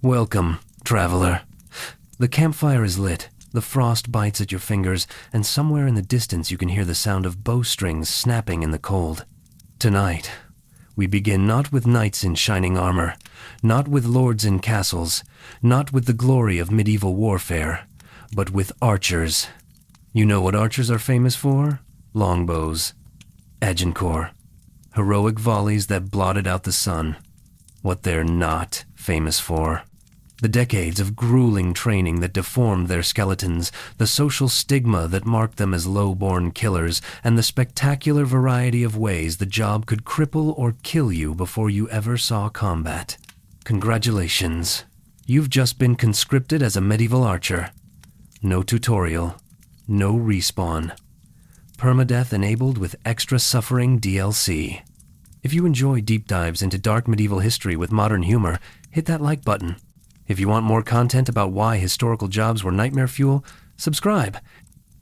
Welcome, traveler. The campfire is lit, the frost bites at your fingers, and somewhere in the distance you can hear the sound of bowstrings snapping in the cold. Tonight, we begin not with knights in shining armor, not with lords in castles, not with the glory of medieval warfare, but with archers. You know what archers are famous for? Longbows. Agincourt. Heroic volleys that blotted out the sun. What they're not famous for. The decades of grueling training that deformed their skeletons, the social stigma that marked them as low-born killers, and the spectacular variety of ways the job could cripple or kill you before you ever saw combat. Congratulations. You've just been conscripted as a medieval archer. No tutorial. No respawn. Permadeath enabled with extra suffering DLC. If you enjoy deep dives into dark medieval history with modern humor, hit that like button. If you want more content about why historical jobs were nightmare fuel, subscribe.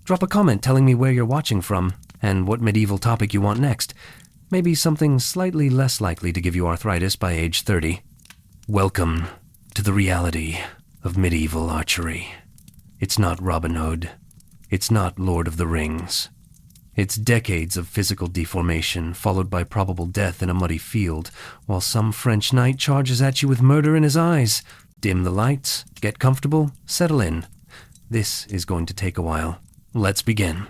Drop a comment telling me where you're watching from and what medieval topic you want next. Maybe something slightly less likely to give you arthritis by age 30. Welcome to the reality of medieval archery. It's not Robin Hood. It's not Lord of the Rings. It's decades of physical deformation, followed by probable death in a muddy field, while some French knight charges at you with murder in his eyes. Dim the lights, get comfortable, settle in. This is going to take a while. Let's begin.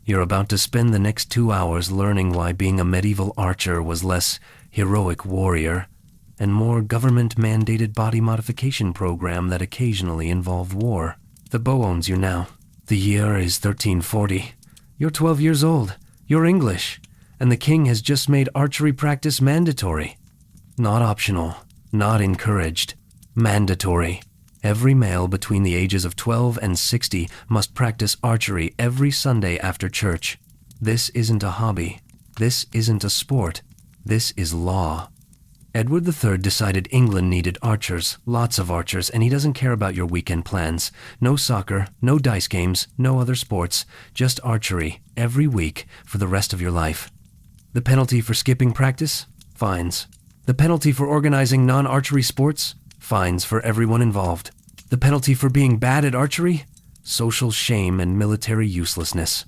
You're about to spend the next 2 hours learning why being a medieval archer was less heroic warrior and more government-mandated body modification program that occasionally involved war. The bow owns you now. The year is 1340. You're 12 years old, you're English, and the king has just made archery practice mandatory. Not optional, not encouraged, mandatory. Every male between the ages of 12 and 60 must practice archery every Sunday after church. This isn't a hobby. This isn't a sport. This is law. Edward III decided England needed archers, lots of archers, and he doesn't care about your weekend plans. No soccer, no dice games, no other sports, just archery, every week, for the rest of your life. The penalty for skipping practice? Fines. The penalty for organizing non-archery sports? Fines for everyone involved. The penalty for being bad at archery? Social shame and military uselessness.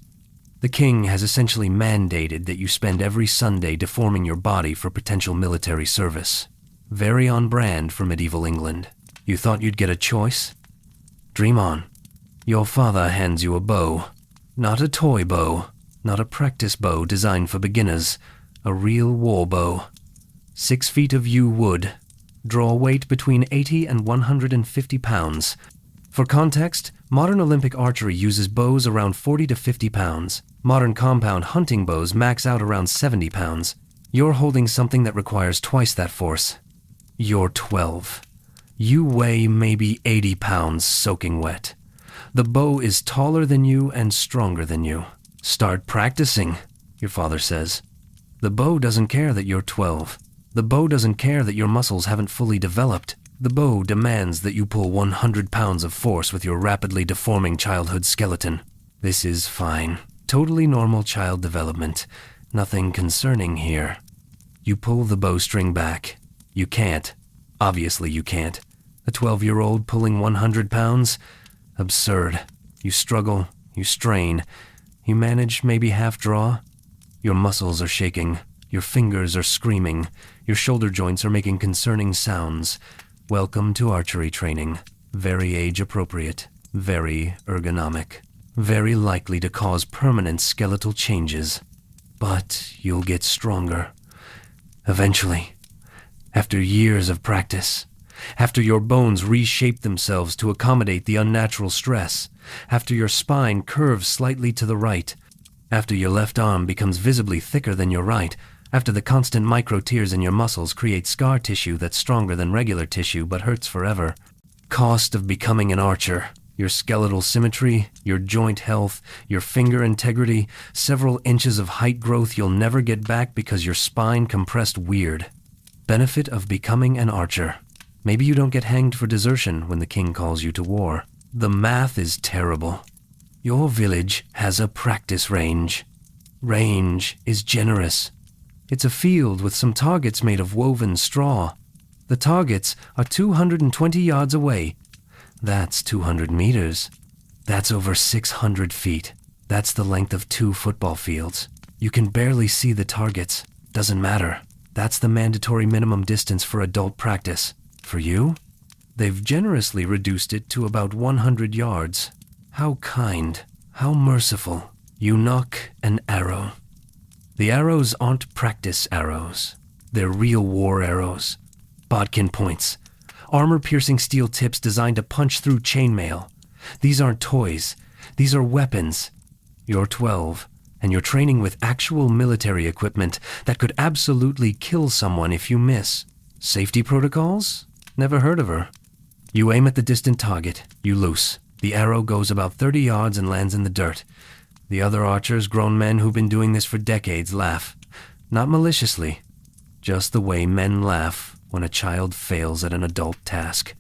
The king has essentially mandated that you spend every Sunday deforming your body for potential military service. Very on brand for medieval England. You thought you'd get a choice? Dream on. Your father hands you a bow. Not a toy bow. Not a practice bow designed for beginners. A real warbow. 6 feet of yew wood. Draw weight between 80 and 150 pounds. For context, modern Olympic archery uses bows around 40 to 50 pounds. Modern compound hunting bows max out around 70 pounds. You're holding something that requires twice that force. You're 12. You weigh maybe 80 pounds soaking wet. The bow is taller than you and stronger than you. Start practicing, your father says. The bow doesn't care that you're 12. The bow doesn't care that your muscles haven't fully developed. The bow demands that you pull 100 pounds of force with your rapidly deforming childhood skeleton. This is fine. Totally normal child development. Nothing concerning here. You pull the bowstring back. You can't. Obviously you can't. A 12-year-old pulling 100 pounds? Absurd. You struggle. You strain. You manage maybe half draw. Your muscles are shaking. Your fingers are screaming. Your shoulder joints are making concerning sounds. Welcome to archery training. Very age-appropriate. Very ergonomic. Very likely to cause permanent skeletal changes. But you'll get stronger. Eventually. After years of practice. After your bones reshape themselves to accommodate the unnatural stress. After your spine curves slightly to the right. After your left arm becomes visibly thicker than your right. After the constant micro-tears in your muscles create scar tissue that's stronger than regular tissue but hurts forever. Cost of becoming an archer. Your skeletal symmetry, your joint health, your finger integrity, several inches of height growth you'll never get back because your spine compressed weird. Benefit of becoming an archer. Maybe you don't get hanged for desertion when the king calls you to war. The math is terrible. Your village has a practice range. Range is generous. It's a field with some targets made of woven straw. The targets are 220 yards away. That's 200 meters. That's over 600 feet. That's the length of 2 football fields. You can barely see the targets. Doesn't matter. That's the mandatory minimum distance for adult practice. For you? They've generously reduced it to about 100 yards. How kind, how merciful. You nock an arrow. The arrows aren't practice arrows. They're real war arrows. Bodkin points. Armor-piercing steel tips designed to punch through chainmail. These aren't toys. These are weapons. You're 12, and you're training with actual military equipment that could absolutely kill someone if you miss. Safety protocols? Never heard of her. You aim at the distant target. You loose. The arrow goes about 30 yards and lands in the dirt. The other archers, grown men who've been doing this for decades, laugh. Not maliciously. Just the way men laugh when a child fails at an adult task.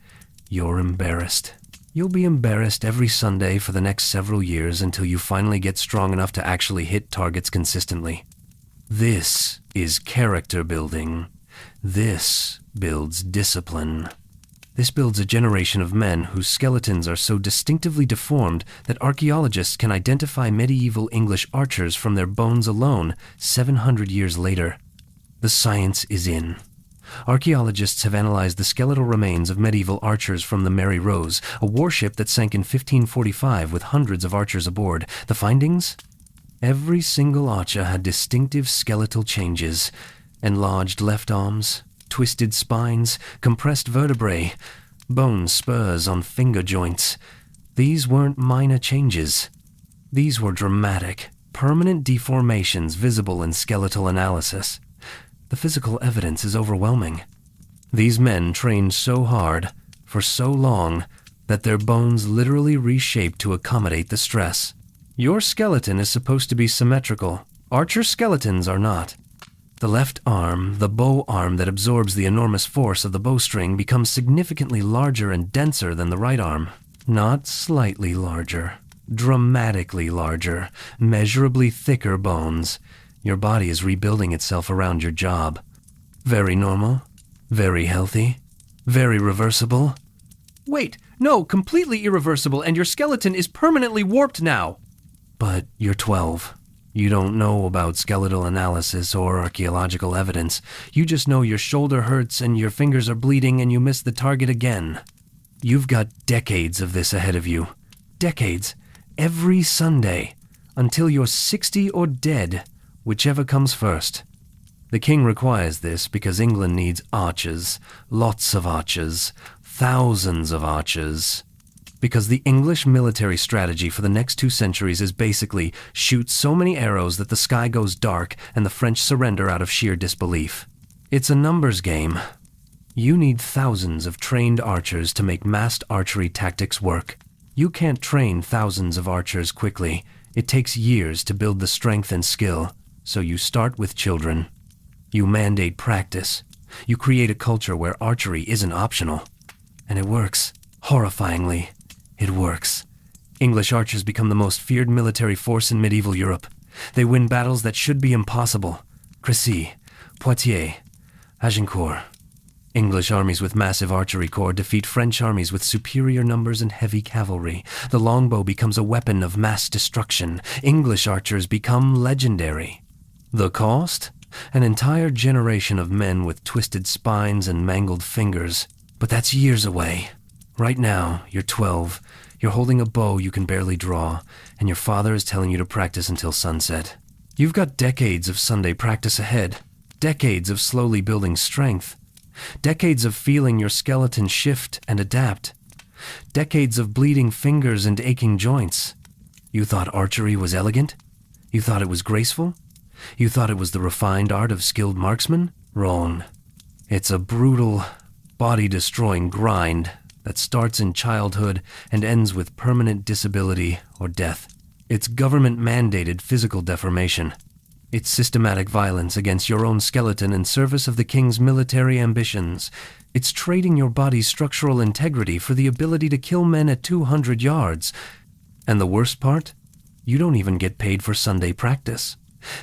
You're embarrassed. You'll be embarrassed every Sunday for the next several years until you finally get strong enough to actually hit targets consistently. This is character building. This builds discipline. This builds a generation of men whose skeletons are so distinctively deformed that archaeologists can identify medieval English archers from their bones alone 700 years later. The science is in. Archaeologists have analyzed the skeletal remains of medieval archers from the Mary Rose, a warship that sank in 1545 with hundreds of archers aboard. The findings? Every single archer had distinctive skeletal changes. Enlarged left arms, twisted spines, compressed vertebrae, bone spurs on finger joints. These weren't minor changes. These were dramatic, permanent deformations visible in skeletal analysis. The physical evidence is overwhelming. These men trained so hard, for so long, that their bones literally reshaped to accommodate the stress. Your skeleton is supposed to be symmetrical. Archer skeletons are not. The left arm, the bow arm that absorbs the enormous force of the bowstring, becomes significantly larger and denser than the right arm. Not slightly larger. Dramatically larger. Measurably thicker bones. Your body is rebuilding itself around your job. Very normal. Very healthy. Very reversible. Wait, no, completely irreversible, and your skeleton is permanently warped now. But you're 12. You don't know about skeletal analysis or archaeological evidence. You just know your shoulder hurts and your fingers are bleeding and you miss the target again. You've got decades of this ahead of you. Decades. Every Sunday. Until you're 60 or dead, whichever comes first. The king requires this because England needs archers. Lots of archers. Thousands of archers. Because the English military strategy for the next 2 centuries is basically shoot so many arrows that the sky goes dark and the French surrender out of sheer disbelief. It's a numbers game. You need thousands of trained archers to make massed archery tactics work. You can't train thousands of archers quickly. It takes years to build the strength and skill, so you start with children. You mandate practice. You create a culture where archery isn't optional. And it works. Horrifyingly. It works. English archers become the most feared military force in medieval Europe. They win battles that should be impossible. Crécy, Poitiers, Agincourt. English armies with massive archery corps defeat French armies with superior numbers and heavy cavalry. The longbow becomes a weapon of mass destruction. English archers become legendary. The cost? An entire generation of men with twisted spines and mangled fingers. But that's years away. Right now, you're 12, you're holding a bow you can barely draw, and your father is telling you to practice until sunset. You've got decades of Sunday practice ahead, decades of slowly building strength, decades of feeling your skeleton shift and adapt, decades of bleeding fingers and aching joints. You thought archery was elegant? You thought it was graceful? You thought it was the refined art of skilled marksmen? Wrong. It's a brutal, body-destroying grind that starts in childhood and ends with permanent disability or death. It's government-mandated physical deformation. It's systematic violence against your own skeleton in service of the king's military ambitions. It's trading your body's structural integrity for the ability to kill men at 200 yards. And the worst part? You don't even get paid for Sunday practice.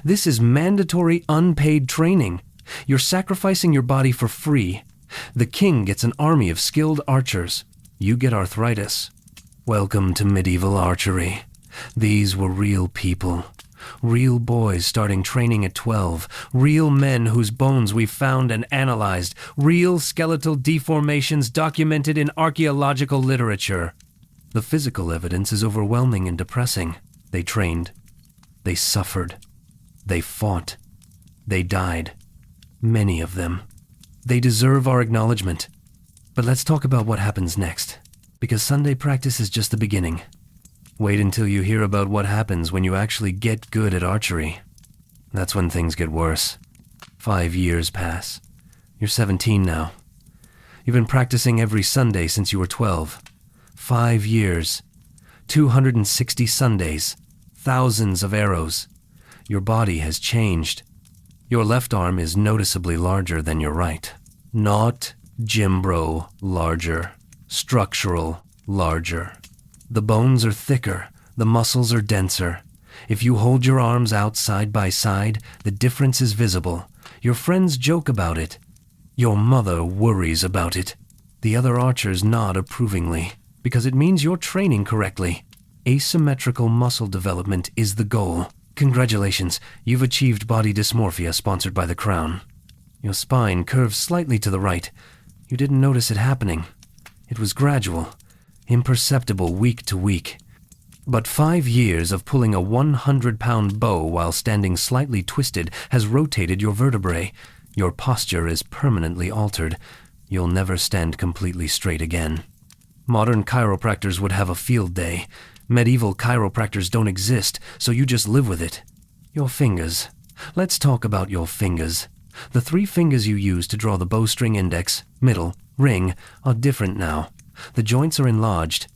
This is mandatory unpaid training. You're sacrificing your body for free. The king gets an army of skilled archers. You get arthritis. Welcome to medieval archery. These were real people. Real boys starting training at 12. Real men whose bones we found and analyzed. Real skeletal deformations documented in archaeological literature. The physical evidence is overwhelming and depressing. They trained. They suffered. They fought. They died. Many of them. They deserve our acknowledgement. But let's talk about what happens next, because Sunday practice is just the beginning. Wait until you hear about what happens when you actually get good at archery. That's when things get worse. 5 years pass. You're 17 now. You've been practicing every Sunday since you were 12. 5 years. 260 Sundays. Thousands of arrows. Your body has changed. Your left arm is noticeably larger than your right. Not Jimbro larger. Structural larger. The bones are thicker. The muscles are denser. If you hold your arms out side by side, the difference is visible. Your friends joke about it. Your mother worries about it. The other archers nod approvingly, because it means you're training correctly. Asymmetrical muscle development is the goal. Congratulations, you've achieved body dysmorphia sponsored by the Crown. Your spine curves slightly to the right. You didn't notice it happening. It was gradual, imperceptible week to week. But 5 years of pulling a 100-pound bow while standing slightly twisted has rotated your vertebrae. Your posture is permanently altered. You'll never stand completely straight again. Modern chiropractors would have a field day. Medieval chiropractors don't exist, so you just live with it. Your fingers. Let's talk about your fingers. The 3 fingers you use to draw the bowstring index, middle, ring, are different now. The joints are enlarged.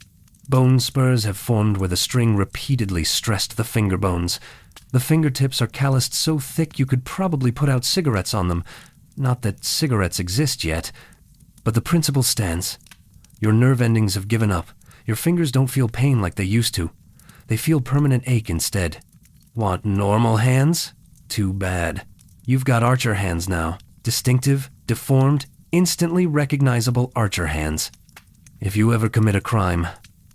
Bone spurs have formed where the string repeatedly stressed the finger bones. The fingertips are calloused so thick you could probably put out cigarettes on them. Not that cigarettes exist yet, but the principle stands. Your nerve endings have given up. Your fingers don't feel pain like they used to. They feel permanent ache instead. Want normal hands? Too bad. You've got archer hands now. Distinctive, deformed, instantly recognizable archer hands. If you ever commit a crime,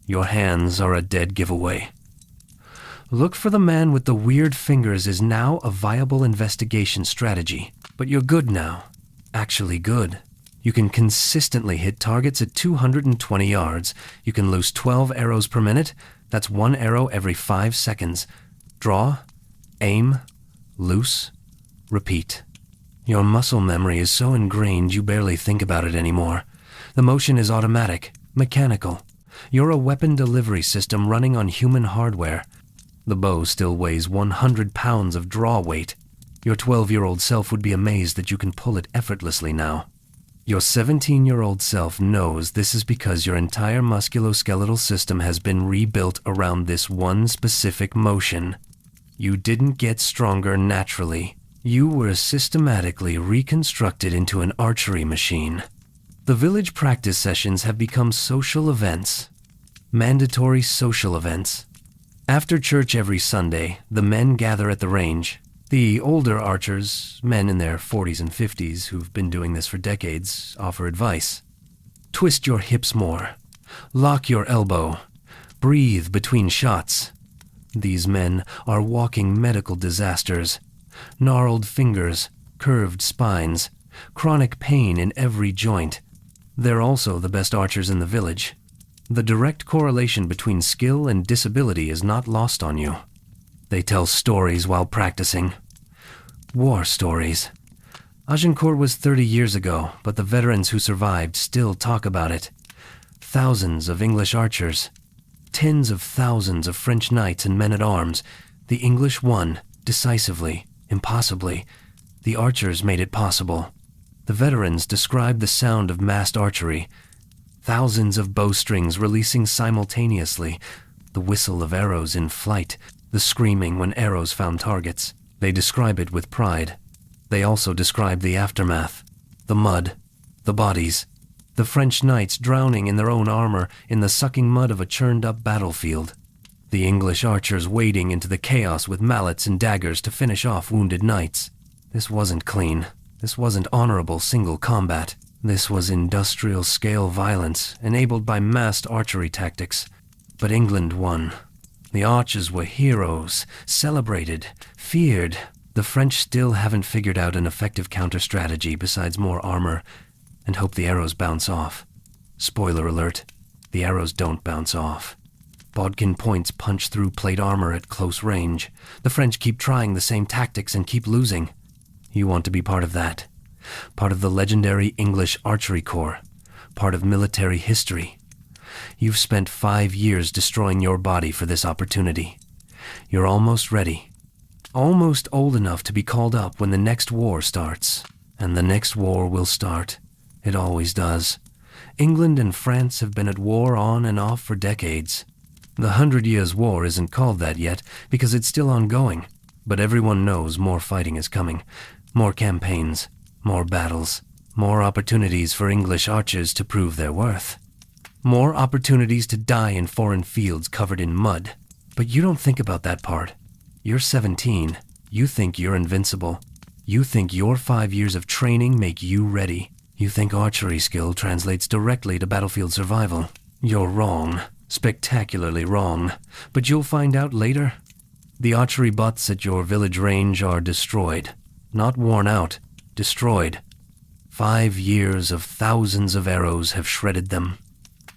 your hands are a dead giveaway. Look for the man with the weird fingers is now a viable investigation strategy. But you're good now. Actually good. You can consistently hit targets at 220 yards. You can loose 12 arrows per minute. That's 1 arrow every 5 seconds. Draw, aim, loose, repeat. Your muscle memory is so ingrained you barely think about it anymore. The motion is automatic, mechanical. You're a weapon delivery system running on human hardware. The bow still weighs 100 pounds of draw weight. Your 12-year-old self would be amazed that you can pull it effortlessly now. Your 17-year-old self knows this is because your entire musculoskeletal system has been rebuilt around this one specific motion. You didn't get stronger naturally. You were systematically reconstructed into an archery machine. The village practice sessions have become social events. Mandatory social events. After church every Sunday, the men gather at the range. The older archers, men in their 40s and 50s who've been doing this for decades, offer advice. Twist your hips more. Lock your elbow. Breathe between shots. These men are walking medical disasters. Gnarled fingers, curved spines, chronic pain in every joint. They're also the best archers in the village. The direct correlation between skill and disability is not lost on you. They tell stories while practicing. War stories. Agincourt was 30 years ago, but the veterans who survived still talk about it. Thousands of English archers. Tens of thousands of French knights and men-at-arms. The English won, decisively, impossibly. The archers made it possible. The veterans described the sound of massed archery. Thousands of bowstrings releasing simultaneously. The whistle of arrows in flight. The screaming when arrows found targets. They describe it with pride. They also describe the aftermath. The mud. The bodies. The French knights drowning in their own armor in the sucking mud of a churned-up battlefield. The English archers wading into the chaos with mallets and daggers to finish off wounded knights. This wasn't clean. This wasn't honorable single combat. This was industrial-scale violence enabled by massed archery tactics. But England won. The archers were heroes, celebrated, feared. The French still haven't figured out an effective counter-strategy besides more armor and hope the arrows bounce off. Spoiler alert, the arrows don't bounce off. Bodkin points punch through plate armor at close range. The French keep trying the same tactics and keep losing. You want to be part of that. Part of the legendary English Archery Corps. Part of military history. You've spent 5 years destroying your body for this opportunity. You're almost ready. Almost old enough to be called up when the next war starts. And the next war will start. It always does. England and France have been at war on and off for decades. The 100 Years' War isn't called that yet because it's still ongoing. But everyone knows more fighting is coming. More campaigns. More battles. More opportunities for English archers to prove their worth. More opportunities to die in foreign fields covered in mud. But you don't think about that part. You're 17. You think you're invincible. You think your 5 years of training make you ready. You think archery skill translates directly to battlefield survival. You're wrong. Spectacularly wrong. But you'll find out later. The archery butts at your village range are destroyed. Not worn out. Destroyed. 5 years of thousands of arrows have shredded them.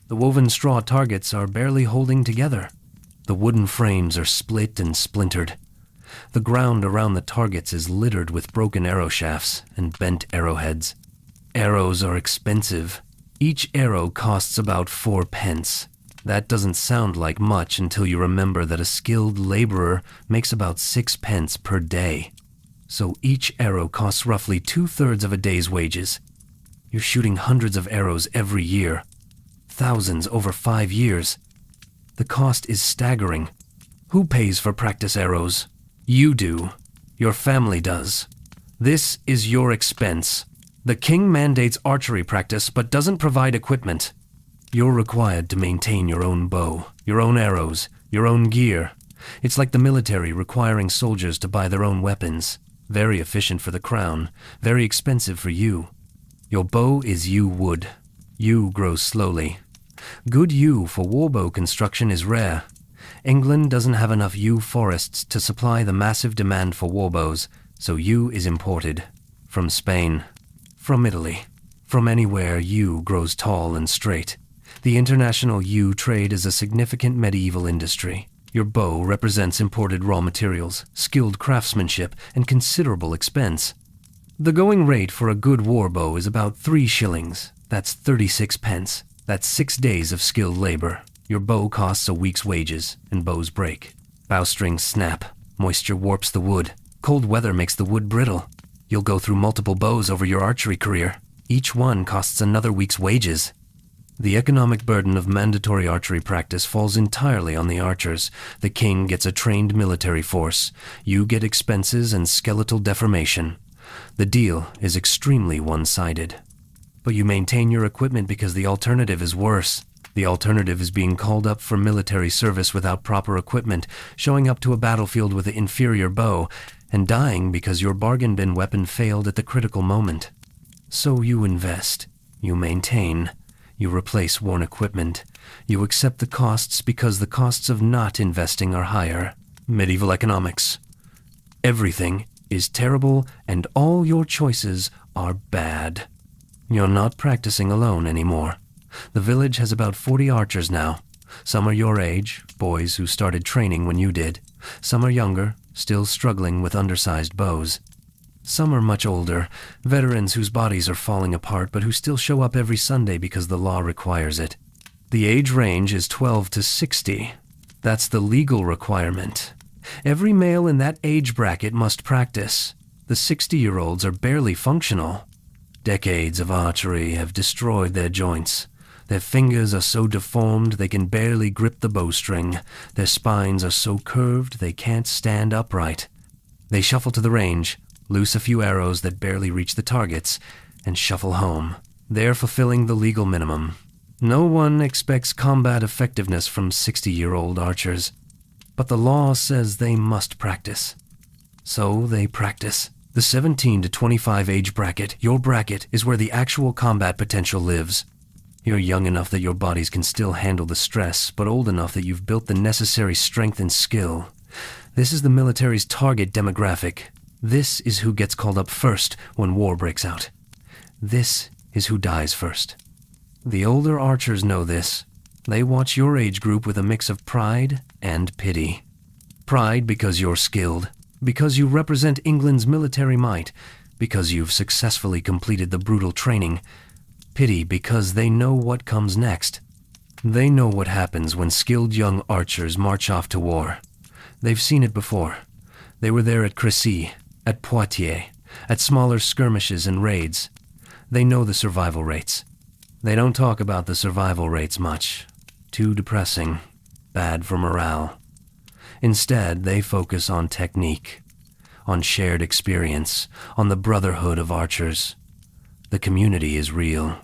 The woven straw targets are barely holding together. The wooden frames are split and splintered. The ground around the targets is littered with broken arrow shafts and bent arrowheads. Arrows are expensive. Each arrow costs about 4 pence. That doesn't sound like much until you remember that a skilled laborer makes about 6 pence per day. So each arrow costs roughly 2/3 of a day's wages. You're shooting hundreds of arrows every year. Thousands over 5 years. The cost is staggering. Who pays for practice arrows? You do. Your family does. This is your expense. The king mandates archery practice but doesn't provide equipment. You're required to maintain your own bow, your own arrows, your own gear. It's like the military requiring soldiers to buy their own weapons. Very efficient for the crown, very expensive for you. Your bow is yew wood. Yew grows slowly. Good yew for warbow construction is rare. England doesn't have enough yew forests to supply the massive demand for warbows, so yew is imported. From Spain. From Italy. From anywhere yew grows tall and straight. The international yew trade is a significant medieval industry. Your bow represents imported raw materials, skilled craftsmanship, and considerable expense. The going rate for a good warbow is about 3 shillings. That's 36 pence. That's 6 days of skilled labor. Your bow costs a week's wages, and bows break. Bowstrings snap. Moisture warps the wood. Cold weather makes the wood brittle. You'll go through multiple bows over your archery career. Each one costs another week's wages. The economic burden of mandatory archery practice falls entirely on the archers. The king gets a trained military force. You get expenses and skeletal deformation. The deal is extremely one-sided. But you maintain your equipment because the alternative is worse. The alternative is being called up for military service without proper equipment, showing up to a battlefield with an inferior bow, and dying because your bargain bin weapon failed at the critical moment. So you invest. You maintain. You replace worn equipment. You accept the costs because the costs of not investing are higher. Medieval economics. Everything is terrible and all your choices are bad. You're not practicing alone anymore. The village has about 40 archers now. Some are your age, boys who started training when you did. Some are younger, still struggling with undersized bows. Some are much older, veterans whose bodies are falling apart but who still show up every Sunday because the law requires it. The age range is 12 to 60. That's the legal requirement. Every male in that age bracket must practice. The 60-year-olds are barely functional. Decades of archery have destroyed their joints. Their fingers are so deformed they can barely grip the bowstring. Their spines are so curved they can't stand upright. They shuffle to the range, loose a few arrows that barely reach the targets, and shuffle home. They're fulfilling the legal minimum. No one expects combat effectiveness from 60-year-old archers. But the law says they must practice. So they practice. The 17 to 25 age bracket, your bracket, is where the actual combat potential lives. You're young enough that your bodies can still handle the stress, but old enough that you've built the necessary strength and skill. This is the military's target demographic. This is who gets called up first when war breaks out. This is who dies first. The older archers know this. They watch your age group with a mix of pride and pity. Pride because you're skilled, because you represent England's military might, because you've successfully completed the brutal training. Pity because they know what comes next. They know what happens when skilled young archers march off to war. They've seen it before. They were there at Crécy, at Poitiers, at smaller skirmishes and raids. They know the survival rates. They don't talk about the survival rates much. Too depressing. Bad for morale. Instead, they focus on technique, on shared experience, on the brotherhood of archers. The community is real.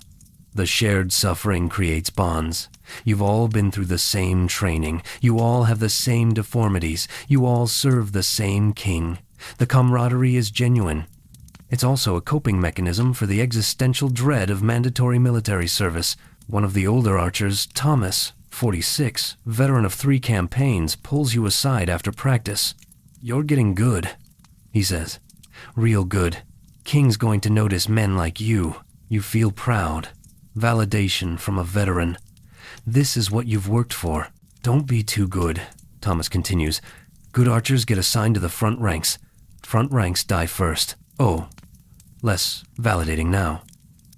The shared suffering creates bonds. You've all been through the same training. You all have the same deformities. You all serve the same king. The camaraderie is genuine. It's also a coping mechanism for the existential dread of mandatory military service. One of the older archers, Thomas, 46, veteran of 3 campaigns, pulls you aside after practice. "You're getting good," he says. "Real good. King's going to notice men like you. You feel proud. Validation from a veteran. This is what you've worked for. Don't be too good," Thomas continues. "Good archers get assigned to the front ranks. Front ranks die first. Oh, less validating now."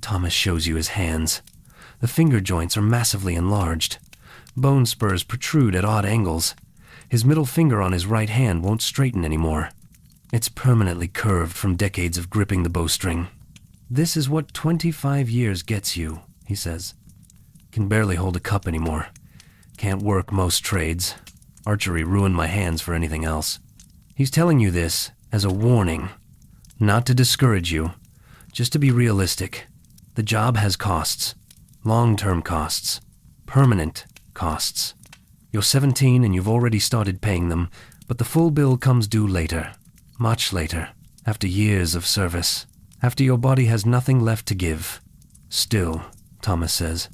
Thomas shows you his hands. The finger joints are massively enlarged. Bone spurs protrude at odd angles. His middle finger on his right hand won't straighten anymore. It's permanently curved from decades of gripping the bowstring. "This is what 25 years gets you," he says. "Can barely hold a cup anymore. Can't work most trades. Archery ruined my hands for anything else." He's telling you this as a warning, not to discourage you, just to be realistic. The job has costs. Long-term costs. Permanent costs. You're 17 and you've already started paying them, but the full bill comes due later. Much later. After years of service. After your body has nothing left to give. Still, Thomas says,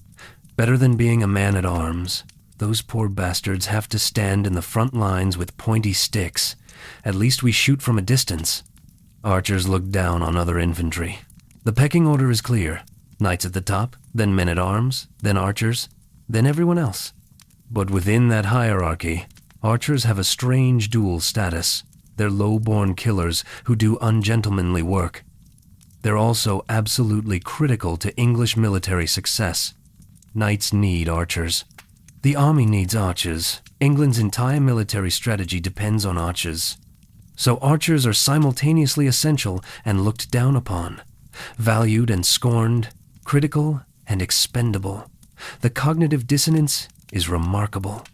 better than being a man-at-arms. Those poor bastards have to stand in the front lines with pointy sticks. At least we shoot from a distance. Archers look down on other infantry. The pecking order is clear. Knights at the top, then men-at-arms, then archers, then everyone else. But within that hierarchy, archers have a strange dual status. They're low-born killers who do ungentlemanly work. They're also absolutely critical to English military success. Knights need archers. The army needs archers. England's entire military strategy depends on archers. So archers are simultaneously essential and looked down upon, valued and scorned, critical and expendable. The cognitive dissonance is remarkable.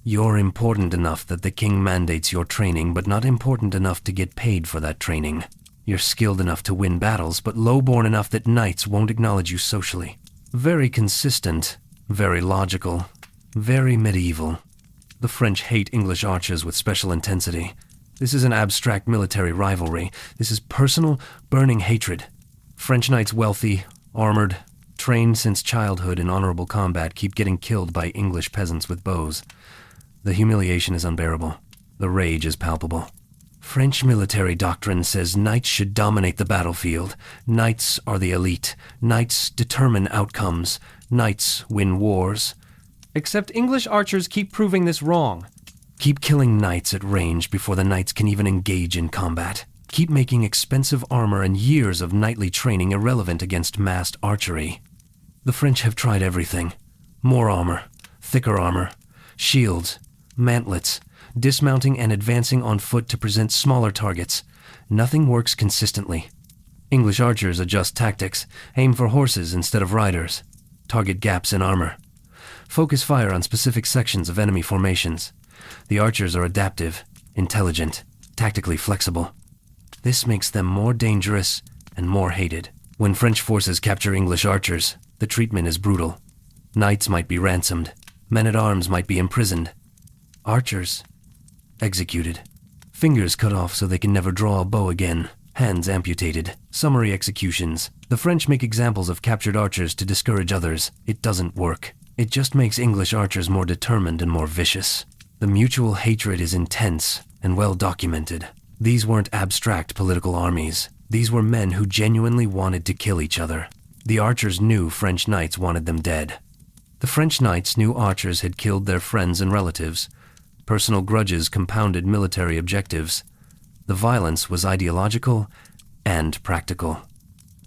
You're important enough that the king mandates your training, but not important enough to get paid for that training. You're skilled enough to win battles, but low-born enough that knights won't acknowledge you socially. Very consistent, very logical, very medieval. The French hate English archers with special intensity. This is an abstract military rivalry. This is personal, burning hatred. French knights wealthy, armored, trained since childhood in honorable combat keep getting killed by English peasants with bows. The humiliation is unbearable. The rage is palpable. French military doctrine says knights should dominate the battlefield. Knights are the elite. Knights determine outcomes. Knights win wars. Except English archers keep proving this wrong. Keep killing knights at range before the knights can even engage in combat. Keep making expensive armor and years of knightly training irrelevant against massed archery. The French have tried everything. More armor, thicker armor, shields, mantlets, dismounting and advancing on foot to present smaller targets. Nothing works consistently. English archers adjust tactics, aim for horses instead of riders, target gaps in armor, focus fire on specific sections of enemy formations. The archers are adaptive, intelligent, tactically flexible. This makes them more dangerous and more hated. When French forces capture English archers, the treatment is brutal. Knights might be ransomed. Men-at-arms might be imprisoned. Archers, executed. Fingers cut off so they can never draw a bow again. hands amputated, summary executions. The French make examples of captured archers to discourage others. It doesn't work. It just makes English archers more determined and more vicious. The mutual hatred is intense and well documented. These weren't abstract political armies. These were men who genuinely wanted to kill each other. The archers knew French knights wanted them dead. The French knights knew archers had killed their friends and relatives. Personal grudges compounded military objectives. The violence was ideological and practical.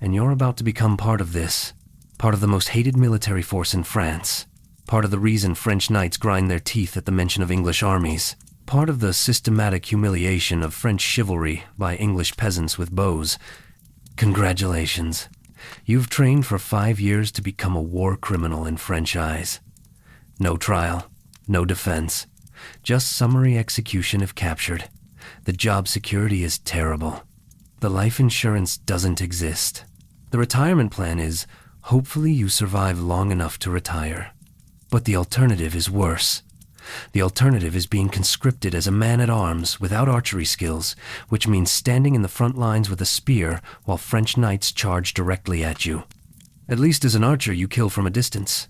And you're about to become part of this. Part of the most hated military force in France. Part of the reason French knights grind their teeth at the mention of English armies. Part of the systematic humiliation of French chivalry by English peasants with bows. Congratulations. You've trained for 5 years to become a war criminal in French eyes. No trial, no defense, just summary execution if captured. The job security is terrible. The life insurance doesn't exist. The retirement plan is, hopefully you survive long enough to retire. But the alternative is worse. The alternative is being conscripted as a man-at-arms without archery skills, which means standing in the front lines with a spear while French knights charge directly at you. At least as an archer you kill from a distance.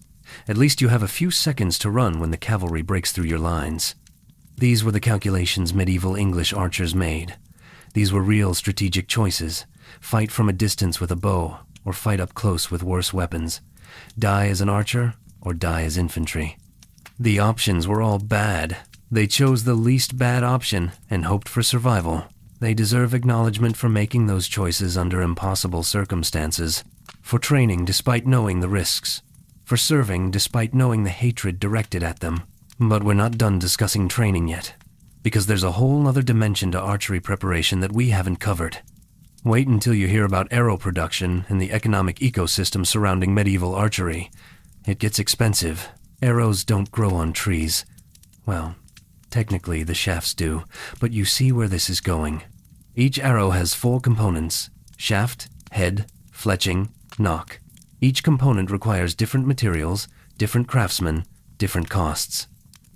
At least you have a few seconds to run when the cavalry breaks through your lines. These were the calculations medieval English archers made. These were real strategic choices. Fight from a distance with a bow, or fight up close with worse weapons. Die as an archer, or die as infantry. The options were all bad. They chose the least bad option and hoped for survival. They deserve acknowledgement for making those choices under impossible circumstances, for training despite knowing the risks, for serving despite knowing the hatred directed at them. But we're not done discussing training yet, because there's a whole other dimension to archery preparation that we haven't covered. Wait until you hear about arrow production and the economic ecosystem surrounding medieval archery. It gets expensive. Arrows don't grow on trees. Well, technically the shafts do, but you see where this is going. Each arrow has 4 components: shaft, head, fletching, nock. Each component requires different materials, different craftsmen, different costs.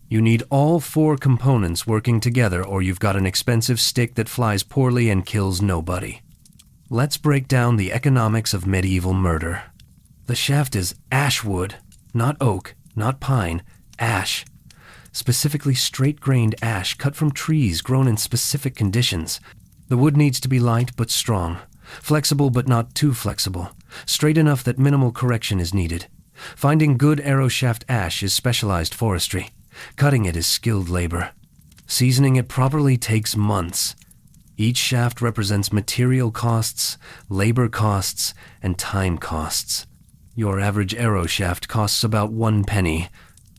You need all 4 components working together, or you've got an expensive stick that flies poorly and kills nobody. Let's break down the economics of medieval murder. The shaft is ash wood, not oak, not pine, ash. Specifically straight-grained ash cut from trees grown in specific conditions. The wood needs to be light but strong, flexible but not too flexible, straight enough that minimal correction is needed. Finding good arrow shaft ash is specialized forestry. Cutting it is skilled labor. Seasoning it properly takes months. Each shaft represents material costs, labor costs, and time costs. Your average arrow shaft costs about 1 penny.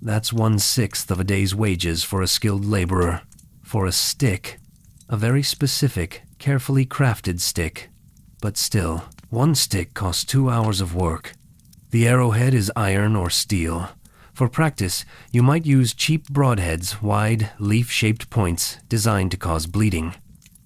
That's 1/6 of a day's wages for a skilled laborer. For a stick, a very specific, carefully crafted stick. But still, 1 stick costs 2 hours of work. The arrowhead is iron or steel. For practice, you might use cheap broadheads, wide, leaf-shaped points designed to cause bleeding.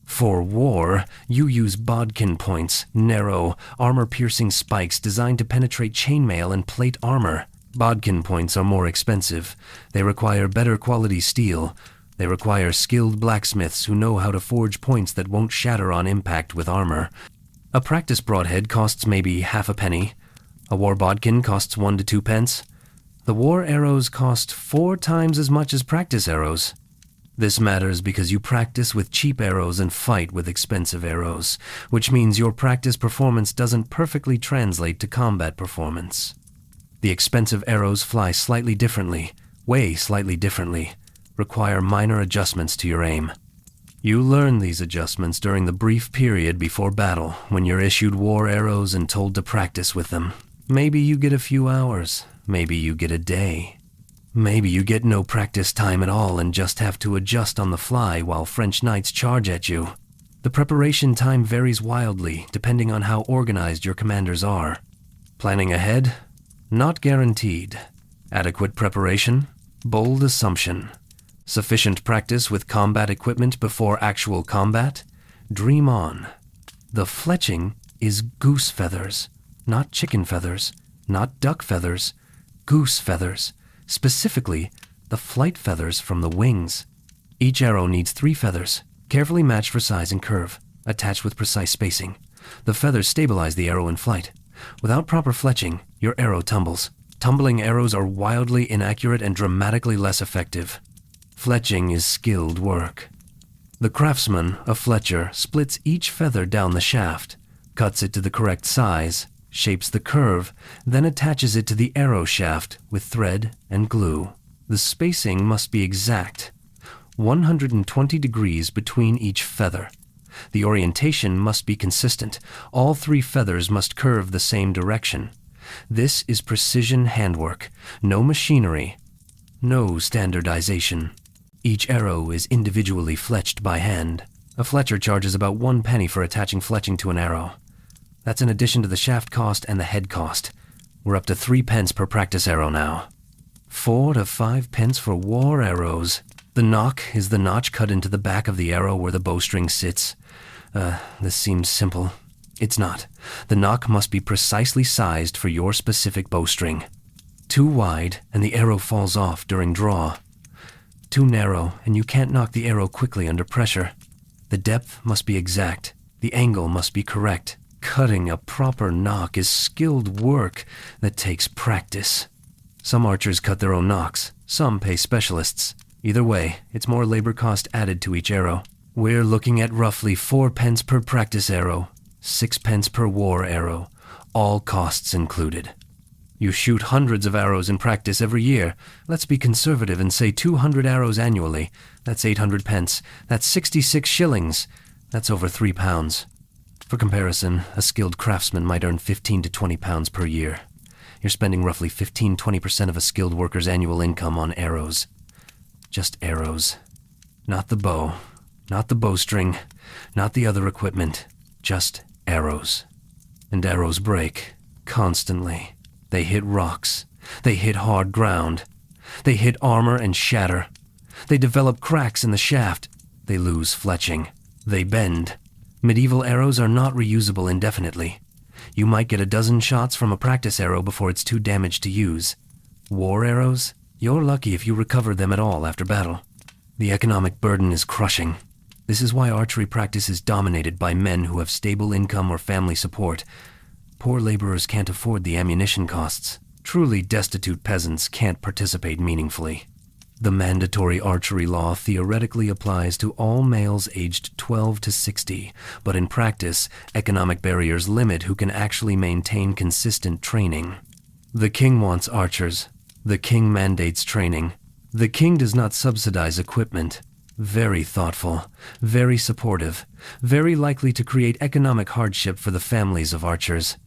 For war, you use bodkin points, narrow, armor-piercing spikes designed to penetrate chainmail and plate armor. Bodkin points are more expensive. They require better quality steel. They require skilled blacksmiths who know how to forge points that won't shatter on impact with armor. A practice broadhead costs maybe half a penny. A war bodkin costs 1 to 2 pence. The war arrows cost 4 times as much as practice arrows. This matters because you practice with cheap arrows and fight with expensive arrows, which means your practice performance doesn't perfectly translate to combat performance. The expensive arrows fly slightly differently, weigh slightly differently, require minor adjustments to your aim. You learn these adjustments during the brief period before battle when you're issued war arrows and told to practice with them. Maybe you get a few hours, maybe you get a day. Maybe you get no practice time at all and just have to adjust on the fly while French knights charge at you. The preparation time varies wildly depending on how organized your commanders are. Planning ahead? Not guaranteed. Adequate preparation? Bold assumption. Sufficient practice with combat equipment before actual combat? Dream on. The fletching is goose feathers, not chicken feathers, not duck feathers, goose feathers. Specifically, the flight feathers from the wings. Each arrow needs 3 feathers, carefully matched for size and curve. attached with precise spacing. The feathers stabilize the arrow in flight. Without proper fletching, your arrow tumbles. Tumbling arrows are wildly inaccurate and dramatically less effective. Fletching is skilled work. The craftsman, a fletcher, splits each feather down the shaft, cuts it to the correct size, shapes the curve, then attaches it to the arrow shaft with thread and glue. The spacing must be exact, 120 degrees between each feather. The orientation must be consistent. All 3 feathers must curve the same direction. This is precision handwork. No machinery. No standardization. Each arrow is individually fletched by hand. A fletcher charges about 1 penny for attaching fletching to an arrow. That's in addition to the shaft cost and the head cost. We're up to 3 pence per practice arrow now. 4 to 5 pence for war arrows. The nock is the notch cut into the back of the arrow where the bowstring sits. This seems simple. It's not. The nock must be precisely sized for your specific bowstring. Too wide, and the arrow falls off during draw. Too narrow, and you can't knock the arrow quickly under pressure. The depth must be exact. The angle must be correct. Cutting a proper nock is skilled work that takes practice. Some archers cut their own nocks. Some pay specialists. Either way, it's more labor cost added to each arrow. We're looking at roughly 4 pence per practice arrow, 6 pence per war arrow, all costs included. You shoot hundreds of arrows in practice every year. Let's be conservative and say 200 arrows annually. That's 800 pence. That's 66 shillings. That's over £3. For comparison, a skilled craftsman might earn 15 to 20 pounds per year. You're spending roughly 15-20% of a skilled worker's annual income on arrows. Just arrows. Not the bow, not the bowstring, not the other equipment. Just arrows. And arrows break, constantly. They hit rocks. They hit hard ground. They hit armor and shatter. They develop cracks in the shaft. They lose fletching. They bend. Medieval arrows are not reusable indefinitely. You might get a dozen shots from a practice arrow before it's too damaged to use. War arrows? You're lucky if you recover them at all after battle. The economic burden is crushing. This is why archery practice is dominated by men who have stable income or family support. Poor laborers can't afford the ammunition costs. Truly destitute peasants can't participate meaningfully. The mandatory archery law theoretically applies to all males aged 12 to 60, but in practice, economic barriers limit who can actually maintain consistent training. The king wants archers. The king mandates training. The king does not subsidize equipment. Very thoughtful, very supportive, very likely to create economic hardship for the families of archers.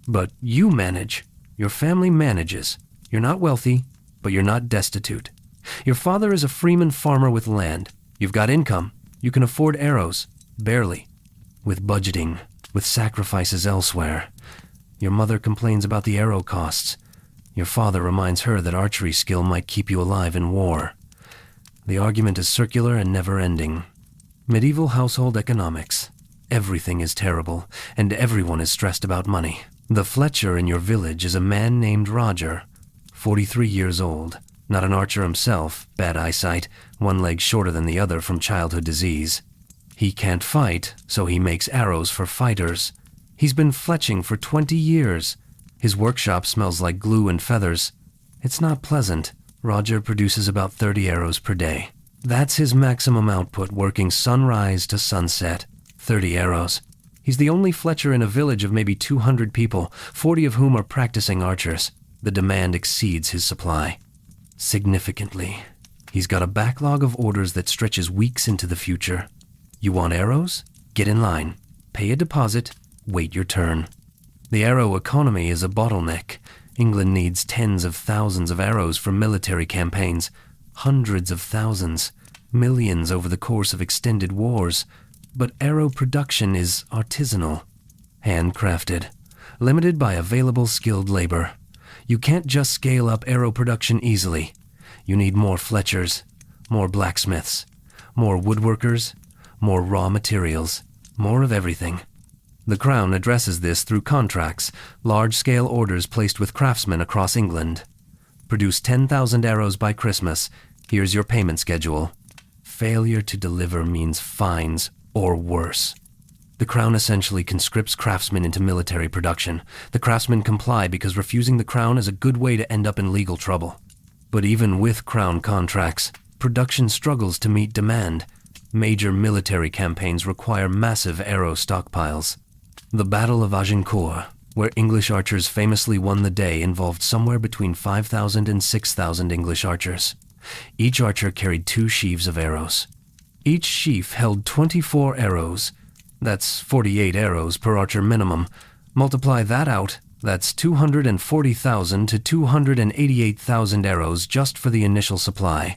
But you manage. Your family manages. You're not wealthy, but you're not destitute. Your father is a freeman farmer with land. You've got income. You can afford arrows. Barely. With budgeting, with sacrifices elsewhere. Your mother complains about the arrow costs. Your father reminds her that archery skill might keep you alive in war. The argument is circular and never-ending. Medieval household economics. Everything is terrible, and everyone is stressed about money. The Fletcher in your village is a man named Roger, 43 years old. Not an archer himself, bad eyesight, one leg shorter than the other from childhood disease. He can't fight, so he makes arrows for fighters. He's been fletching for 20 years. His workshop smells like glue and feathers. It's not pleasant. Roger produces about 30 arrows per day. That's his maximum output, working sunrise to sunset. 30 arrows. He's the only fletcher in a village of maybe 200 people, 40 of whom are practicing archers. The demand exceeds his supply. Significantly. He's got a backlog of orders that stretches weeks into the future. You want arrows? Get in line. Pay a deposit. Wait your turn. The arrow economy is a bottleneck. England needs tens of thousands of arrows for military campaigns. Hundreds of thousands. Millions over the course of extended wars. But arrow production is artisanal. Handcrafted. Limited by available skilled labor. You can't just scale up arrow production easily. You need more fletchers, more blacksmiths, more woodworkers, more raw materials, more of everything. The Crown addresses this through contracts, large-scale orders placed with craftsmen across England. Produce 10,000 arrows by Christmas. Here's your payment schedule. Failure to deliver means fines or worse. The crown essentially conscripts craftsmen into military production. The craftsmen comply because refusing the crown is a good way to end up in legal trouble. But even with crown contracts, production struggles to meet demand. Major military campaigns require massive arrow stockpiles. The Battle of Agincourt, where English archers famously won the day, involved somewhere between 5,000 and 6,000 English archers. Each archer carried 2 sheaves of arrows. Each sheaf held 24 arrows. That's 48 arrows per archer minimum. Multiply that out, that's 240,000 to 288,000 arrows just for the initial supply.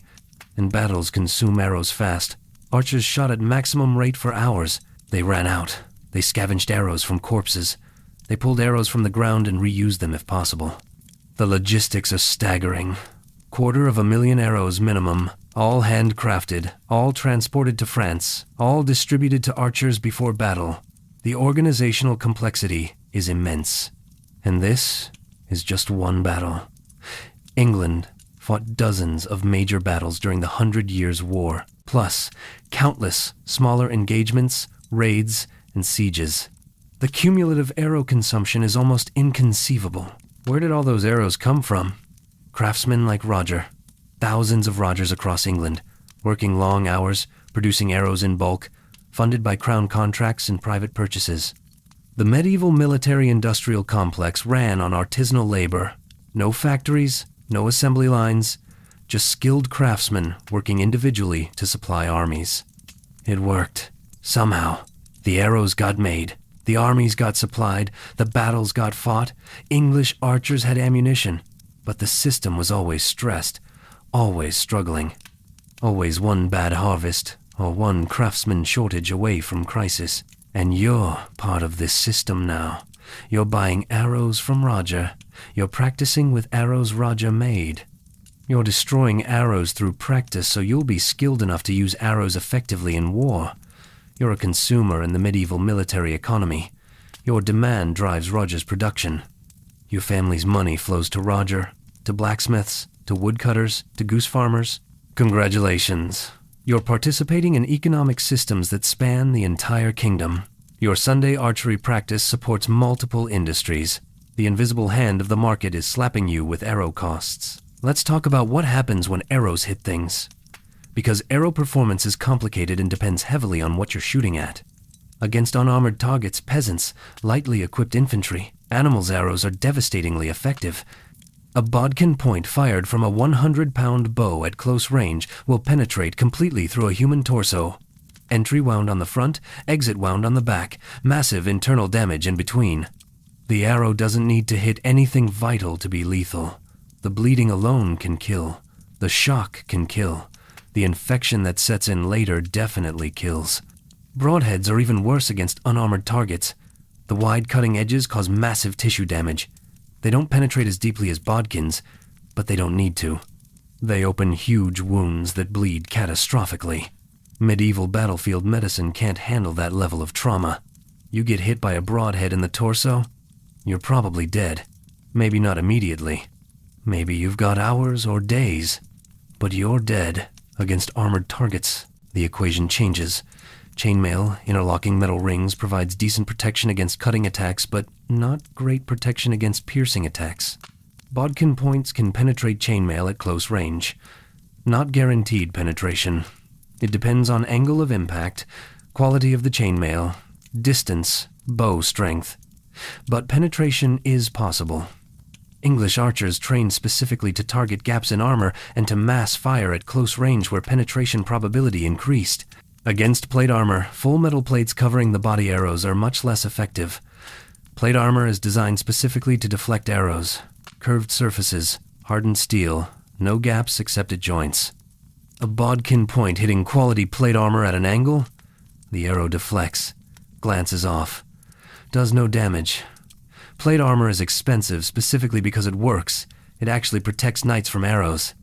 And battles consume arrows fast. Archers shot at maximum rate for hours. They ran out. They scavenged arrows from corpses. They pulled arrows from the ground and reused them if possible. The logistics are staggering. 250,000 arrows minimum, all handcrafted, all transported to France, all distributed to archers before battle. The organizational complexity is immense. And this is just one battle. England fought dozens of major battles during the 100 Years' War, plus countless smaller engagements, raids, and sieges. The cumulative arrow consumption is almost inconceivable. Where did all those arrows come from? Craftsmen like Roger. Thousands of Rogers across England, working long hours, producing arrows in bulk, funded by crown contracts and private purchases. The medieval military-industrial complex ran on artisanal labor. No factories, no assembly lines, just skilled craftsmen working individually to supply armies. It worked. Somehow, the arrows got made. The armies got supplied, the battles got fought, English archers had ammunition, but the system was always stressed, always struggling, always one bad harvest or one craftsman shortage away from crisis. And you're part of this system now. You're buying arrows from Roger. You're practicing with arrows Roger made. You're destroying arrows through practice so you'll be skilled enough to use arrows effectively in war. You're a consumer in the medieval military economy. Your demand drives Roger's production. Your family's money flows to Roger, to blacksmiths, to woodcutters, to goose farmers. Congratulations. You're participating in economic systems that span the entire kingdom. Your Sunday archery practice supports multiple industries. The invisible hand of the market is slapping you with arrow costs. Let's talk about what happens when arrows hit things. Because arrow performance is complicated and depends heavily on what you're shooting at. Against unarmored targets, peasants, lightly equipped infantry, animals' arrows are devastatingly effective. A bodkin point fired from a 100-pound bow at close range will penetrate completely through a human torso. Entry wound on the front, exit wound on the back, massive internal damage in between. The arrow doesn't need to hit anything vital to be lethal. The bleeding alone can kill. The shock can kill. The infection that sets in later definitely kills. Broadheads are even worse against unarmored targets. The wide cutting edges cause massive tissue damage. They don't penetrate as deeply as bodkins, but they don't need to. They open huge wounds that bleed catastrophically. Medieval battlefield medicine can't handle that level of trauma. You get hit by a broadhead in the torso, you're probably dead. Maybe not immediately. Maybe you've got hours or days, but you're dead. Against armored targets, the equation changes. Chainmail, interlocking metal rings, provides decent protection against cutting attacks, but not great protection against piercing attacks. Bodkin points can penetrate chainmail at close range. Not guaranteed penetration. It depends on angle of impact, quality of the chainmail, distance, bow strength. But penetration is possible. English archers trained specifically to target gaps in armor and to mass fire at close range where penetration probability increased. Against plate armor, full metal plates covering the body arrows are much less effective. Plate armor is designed specifically to deflect arrows. Curved surfaces, hardened steel, no gaps except at joints. A bodkin point hitting quality plate armor at an angle? The arrow deflects, glances off, does no damage. Plate armor is expensive specifically because it works. It actually protects knights from arrows.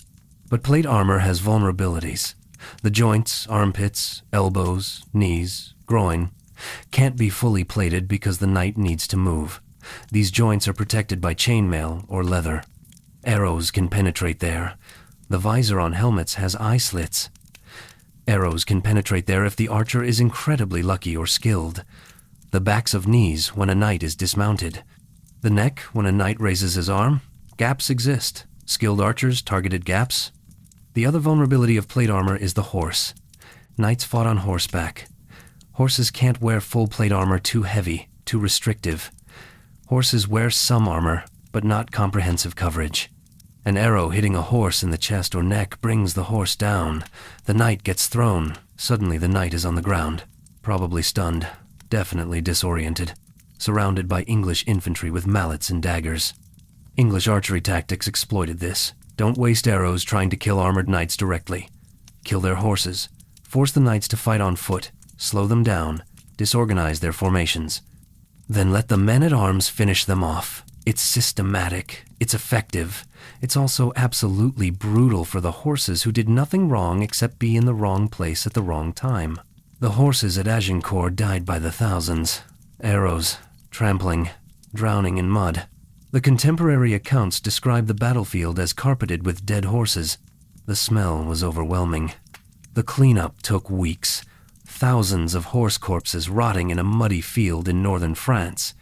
But plate armor has vulnerabilities. The joints, armpits, elbows, knees, groin, can't be fully plated because the knight needs to move. These joints are protected by chainmail or leather. Arrows can penetrate there. The visor on helmets has eye slits. Arrows can penetrate there if the archer is incredibly lucky or skilled. The backs of knees when a knight is dismounted. The neck when a knight raises his arm. Gaps exist. Skilled archers targeted gaps. The other vulnerability of plate armor is the horse. Knights fought on horseback. Horses can't wear full plate armor, too heavy, too restrictive. Horses wear some armor, but not comprehensive coverage. An arrow hitting a horse in the chest or neck brings the horse down. The knight gets thrown. Suddenly the knight is on the ground, probably stunned, definitely disoriented, surrounded by English infantry with mallets and daggers. English archery tactics exploited this. Don't waste arrows trying to kill armored knights directly. Kill their horses. Force the knights to fight on foot. Slow them down. Disorganize their formations. Then let the men-at-arms finish them off. It's systematic. It's effective. It's also absolutely brutal for the horses who did nothing wrong except be in the wrong place at the wrong time. The horses at Agincourt died by the thousands. Arrows, trampling, drowning in mud. The contemporary accounts describe the battlefield as carpeted with dead horses. The smell was overwhelming. The cleanup took weeks. Thousands of horse corpses rotting in a muddy field in northern France.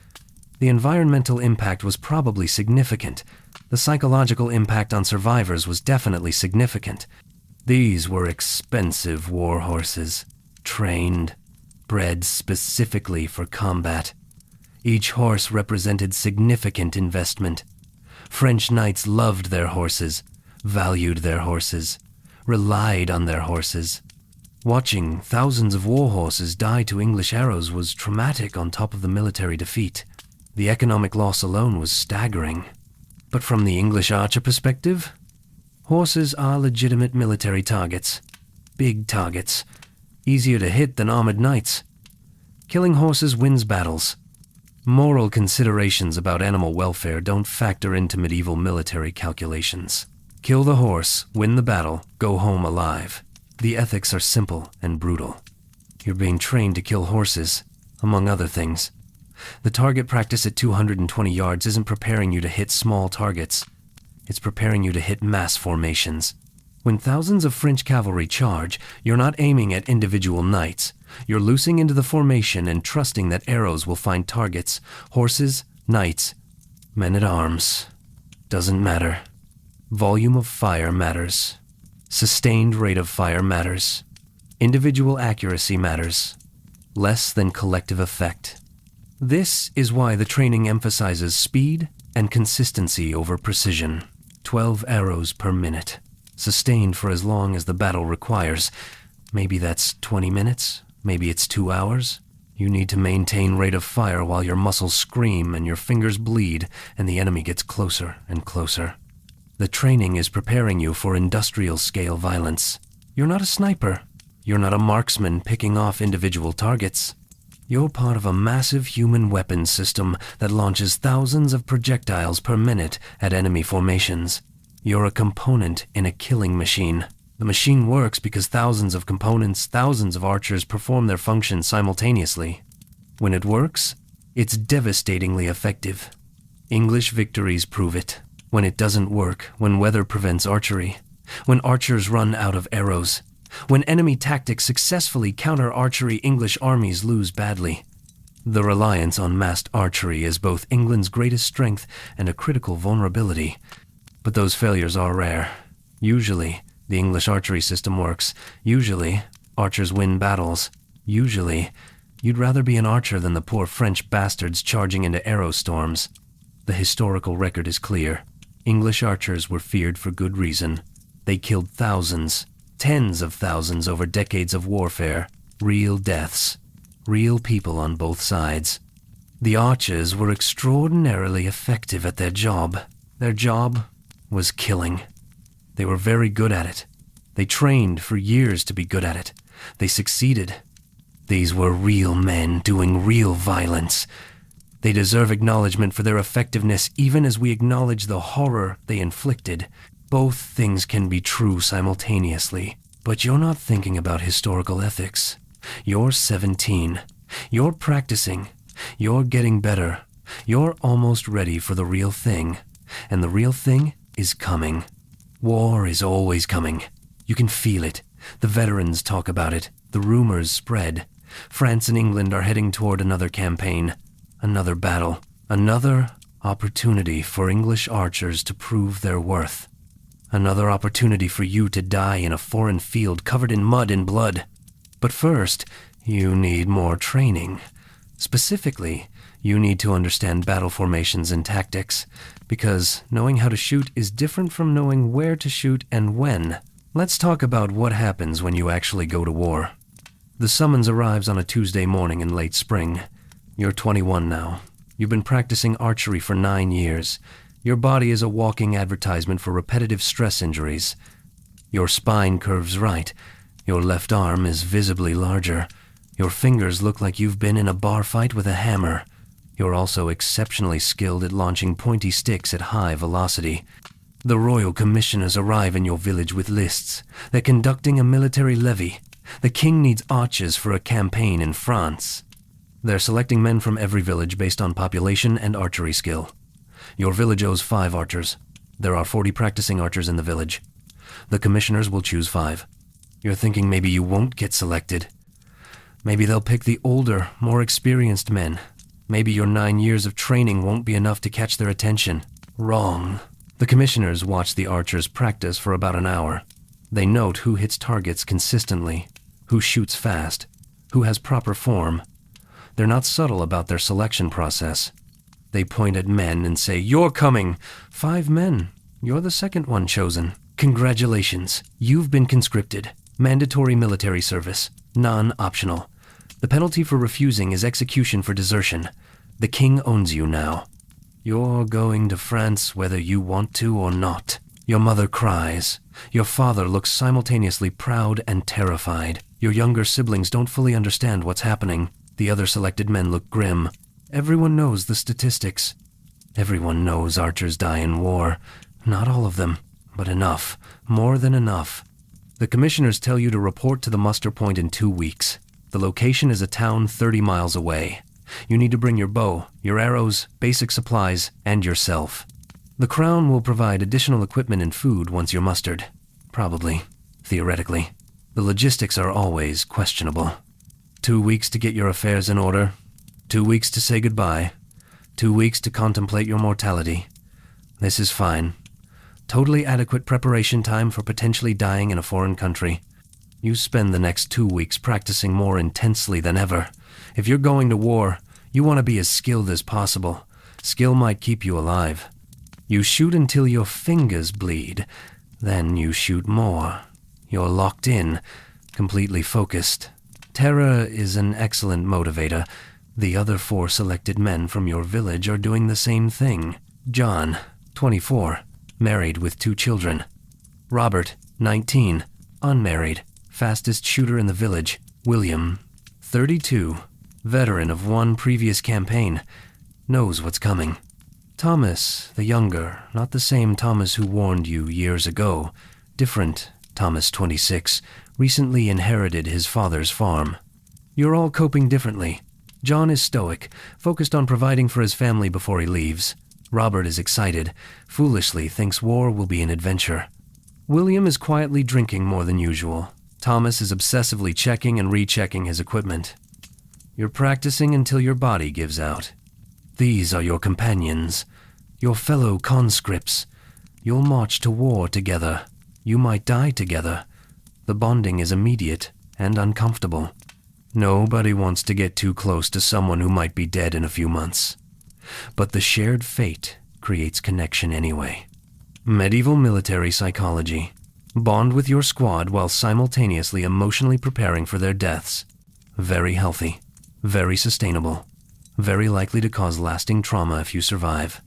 The environmental impact was probably significant. The psychological impact on survivors was definitely significant. These were expensive war horses, trained, bred specifically for combat. Each horse represented significant investment. French knights loved their horses, valued their horses, relied on their horses. Watching thousands of war horses die to English arrows was traumatic on top of the military defeat. The economic loss alone was staggering. But from the English archer perspective, horses are legitimate military targets. Big targets. Easier to hit than armored knights. Killing horses wins battles. Moral considerations about animal welfare don't factor into medieval military calculations. Kill the horse, win the battle, go home alive. The ethics are simple and brutal. You're being trained to kill horses, among other things. The target practice at 220 yards isn't preparing you to hit small targets. It's preparing you to hit mass formations. When thousands of French cavalry charge, you're not aiming at individual knights. You're loosing into the formation and trusting that arrows will find targets. Horses, knights, men-at-arms. Doesn't matter. Volume of fire matters. Sustained rate of fire matters. Individual accuracy matters. Less than collective effect. This is why the training emphasizes speed and consistency over precision. 12 arrows per minute. Sustained for as long as the battle requires. Maybe that's 20 minutes. Maybe it's 2 hours. You need to maintain rate of fire while your muscles scream and your fingers bleed and the enemy gets closer and closer. The training is preparing you for industrial-scale violence. You're not a sniper. You're not a marksman picking off individual targets. You're part of a massive human weapons system that launches thousands of projectiles per minute at enemy formations. You're a component in a killing machine. The machine works because thousands of components, thousands of archers perform their functions simultaneously. When it works, it's devastatingly effective. English victories prove it. When it doesn't work, when weather prevents archery, when archers run out of arrows, when enemy tactics successfully counter archery, English armies lose badly. The reliance on massed archery is both England's greatest strength and a critical vulnerability. But those failures are rare. Usually, the English archery system works. Usually, archers win battles. Usually, you'd rather be an archer than the poor French bastards charging into arrow storms. The historical record is clear. English archers were feared for good reason. They killed thousands, tens of thousands over decades of warfare. Real deaths. Real people on both sides. The archers were extraordinarily effective at their job. Their job was killing. They were very good at it. They trained for years to be good at it. They succeeded. These were real men doing real violence. They deserve acknowledgement for their effectiveness even as we acknowledge the horror they inflicted. Both things can be true simultaneously. But you're not thinking about historical ethics. You're 17. You're practicing. You're getting better. You're almost ready for the real thing. And the real thing is coming. War is always coming. You can feel it. The veterans talk about it. The rumors spread. France and England are heading toward another campaign, another battle, another opportunity for English archers to prove their worth. Another opportunity for you to die in a foreign field covered in mud and blood. But first, you need more training. Specifically, you need to understand battle formations and tactics, because knowing how to shoot is different from knowing where to shoot and when. Let's talk about what happens when you actually go to war. The summons arrives on a Tuesday morning in late spring. You're 21 now. You've been practicing archery for 9 years. Your body is a walking advertisement for repetitive stress injuries. Your spine curves right. Your left arm is visibly larger. Your fingers look like you've been in a bar fight with a hammer. You're also exceptionally skilled at launching pointy sticks at high velocity. The royal commissioners arrive in your village with lists. They're conducting a military levy. The king needs archers for a campaign in France. They're selecting men from every village based on population and archery skill. Your village owes 5 archers. There are 40 practicing archers in the village. The commissioners will choose 5. You're thinking maybe you won't get selected. Maybe they'll pick the older, more experienced men. Maybe your 9 years of training won't be enough to catch their attention. Wrong. The commissioners watch the archers practice for about an hour. They note who hits targets consistently, who shoots fast, who has proper form. They're not subtle about their selection process. They point at men and say, "You're coming." 5 men. You're the second one chosen. Congratulations. You've been conscripted. Mandatory military service. Non-optional. The penalty for refusing is execution for desertion. The king owns you now. You're going to France whether you want to or not. Your mother cries. Your father looks simultaneously proud and terrified. Your younger siblings don't fully understand what's happening. The other selected men look grim. Everyone knows the statistics. Everyone knows archers die in war. Not all of them, but enough. More than enough. The commissioners tell you to report to the muster point in 2 weeks. The location is a town 30 miles away. You need to bring your bow, your arrows, basic supplies, and yourself. The Crown will provide additional equipment and food once you're mustered. Probably. Theoretically. The logistics are always questionable. 2 weeks to get your affairs in order. 2 weeks to say goodbye. 2 weeks to contemplate your mortality. This is fine. Totally adequate preparation time for potentially dying in a foreign country. You spend the next 2 weeks practicing more intensely than ever. If you're going to war, you want to be as skilled as possible. Skill might keep you alive. You shoot until your fingers bleed. Then you shoot more. You're locked in, completely focused. Terror is an excellent motivator. The other 4 selected men from your village are doing the same thing. John, 24, married with 2 children. Robert, 19, unmarried, fastest shooter in the village. William, 32, veteran of 1 previous campaign, knows what's coming. Thomas, the younger, not the same Thomas who warned you years ago. Different Thomas, 26, recently inherited his father's farm. You're all coping differently. John is stoic, focused on providing for his family before he leaves. Robert is excited, foolishly thinks war will be an adventure. William is quietly drinking more than usual. Thomas is obsessively checking and rechecking his equipment. You're practicing until your body gives out. These are your companions, your fellow conscripts. You'll march to war together. You might die together. The bonding is immediate and uncomfortable. Nobody wants to get too close to someone who might be dead in a few months. But the shared fate creates connection anyway. Medieval military psychology. Bond with your squad while simultaneously emotionally preparing for their deaths. Very healthy. Very sustainable. Very likely to cause lasting trauma if you survive.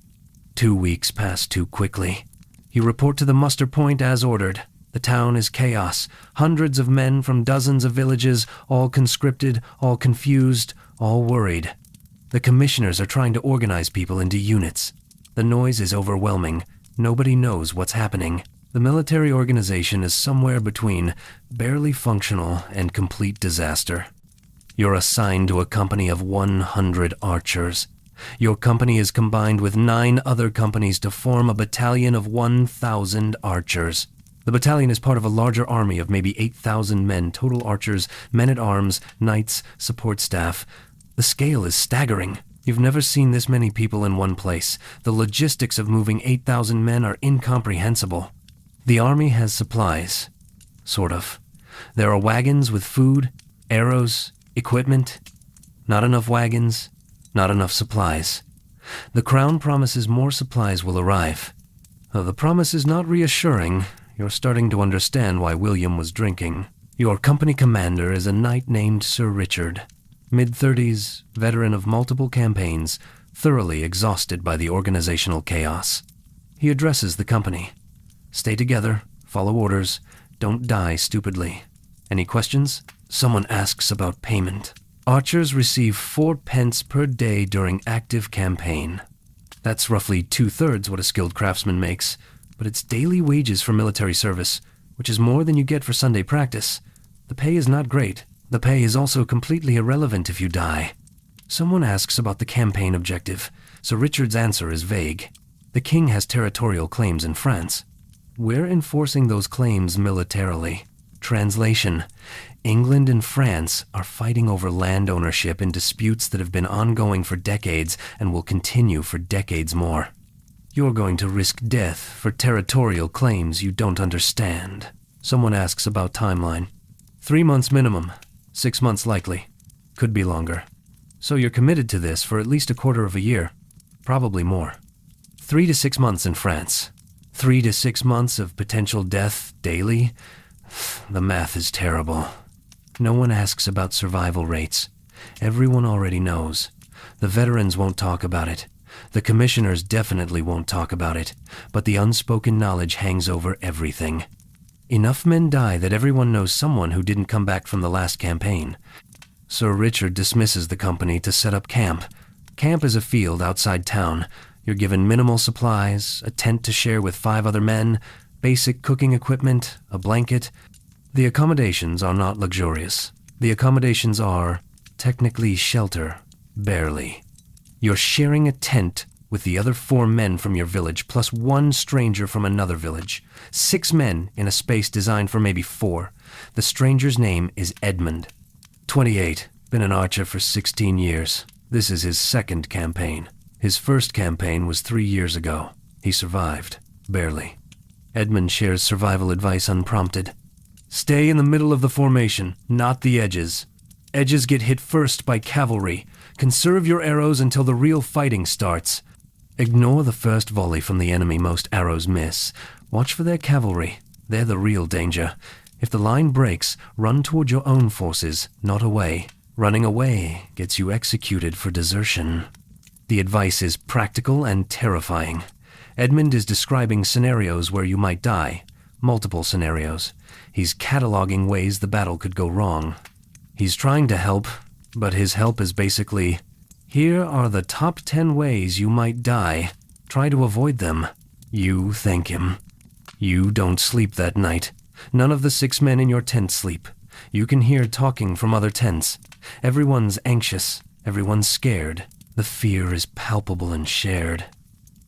2 weeks pass too quickly. You report to the muster point as ordered. The town is chaos. Hundreds of men from dozens of villages, all conscripted, all confused, all worried. The commissioners are trying to organize people into units. The noise is overwhelming. Nobody knows what's happening. The military organization is somewhere between barely functional and complete disaster. You're assigned to a company of 100 archers. Your company is combined with 9 other companies to form a battalion of 1,000 archers. The battalion is part of a larger army of maybe 8,000 men, total archers, men-at-arms, knights, support staff. The scale is staggering. You've never seen this many people in one place. The logistics of moving 8,000 men are incomprehensible. The army has supplies. Sort of. There are wagons with food, arrows, equipment. Not enough wagons, not enough supplies. The Crown promises more supplies will arrive. Though the promise is not reassuring, you're starting to understand why William was drinking. Your company commander is a knight named Sir Richard. Mid-30s, veteran of multiple campaigns, thoroughly exhausted by the organizational chaos. He addresses the company. Stay together, follow orders, don't die stupidly. Any questions? Someone asks about payment. Archers receive 4 pence per day during active campaign. That's roughly 2/3 what a skilled craftsman makes, but it's daily wages for military service, which is more than you get for Sunday practice. The pay is not great. The pay is also completely irrelevant if you die. Someone asks about the campaign objective, so Richard's answer is vague. The king has territorial claims in France. We're enforcing those claims militarily. Translation: England and France are fighting over land ownership in disputes that have been ongoing for decades and will continue for decades more. You're going to risk death for territorial claims you don't understand. Someone asks about timeline. 3 months minimum, 6 months likely. Could be longer. So you're committed to this for at least a quarter of a year. Probably more. 3 to 6 months in France. 3 to 6 months of potential death daily. The math is terrible. No one asks about survival rates. Everyone already knows. The veterans won't talk about it. The commissioners definitely won't talk about it. But the unspoken knowledge hangs over everything. Enough men die that everyone knows someone who didn't come back from the last campaign. Sir Richard dismisses the company to set up camp. Camp is a field outside town. You're given minimal supplies, a tent to share with 5 other men, basic cooking equipment, a blanket. The accommodations are not luxurious. The accommodations are, technically, shelter. Barely. You're sharing a tent with the other 4 men from your village, plus 1 stranger from another village. 6 men in a space designed for maybe 4. The stranger's name is Edmund. 28, been an archer for 16 years. This is his 2nd campaign. His first campaign was 3 years ago. He survived. Barely. Edmund shares survival advice unprompted. Stay in the middle of the formation, not the edges. Edges get hit first by cavalry. Conserve your arrows until the real fighting starts. Ignore the first volley from the enemy most arrows miss. Watch for their cavalry. They're the real danger. If the line breaks, run toward your own forces, not away. Running away gets you executed for desertion. The advice is practical and terrifying. Edmund is describing scenarios where you might die. Multiple scenarios. He's cataloging ways the battle could go wrong. He's trying to help, but his help is basically, here are the top 10 ways you might die. Try to avoid them. You thank him. You don't sleep that night. None of the 6 men in your tent sleep. You can hear talking from other tents. Everyone's anxious. Everyone's scared. The fear is palpable and shared.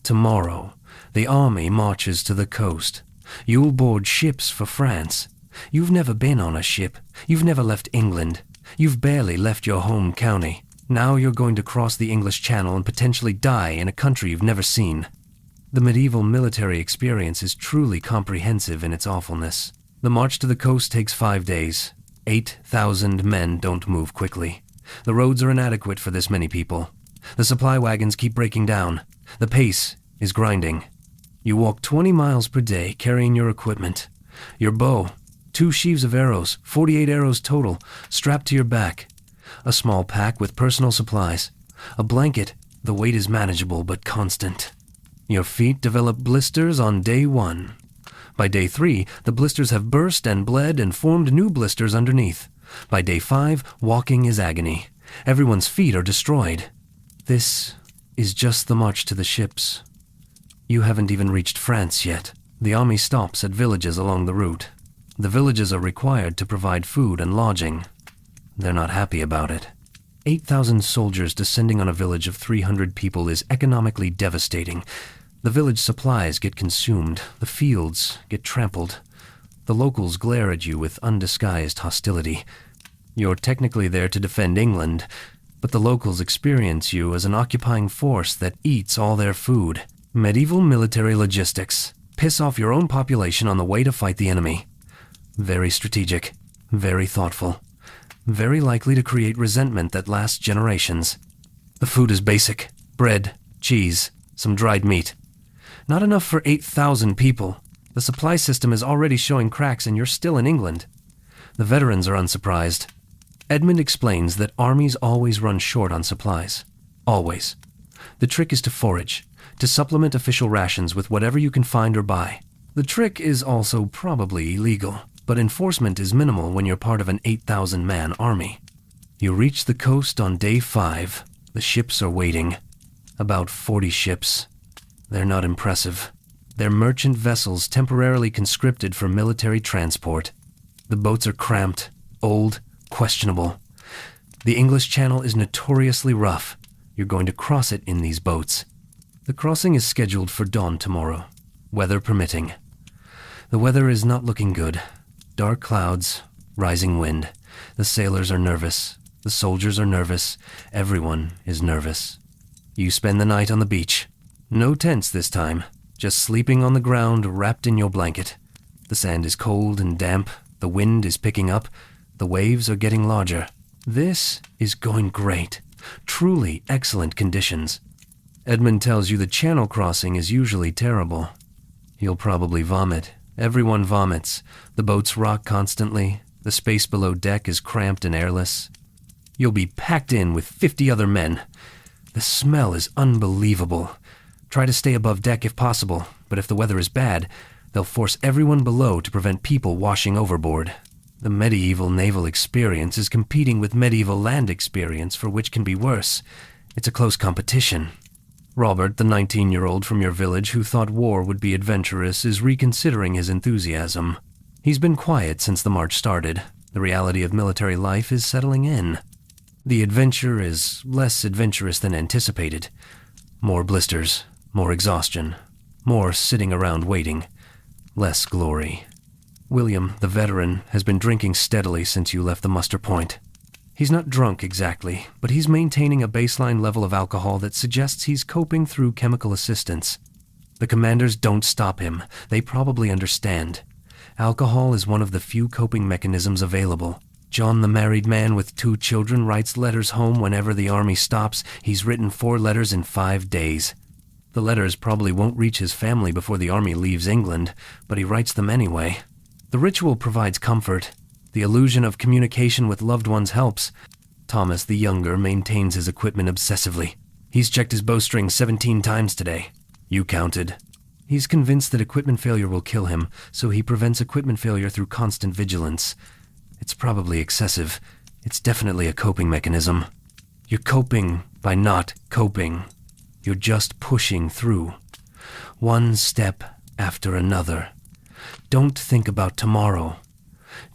Tomorrow, the army marches to the coast. You'll board ships for France. You've never been on a ship. You've never left England. You've barely left your home county. Now you're going to cross the English Channel and potentially die in a country you've never seen. The medieval military experience is truly comprehensive in its awfulness. The march to the coast takes 5 days. 8,000 men don't move quickly. The roads are inadequate for this many people. The supply wagons keep breaking down. The pace is grinding. You walk 20 miles per day carrying your equipment. Your bow, 2 sheaves of arrows, 48 arrows total, strapped to your back. A small pack with personal supplies. A blanket, the weight is manageable but constant. Your feet develop blisters on day 1. By day 3, the blisters have burst and bled and formed new blisters underneath. By day 5, walking is agony. Everyone's feet are destroyed. This is just the march to the ships. You haven't even reached France yet. The army stops at villages along the route. The villages are required to provide food and lodging. They're not happy about it. 8,000 soldiers descending on a village of 300 people is economically devastating. The village supplies get consumed. The fields get trampled. The locals glare at you with undisguised hostility. You're technically there to defend England, but the locals experience you as an occupying force that eats all their food. Medieval military logistics. Piss off your own population on the way to fight the enemy. Very strategic, very thoughtful, very likely to create resentment that lasts generations. The food is basic: bread, cheese, some dried meat. Not enough for 8,000 people. The supply system is already showing cracks and you're still in England. The veterans are unsurprised. Edmund explains that armies always run short on supplies. Always. The trick is to forage, to supplement official rations with whatever you can find or buy. The trick is also probably illegal, but enforcement is minimal when you're part of an 8,000-man army. You reach the coast on day 5. The ships are waiting. About 40 ships. They're not impressive. They're merchant vessels temporarily conscripted for military transport. The boats are cramped, old, questionable. The English Channel is notoriously rough. You're going to cross it in these boats. The crossing is scheduled for dawn tomorrow, weather permitting. The weather is not looking good. Dark clouds, rising wind. The sailors are nervous. The soldiers are nervous. Everyone is nervous. You spend the night on the beach. No tents this time, just sleeping on the ground wrapped in your blanket. The sand is cold and damp. The wind is picking up. The waves are getting larger. This is going great. Truly excellent conditions. Edmund tells you the channel crossing is usually terrible. You'll probably vomit. Everyone vomits. The boats rock constantly. The space below deck is cramped and airless. You'll be packed in with 50 other men. The smell is unbelievable. Try to stay above deck if possible, but if the weather is bad, they'll force everyone below to prevent people washing overboard. The medieval naval experience is competing with medieval land experience, for which can be worse. It's a close competition. Robert, the 19-year-old from your village who thought war would be adventurous, is reconsidering his enthusiasm. He's been quiet since the march started. The reality of military life is settling in. The adventure is less adventurous than anticipated. More blisters, more exhaustion, more sitting around waiting, less glory. William, the veteran, has been drinking steadily since you left the muster point. He's not drunk exactly, but he's maintaining a baseline level of alcohol that suggests he's coping through chemical assistance. The commanders don't stop him. They probably understand. Alcohol is one of the few coping mechanisms available. John, the married man with 2 children, writes letters home whenever the army stops. He's written 4 letters in 5 days. The letters probably won't reach his family before the army leaves England, but he writes them anyway. The ritual provides comfort. The illusion of communication with loved ones helps. Thomas, the younger, maintains his equipment obsessively. He's checked his bowstring 17 times today. You counted. He's convinced that equipment failure will kill him, so he prevents equipment failure through constant vigilance. It's probably excessive. It's definitely a coping mechanism. You're coping by not coping. You're just pushing through. One step after another. Don't think about tomorrow.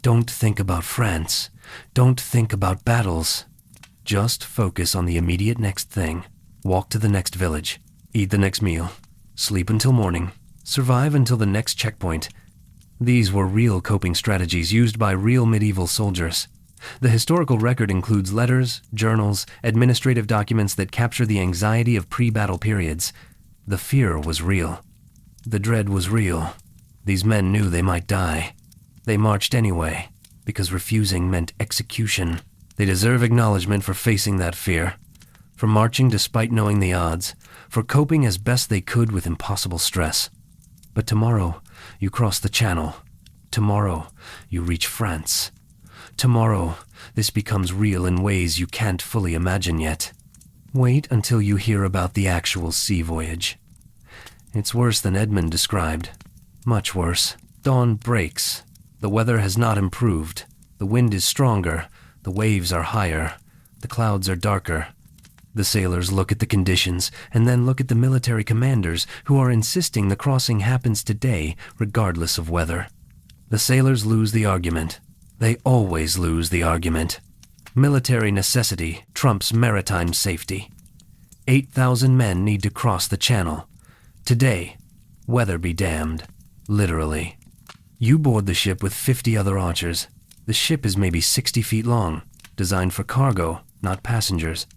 Don't think about France. Don't think about battles. Just focus on the immediate next thing. Walk to the next village. Eat the next meal. Sleep until morning. Survive until the next checkpoint. These were real coping strategies used by real medieval soldiers. The historical record includes letters, journals, administrative documents that capture the anxiety of pre-battle periods. The fear was real. The dread was real. These men knew they might die. They marched anyway, because refusing meant execution. They deserve acknowledgement for facing that fear, for marching despite knowing the odds, for coping as best they could with impossible stress. But tomorrow, you cross the Channel. Tomorrow, you reach France. Tomorrow, this becomes real in ways you can't fully imagine yet. Wait until you hear about the actual sea voyage. It's worse than Edmund described. Much worse. Dawn breaks. The weather has not improved. The wind is stronger. The waves are higher. The clouds are darker. The sailors look at the conditions and then look at the military commanders who are insisting the crossing happens today, regardless of weather. The sailors lose the argument. They always lose the argument. Military necessity trumps maritime safety. 8,000 men need to cross the Channel. Today, weather be damned. Literally. You board the ship with 50 other archers. The ship is maybe 60 feet long, designed for cargo, not passengers.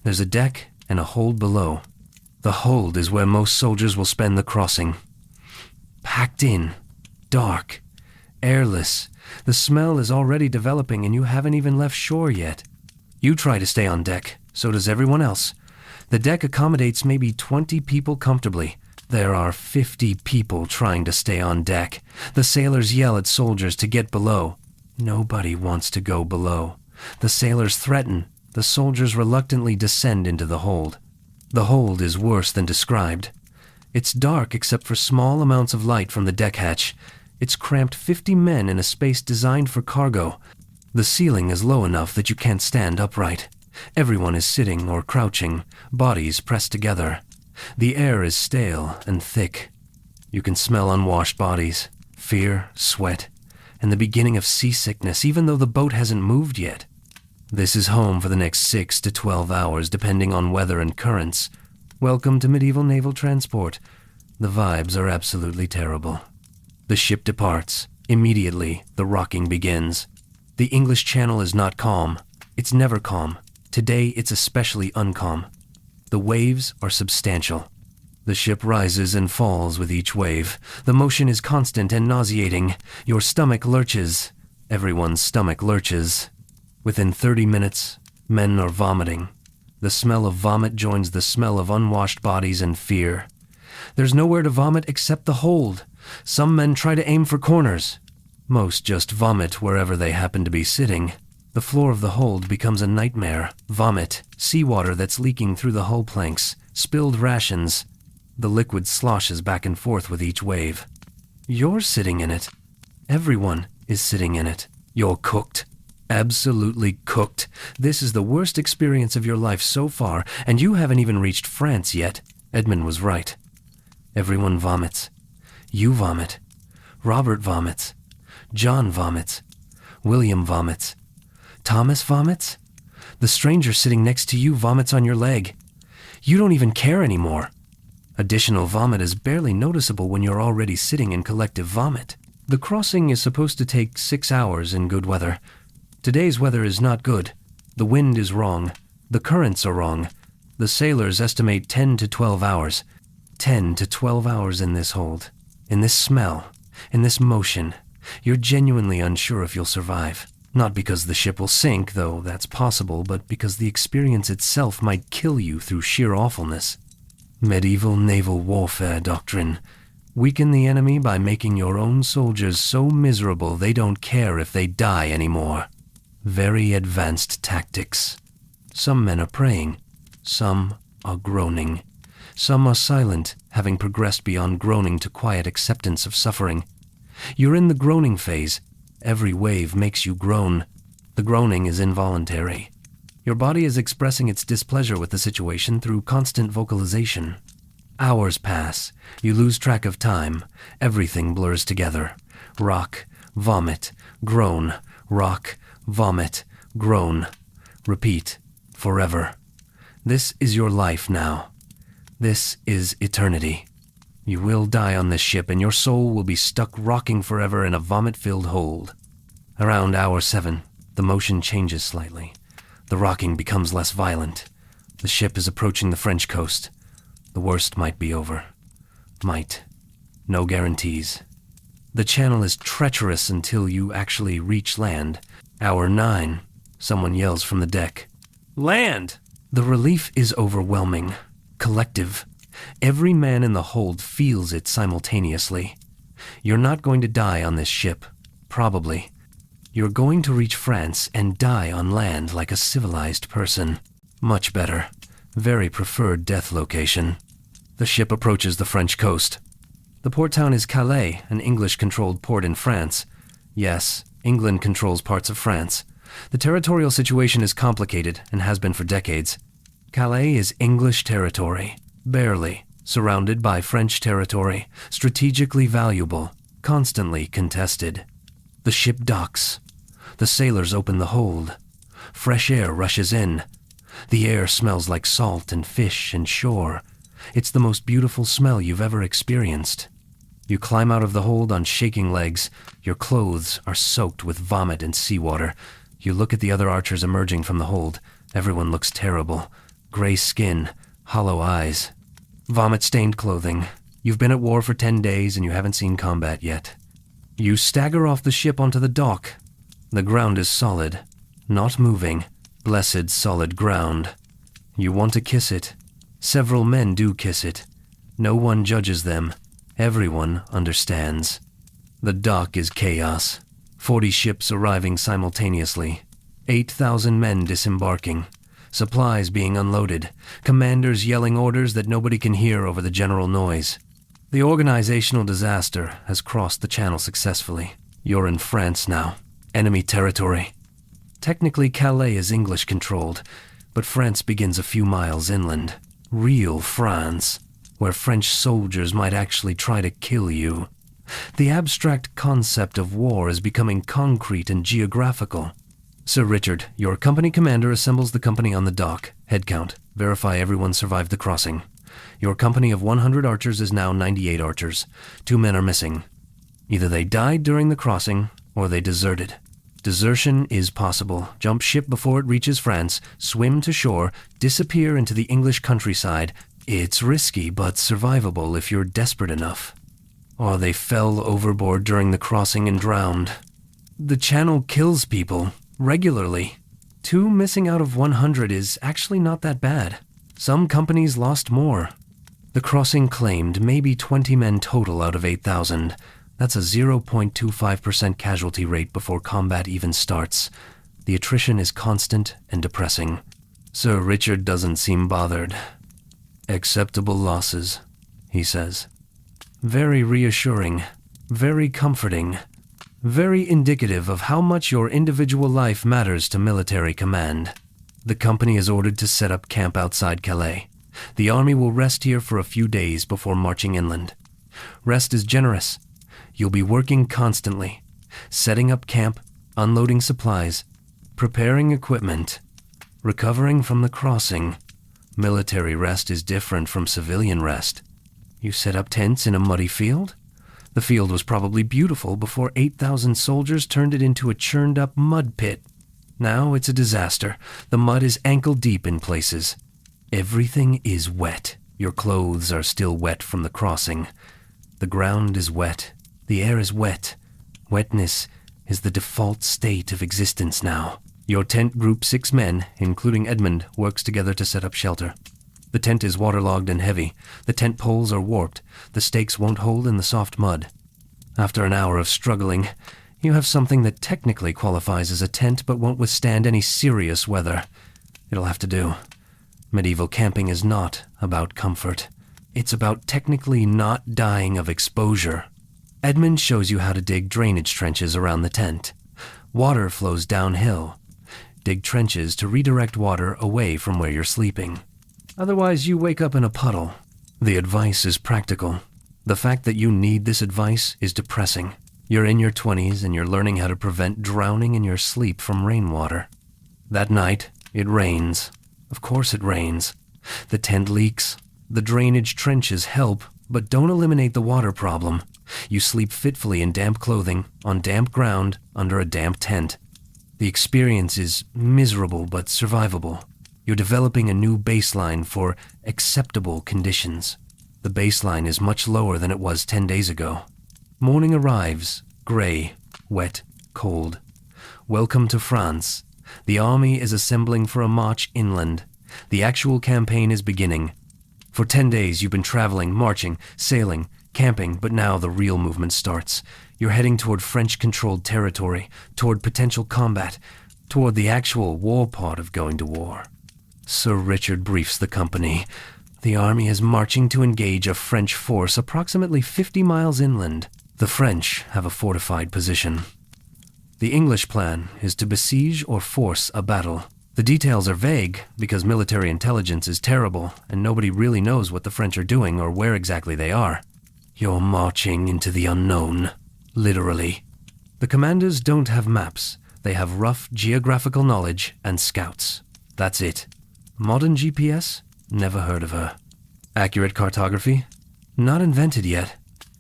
There's a deck and a hold below. The hold is where most soldiers will spend the crossing. Packed in, dark, airless. The smell is already developing and you haven't even left shore yet. You try to stay on deck, so does everyone else. The deck accommodates maybe 20 people comfortably. There are 50 people trying to stay on deck. The sailors yell at soldiers to get below. Nobody wants to go below. The sailors threaten. The soldiers reluctantly descend into the hold. The hold is worse than described. It's dark except for small amounts of light from the deck hatch. It's cramped 50 men in a space designed for cargo. The ceiling is low enough that you can't stand upright. Everyone is sitting or crouching, bodies pressed together. The air is stale and thick. You can smell unwashed bodies, fear, sweat, and the beginning of seasickness, even though the boat hasn't moved yet. This is home for the next 6 to 12 hours, depending on weather and currents. Welcome to medieval naval transport. The vibes are absolutely terrible. The ship departs. Immediately, the rocking begins. The English Channel is not calm. It's never calm. Today, it's especially uncalm. The waves are substantial. The ship rises and falls with each wave. The motion is constant and nauseating. Your stomach lurches. Everyone's stomach lurches. Within 30 minutes, men are vomiting. The smell of vomit joins the smell of unwashed bodies and fear. There's nowhere to vomit except the hold. Some men try to aim for corners. Most just vomit wherever they happen to be sitting. The floor of the hold becomes a nightmare. Vomit, seawater that's leaking through the hull planks, spilled rations. The liquid sloshes back and forth with each wave. You're sitting in it. Everyone is sitting in it. You're cooked. Absolutely cooked. This is the worst experience of your life so far, and you haven't even reached France yet. Edmund was right. Everyone vomits. You vomit. Robert vomits. John vomits. William vomits. Thomas vomits. The stranger sitting next to you vomits on your leg. You don't even care anymore. Additional vomit is barely noticeable when you're already sitting in collective vomit. The crossing is supposed to take 6 hours in good weather. Today's weather is not good. The wind is wrong. The currents are wrong. The sailors estimate 10 to 12 hours. 10 to 12 hours in this hold. In this smell. In this motion. You're genuinely unsure if you'll survive. Not because the ship will sink, though that's possible, but because the experience itself might kill you through sheer awfulness. Medieval naval warfare doctrine. Weaken the enemy by making your own soldiers so miserable they don't care if they die anymore. Very advanced tactics. Some men are praying. Some are groaning. Some are silent, having progressed beyond groaning to quiet acceptance of suffering. You're in the groaning phase. Every wave makes you groan. The groaning is involuntary. Your body is expressing its displeasure with the situation through constant vocalization. Hours pass. You lose track of time. Everything blurs together. Rock, vomit, groan, rock, vomit, groan. Repeat, forever. This is your life now. This is eternity. You will die on this ship, and your soul will be stuck rocking forever in a vomit-filled hold. Around hour 7, the motion changes slightly. The rocking becomes less violent. The ship is approaching the French coast. The worst might be over. Might. No guarantees. The channel is treacherous until you actually reach land. Hour 9, someone yells from the deck. Land! The relief is overwhelming. Collective. Every man in the hold feels it simultaneously. You're not going to die on this ship. Probably. You're going to reach France and die on land like a civilized person. Much better. Very preferred death location. The ship approaches the French coast. The port town is Calais, an English-controlled port in France. Yes, England controls parts of France. The territorial situation is complicated and has been for decades. Calais is English territory. Barely. Surrounded by French territory. Strategically valuable. Constantly contested. The ship docks. The sailors open the hold. Fresh air rushes in. The air smells like salt and fish and shore. It's the most beautiful smell you've ever experienced. You climb out of the hold on shaking legs. Your clothes are soaked with vomit and seawater. You look at the other archers emerging from the hold. Everyone looks terrible. Gray skin, hollow eyes, vomit-stained clothing. You've been at war for 10 days and you haven't seen combat yet. You stagger off the ship onto the dock. The ground is solid, not moving. Blessed solid ground. You want to kiss it. Several men do kiss it. No one judges them. Everyone understands. The dock is chaos. 40 ships arriving simultaneously. 8,000 men disembarking. Supplies being unloaded. Commanders yelling orders that nobody can hear over the general noise. The organizational disaster has crossed the channel successfully. You're in France now. Enemy territory. Technically, Calais is English-controlled, but France begins a few miles inland. Real France, where French soldiers might actually try to kill you. The abstract concept of war is becoming concrete and geographical. Sir Richard, your company commander assembles the company on the dock. Head count. Verify everyone survived the crossing. Your company of 100 archers is now 98 archers. 2 men are missing. Either they died during the crossing, or they deserted. Desertion is possible. Jump ship before it reaches France, swim to shore, disappear into the English countryside. It's risky, but survivable if you're desperate enough. Or they fell overboard during the crossing and drowned. The channel kills people, regularly. 2 missing out of 100 is actually not that bad. Some companies lost more. The crossing claimed maybe 20 men total out of 8,000. That's a 0.25% casualty rate before combat even starts. The attrition is constant and depressing. Sir Richard doesn't seem bothered. Acceptable losses, he says. Very reassuring, very comforting, very indicative of how much your individual life matters to military command. The company is ordered to set up camp outside Calais. The army will rest here for a few days before marching inland. Rest is generous. You'll be working constantly, setting up camp, unloading supplies, preparing equipment, recovering from the crossing. Military rest is different from civilian rest. You set up tents in a muddy field? The field was probably beautiful before 8,000 soldiers turned it into a churned-up mud pit. Now it's a disaster. The mud is ankle-deep in places. Everything is wet. Your clothes are still wet from the crossing. The ground is wet. The air is wet. Wetness is the default state of existence now. Your tent group 6 men, including Edmund, works together to set up shelter. The tent is waterlogged and heavy. The tent poles are warped. The stakes won't hold in the soft mud. After an hour of struggling, you have something that technically qualifies as a tent but won't withstand any serious weather. It'll have to do. Medieval camping is not about comfort. It's about technically not dying of exposure. Edmund shows you how to dig drainage trenches around the tent. Water flows downhill. Dig trenches to redirect water away from where you're sleeping. Otherwise, you wake up in a puddle. The advice is practical. The fact that you need this advice is depressing. You're in your 20s and you're learning how to prevent drowning in your sleep from rainwater. That night, it rains. Of course it rains. The tent leaks. The drainage trenches help, but don't eliminate the water problem. You sleep fitfully in damp clothing, on damp ground, under a damp tent. The experience is miserable but survivable. You're developing a new baseline for acceptable conditions. The baseline is much lower than it was 10 days ago. Morning arrives, gray, wet, cold. Welcome to France. The army is assembling for a march inland. The actual campaign is beginning. For 10 days you've been traveling, marching, sailing, camping, but now the real movement starts. You're heading toward French-controlled territory, toward potential combat, toward the actual war part of going to war. Sir Richard briefs the company. The army is marching to engage a French force approximately 50 miles inland. The French have a fortified position. The English plan is to besiege or force a battle. The details are vague because military intelligence is terrible and nobody really knows what the French are doing or where exactly they are. You're marching into the unknown, literally. The commanders don't have maps. They have rough geographical knowledge and scouts. That's it. Modern GPS? Never heard of her. Accurate cartography? Not invented yet.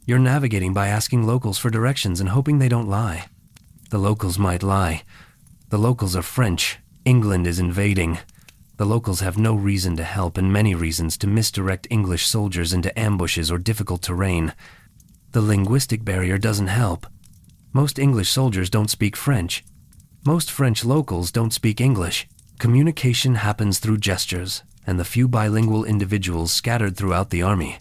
You're navigating by asking locals for directions and hoping they don't lie. The locals might lie. The locals are French. England is invading. The locals have no reason to help and many reasons to misdirect English soldiers into ambushes or difficult terrain. The linguistic barrier doesn't help. Most English soldiers don't speak French. Most French locals don't speak English. Communication happens through gestures and the few bilingual individuals scattered throughout the army.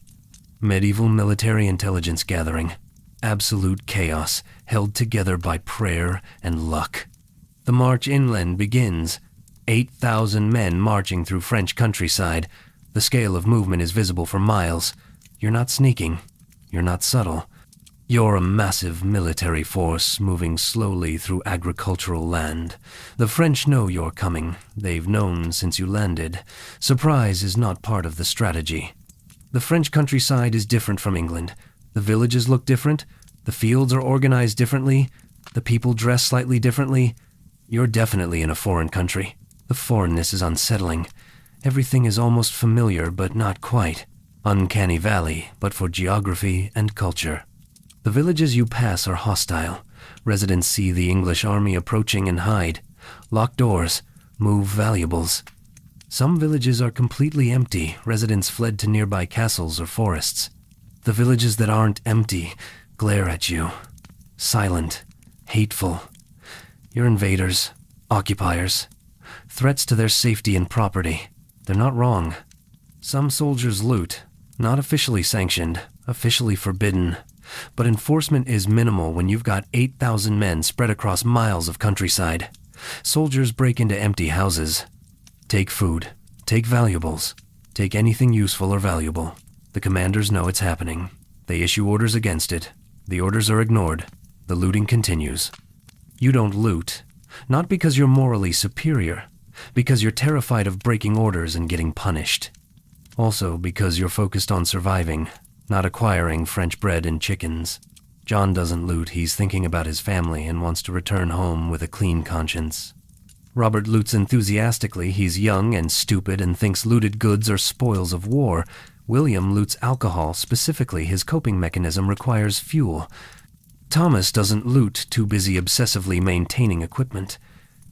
Medieval military intelligence gathering. Absolute chaos, held together by prayer and luck. The march inland begins. 8,000 men marching through French countryside. The scale of movement is visible for miles. You're not sneaking. You're not subtle. You're a massive military force moving slowly through agricultural land. The French know you're coming. They've known since you landed. Surprise is not part of the strategy. The French countryside is different from England. The villages look different. The fields are organized differently. The people dress slightly differently. You're definitely in a foreign country. The foreignness is unsettling. Everything is almost familiar, but not quite. Uncanny valley, but for geography and culture. The villages you pass are hostile. Residents see the English army approaching and hide. Lock doors. Move valuables. Some villages are completely empty. Residents fled to nearby castles or forests. The villages that aren't empty glare at you. Silent. Hateful. You're invaders. Occupiers. Threats to their safety and property. They're not wrong. Some soldiers loot. Not officially sanctioned. Officially forbidden. But enforcement is minimal when you've got 8,000 men spread across miles of countryside. Soldiers break into empty houses. Take food. Take valuables. Take anything useful or valuable. The commanders know it's happening. They issue orders against it. The orders are ignored. The looting continues. You don't loot. Not because you're morally superior. Because you're terrified of breaking orders and getting punished. Also because you're focused on surviving, not acquiring French bread and chickens. John doesn't loot. He's thinking about his family and wants to return home with a clean conscience. Robert loots enthusiastically. He's young and stupid and thinks looted goods are spoils of war. William loots alcohol. Specifically, his coping mechanism requires fuel. Thomas doesn't loot, too busy obsessively maintaining equipment.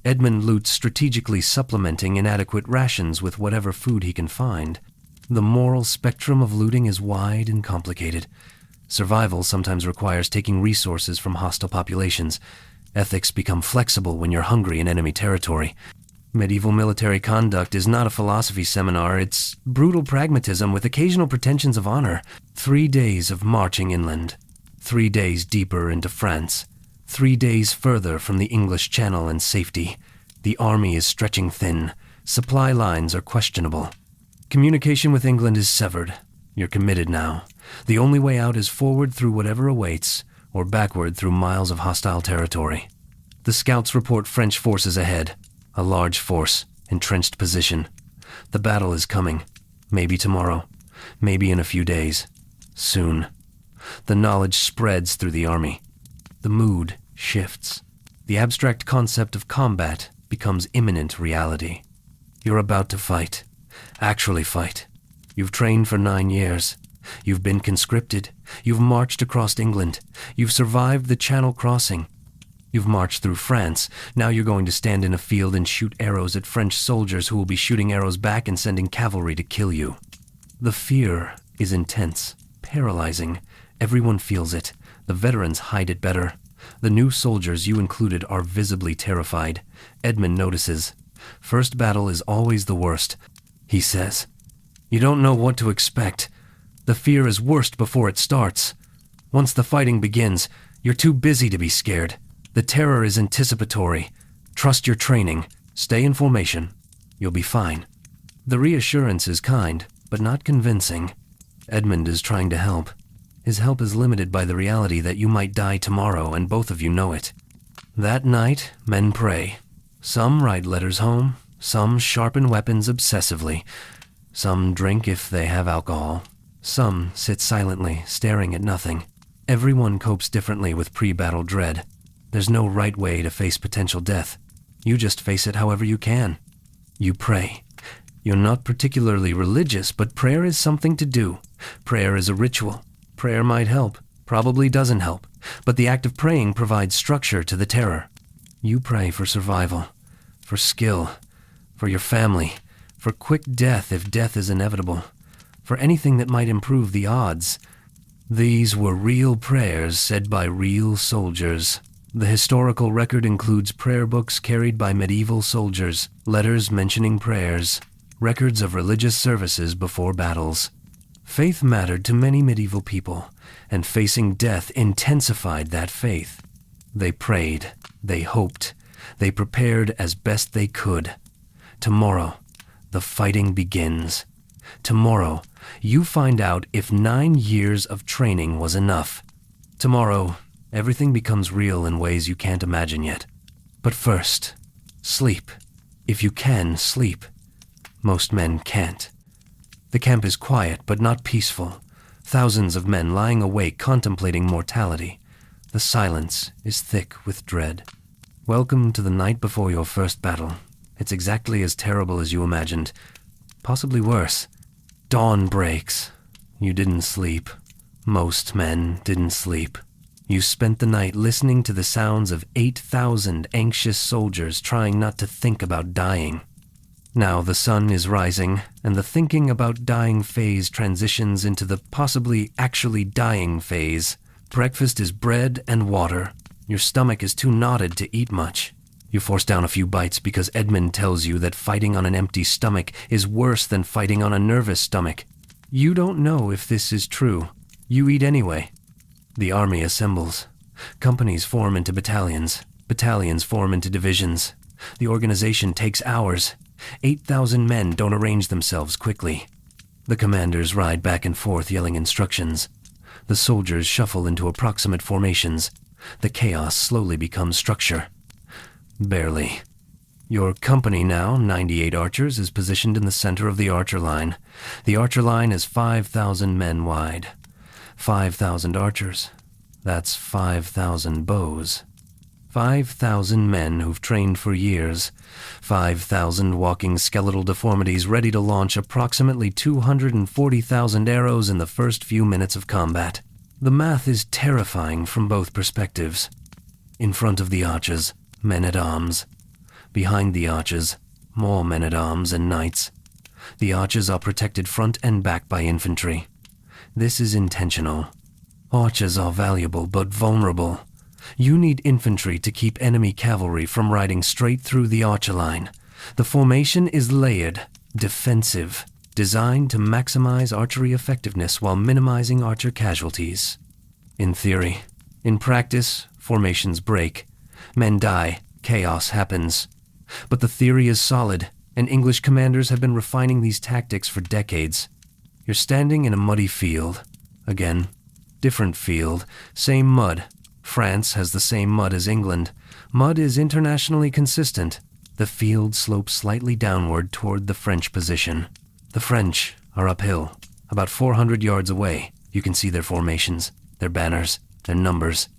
Edmund loots, strategically supplementing inadequate rations with whatever food he can find. The moral spectrum of looting is wide and complicated. Survival sometimes requires taking resources from hostile populations. Ethics become flexible when you're hungry in enemy territory. Medieval military conduct is not a philosophy seminar. It's brutal pragmatism with occasional pretensions of honor. 3 days of marching inland. 3 days deeper into France. 3 days further from the English Channel and safety. The army is stretching thin. Supply lines are questionable. Communication with England is severed. You're committed now. The only way out is forward through whatever awaits, or backward through miles of hostile territory. The scouts report French forces ahead. A large force, entrenched position. The battle is coming. Maybe tomorrow. Maybe in a few days. Soon. The knowledge spreads through the army. The mood shifts. The abstract concept of combat becomes imminent reality. You're about to fight. Actually fight. You've trained for 9 years. You've been conscripted. You've marched across England. You've survived the Channel crossing. You've marched through France. Now you're going to stand in a field and shoot arrows at French soldiers who will be shooting arrows back and sending cavalry to kill you. The fear is intense, paralyzing. Everyone feels it. The veterans hide it better. The new soldiers, you included, are visibly terrified. Edmund notices. First battle is always the worst, he says. You don't know what to expect. The fear is worst before it starts. Once the fighting begins, you're too busy to be scared. The terror is anticipatory. Trust your training. Stay in formation. You'll be fine. The reassurance is kind, but not convincing. Edmund is trying to help. His help is limited by the reality that you might die tomorrow, and both of you know it. That night, men pray. Some write letters home. Some sharpen weapons obsessively. Some drink if they have alcohol. Some sit silently, staring at nothing. Everyone copes differently with pre-battle dread. There's no right way to face potential death. You just face it however you can. You pray. You're not particularly religious, but prayer is something to do. Prayer is a ritual. Prayer might help. probably doesn't help, but the act of praying provides structure to the terror. You pray for survival, for skill, for your family, for quick death if death is inevitable, for anything that might improve the odds. These were real prayers said by real soldiers. The historical record includes prayer books carried by medieval soldiers, letters mentioning prayers, records of religious services before battles. Faith mattered to many medieval people, and facing death intensified that faith. They prayed, they hoped, they prepared as best they could. Tomorrow, the fighting begins. Tomorrow, you find out if 9 years of training was enough. Tomorrow, everything becomes real in ways you can't imagine yet. But first, sleep. If you can, sleep. Most men can't. The camp is quiet but not peaceful. Thousands of men lying awake contemplating mortality. The silence is thick with dread. Welcome to the night before your first battle. It's exactly as terrible as you imagined. Possibly worse. Dawn breaks. You didn't sleep. Most men didn't sleep. You spent the night listening to the sounds of 8,000 anxious soldiers trying not to think about dying. Now the sun is rising, and the thinking about dying phase transitions into the possibly actually dying phase. Breakfast is bread and water. Your stomach is too knotted to eat much. You force down a few bites because Edmund tells you that fighting on an empty stomach is worse than fighting on a nervous stomach. You don't know if this is true. You eat anyway. The army assembles. Companies form into battalions. Battalions form into divisions. The organization takes hours. 8,000 men don't arrange themselves quickly. The commanders ride back and forth yelling instructions. The soldiers shuffle into approximate formations. The chaos slowly becomes structure. Barely. Your company now, 98 archers, is positioned in the center of the archer line. The archer line is 5,000 men wide. 5,000 archers. That's 5,000 bows. 5,000 men who've trained for years. 5,000 walking skeletal deformities ready to launch approximately 240,000 arrows in the first few minutes of combat. The math is terrifying from both perspectives. In front of the archers, men-at-arms. Behind the archers, more men-at-arms and knights. The archers are protected front and back by infantry. This is intentional. Archers are valuable but vulnerable. You need infantry to keep enemy cavalry from riding straight through the archer line. The formation is layered, defensive, designed to maximize archery effectiveness while minimizing archer casualties. In theory. In practice, formations break. Men die, chaos happens. But the theory is solid, and English commanders have been refining these tactics for decades. You're standing in a muddy field. Again, different field, same mud. France has the same mud as England. Mud is internationally consistent. The field slopes slightly downward toward the French position. The French are uphill, about 400 yards away. You can see their formations, their banners, their numbers.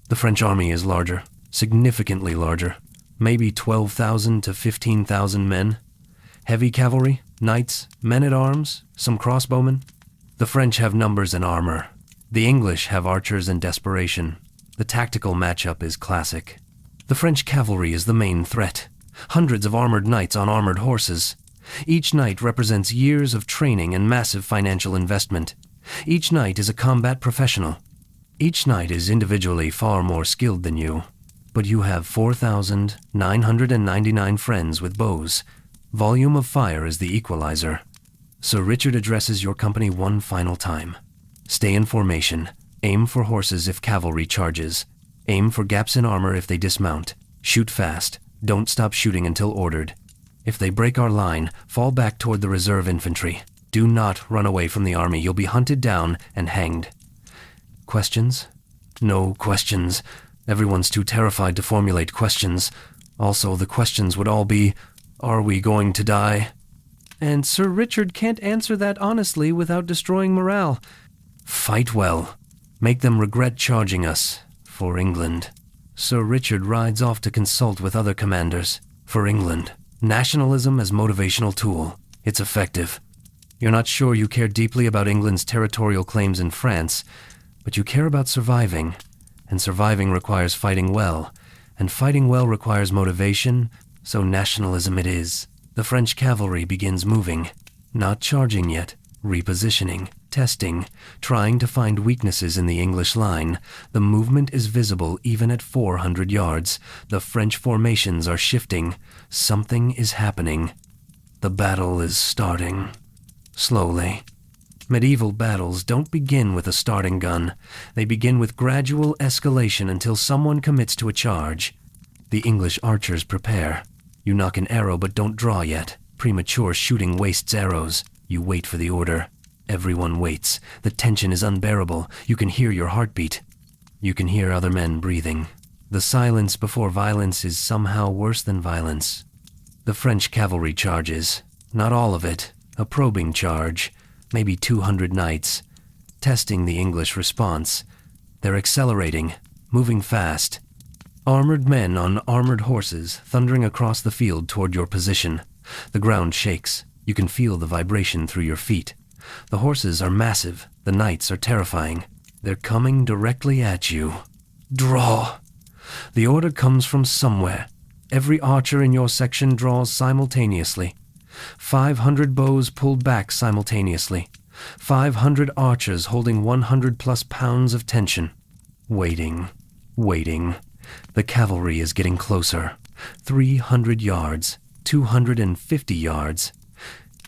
The French army is larger, significantly larger, maybe 12,000 to 15,000 men. Heavy cavalry, knights, men-at-arms, some crossbowmen. The French have numbers and armor. The English have archers and desperation. The tactical matchup is classic. The French cavalry is the main threat. Hundreds of armored knights on armored horses. Each knight represents years of training and massive financial investment. Each knight is a combat professional. Each knight is individually far more skilled than you. But you have 4,999 friends with bows. Volume of fire is the equalizer. Sir Richard addresses your company one final time. Stay in formation. Aim for horses if cavalry charges. Aim for gaps in armor if they dismount. Shoot fast. Don't stop shooting until ordered. If they break our line, fall back toward the reserve infantry. Do not run away from the army. You'll be hunted down and hanged. Questions? No questions. Everyone's too terrified to formulate questions. Also, the questions would all be, are we going to die? And Sir Richard can't answer that honestly without destroying morale. Fight well. Make them regret charging us. For England. Sir Richard rides off to consult with other commanders. For England. Nationalism as motivational tool. It's effective. You're not sure you care deeply about England's territorial claims in France. But you care about surviving, and surviving requires fighting well, and fighting well requires motivation, so nationalism it is. The French cavalry begins moving, not charging yet, repositioning, testing, trying to find weaknesses in the English line. The movement is visible even at 400 yards. The French formations are shifting. Something is happening. The battle is starting. Slowly. Medieval battles don't begin with a starting gun. They begin with gradual escalation until someone commits to a charge. The English archers prepare. You knock an arrow but don't draw yet. Premature shooting wastes arrows. You wait for the order. Everyone waits. The tension is unbearable. You can hear your heartbeat. You can hear other men breathing. The silence before violence is somehow worse than violence. The French cavalry charges. Not all of it. A probing charge. Maybe 200 knights. Testing the English response. They're accelerating. Moving fast. Armored men on armored horses thundering across the field toward your position. The ground shakes. You can feel the vibration through your feet. The horses are massive. The knights are terrifying. They're coming directly at you. Draw. The order comes from somewhere. Every archer in your section draws simultaneously. 500 bows pulled back simultaneously. 500 archers holding 100+ pounds of tension. Waiting. Waiting. The cavalry is getting closer. 300 yards. 250 yards.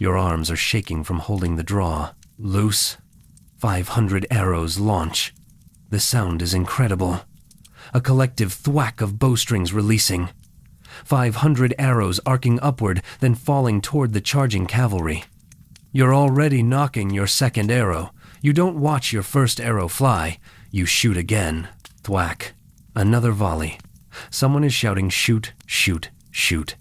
Your arms are shaking from holding the draw. Loose. 500 arrows launch. The sound is incredible. A collective thwack of bowstrings releasing. 500 arrows arcing upward, then falling toward the charging cavalry. You're already knocking your second arrow. You don't watch your first arrow fly. You shoot again. Thwack. Another volley. Someone is shouting, shoot, shoot, shoot.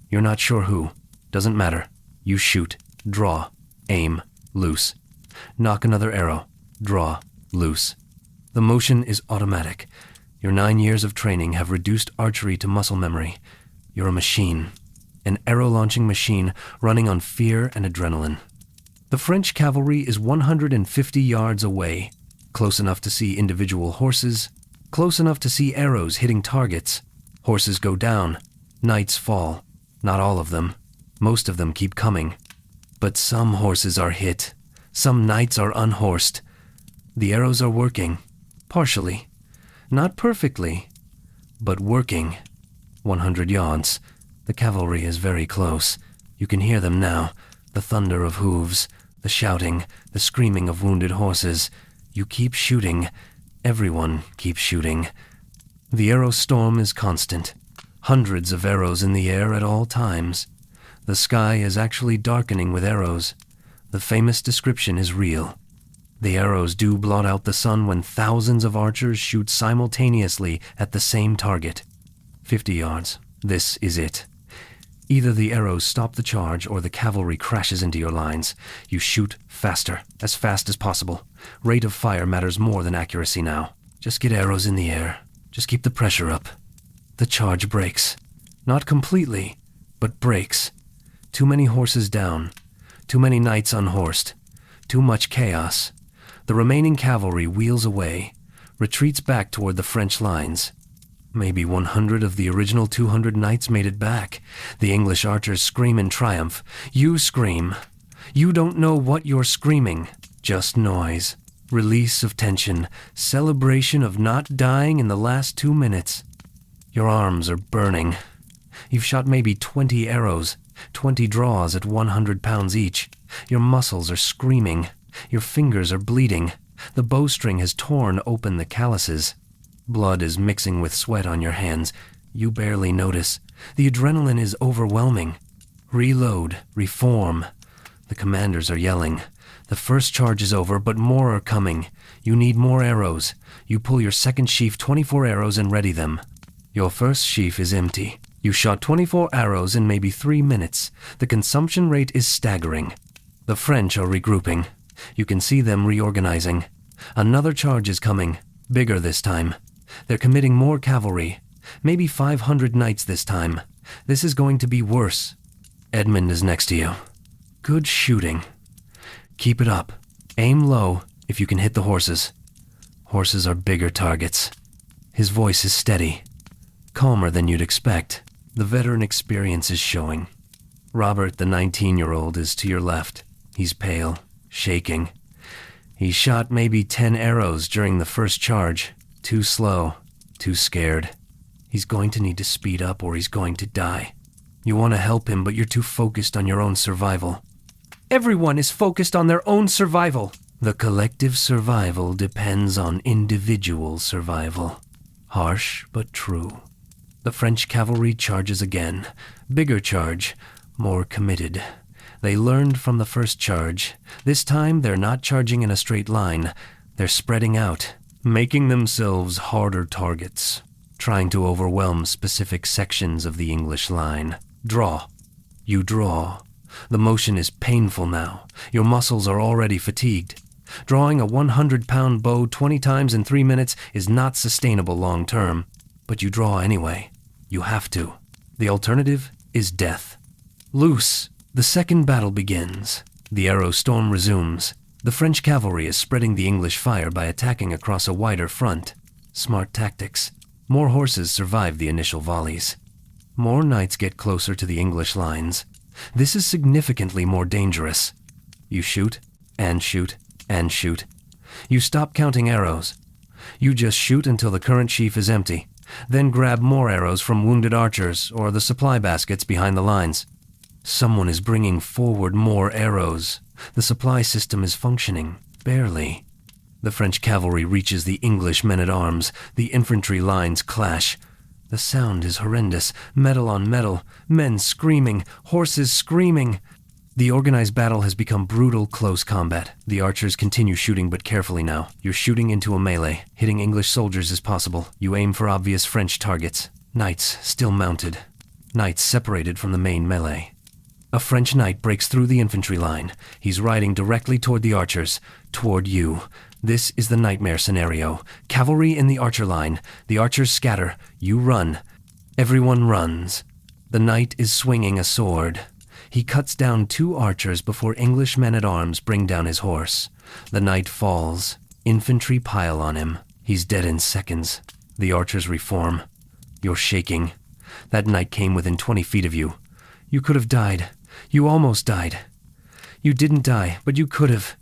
You're not sure who. Doesn't matter. You shoot, draw, aim, loose. Knock another arrow. Draw, loose. The motion is automatic. Your 9 years of training have reduced archery to muscle memory. You're a machine. An arrow-launching machine running on fear and adrenaline. The French cavalry is 150 yards away, close enough to see individual horses, close enough to see arrows hitting targets. Horses go down. Knights fall. Not all of them. Most of them keep coming. But some horses are hit. Some knights are unhorsed. The arrows are working. Partially. Not perfectly, but working. 100 yards. The cavalry is very close. You can hear them now. The thunder of hooves, the shouting, the screaming of wounded horses. You keep shooting. Everyone keeps shooting. The arrow storm is constant. Hundreds of arrows in the air at all times. The sky is actually darkening with arrows. The famous description is real. The arrows do blot out the sun when thousands of archers shoot simultaneously at the same target. 50 yards. This is it. Either the arrows stop the charge or the cavalry crashes into your lines. You shoot faster, as fast as possible. Rate of fire matters more than accuracy now. Just get arrows in the air. Just keep the pressure up. The charge breaks. Not completely, but breaks. Too many horses down. Too many knights unhorsed. Too much chaos. The remaining cavalry wheels away, retreats back toward the French lines. Maybe 100 of the original 200 knights made it back. The English archers scream in triumph. You scream. You don't know what you're screaming. Just noise. Release of tension. Celebration of not dying in the last 2 minutes. Your arms are burning. You've shot maybe 20 arrows, 20 draws at 100 pounds each. Your muscles are screaming. Your fingers are bleeding. The bowstring has torn open the calluses. Blood is mixing with sweat on your hands. You barely notice. The adrenaline is overwhelming. Reload. Reform. The commanders are yelling. The first charge is over, but more are coming. You need more arrows. You pull your second sheaf 24 arrows and ready them. Your first sheaf is empty. You shot 24 arrows in maybe 3 minutes. The consumption rate is staggering. The French are regrouping. You can see them reorganizing. Another charge is coming, bigger this time. They're committing more cavalry, maybe 500 knights this time. This is going to be worse. Edmund is next to you. Good shooting. Keep it up. Aim low if you can hit the horses. Horses are bigger targets. His voice is steady, calmer than you'd expect. The veteran experience is showing. Robert, the 19-year-old, is to your left. He's pale, shaking. He shot maybe 10 arrows during the first charge. Too slow, too scared. He's going to need to speed up or he's going to die. You want to help him, but you're too focused on your own survival. Everyone is focused on their own survival. The collective survival depends on individual survival. Harsh, but true. The French cavalry charges again. Bigger charge, more committed. They learned from the first charge. This time, they're not charging in a straight line. They're spreading out, making themselves harder targets, trying to overwhelm specific sections of the English line. Draw. You draw. The motion is painful now. Your muscles are already fatigued. Drawing a 100-pound bow 20 times in 3 minutes is not sustainable long term, but you draw anyway. You have to. The alternative is death. Loose. The second battle begins. The arrow storm resumes. The French cavalry is spreading the English fire by attacking across a wider front. Smart tactics. More horses survive the initial volleys. More knights get closer to the English lines. This is significantly more dangerous. You shoot, and shoot, and shoot. You stop counting arrows. You just shoot until the current sheaf is empty, then grab more arrows from wounded archers or the supply baskets behind the lines. Someone is bringing forward more arrows. The supply system is functioning, barely. The French cavalry reaches the English men-at-arms. The infantry lines clash. The sound is horrendous. Metal on metal. Men screaming. Horses screaming. The organized battle has become brutal close combat. The archers continue shooting, but carefully now. You're shooting into a melee. Hitting English soldiers is possible. You aim for obvious French targets. Knights still mounted. Knights separated from the main melee. A French knight breaks through the infantry line. He's riding directly toward the archers. Toward you. This is the nightmare scenario. Cavalry in the archer line. The archers scatter. You run. Everyone runs. The knight is swinging a sword. He cuts down 2 archers before English men-at-arms bring down his horse. The knight falls. Infantry pile on him. He's dead in seconds. The archers reform. You're shaking. That knight came within 20 feet of you. You could have died. You almost died. You didn't die, but you could have.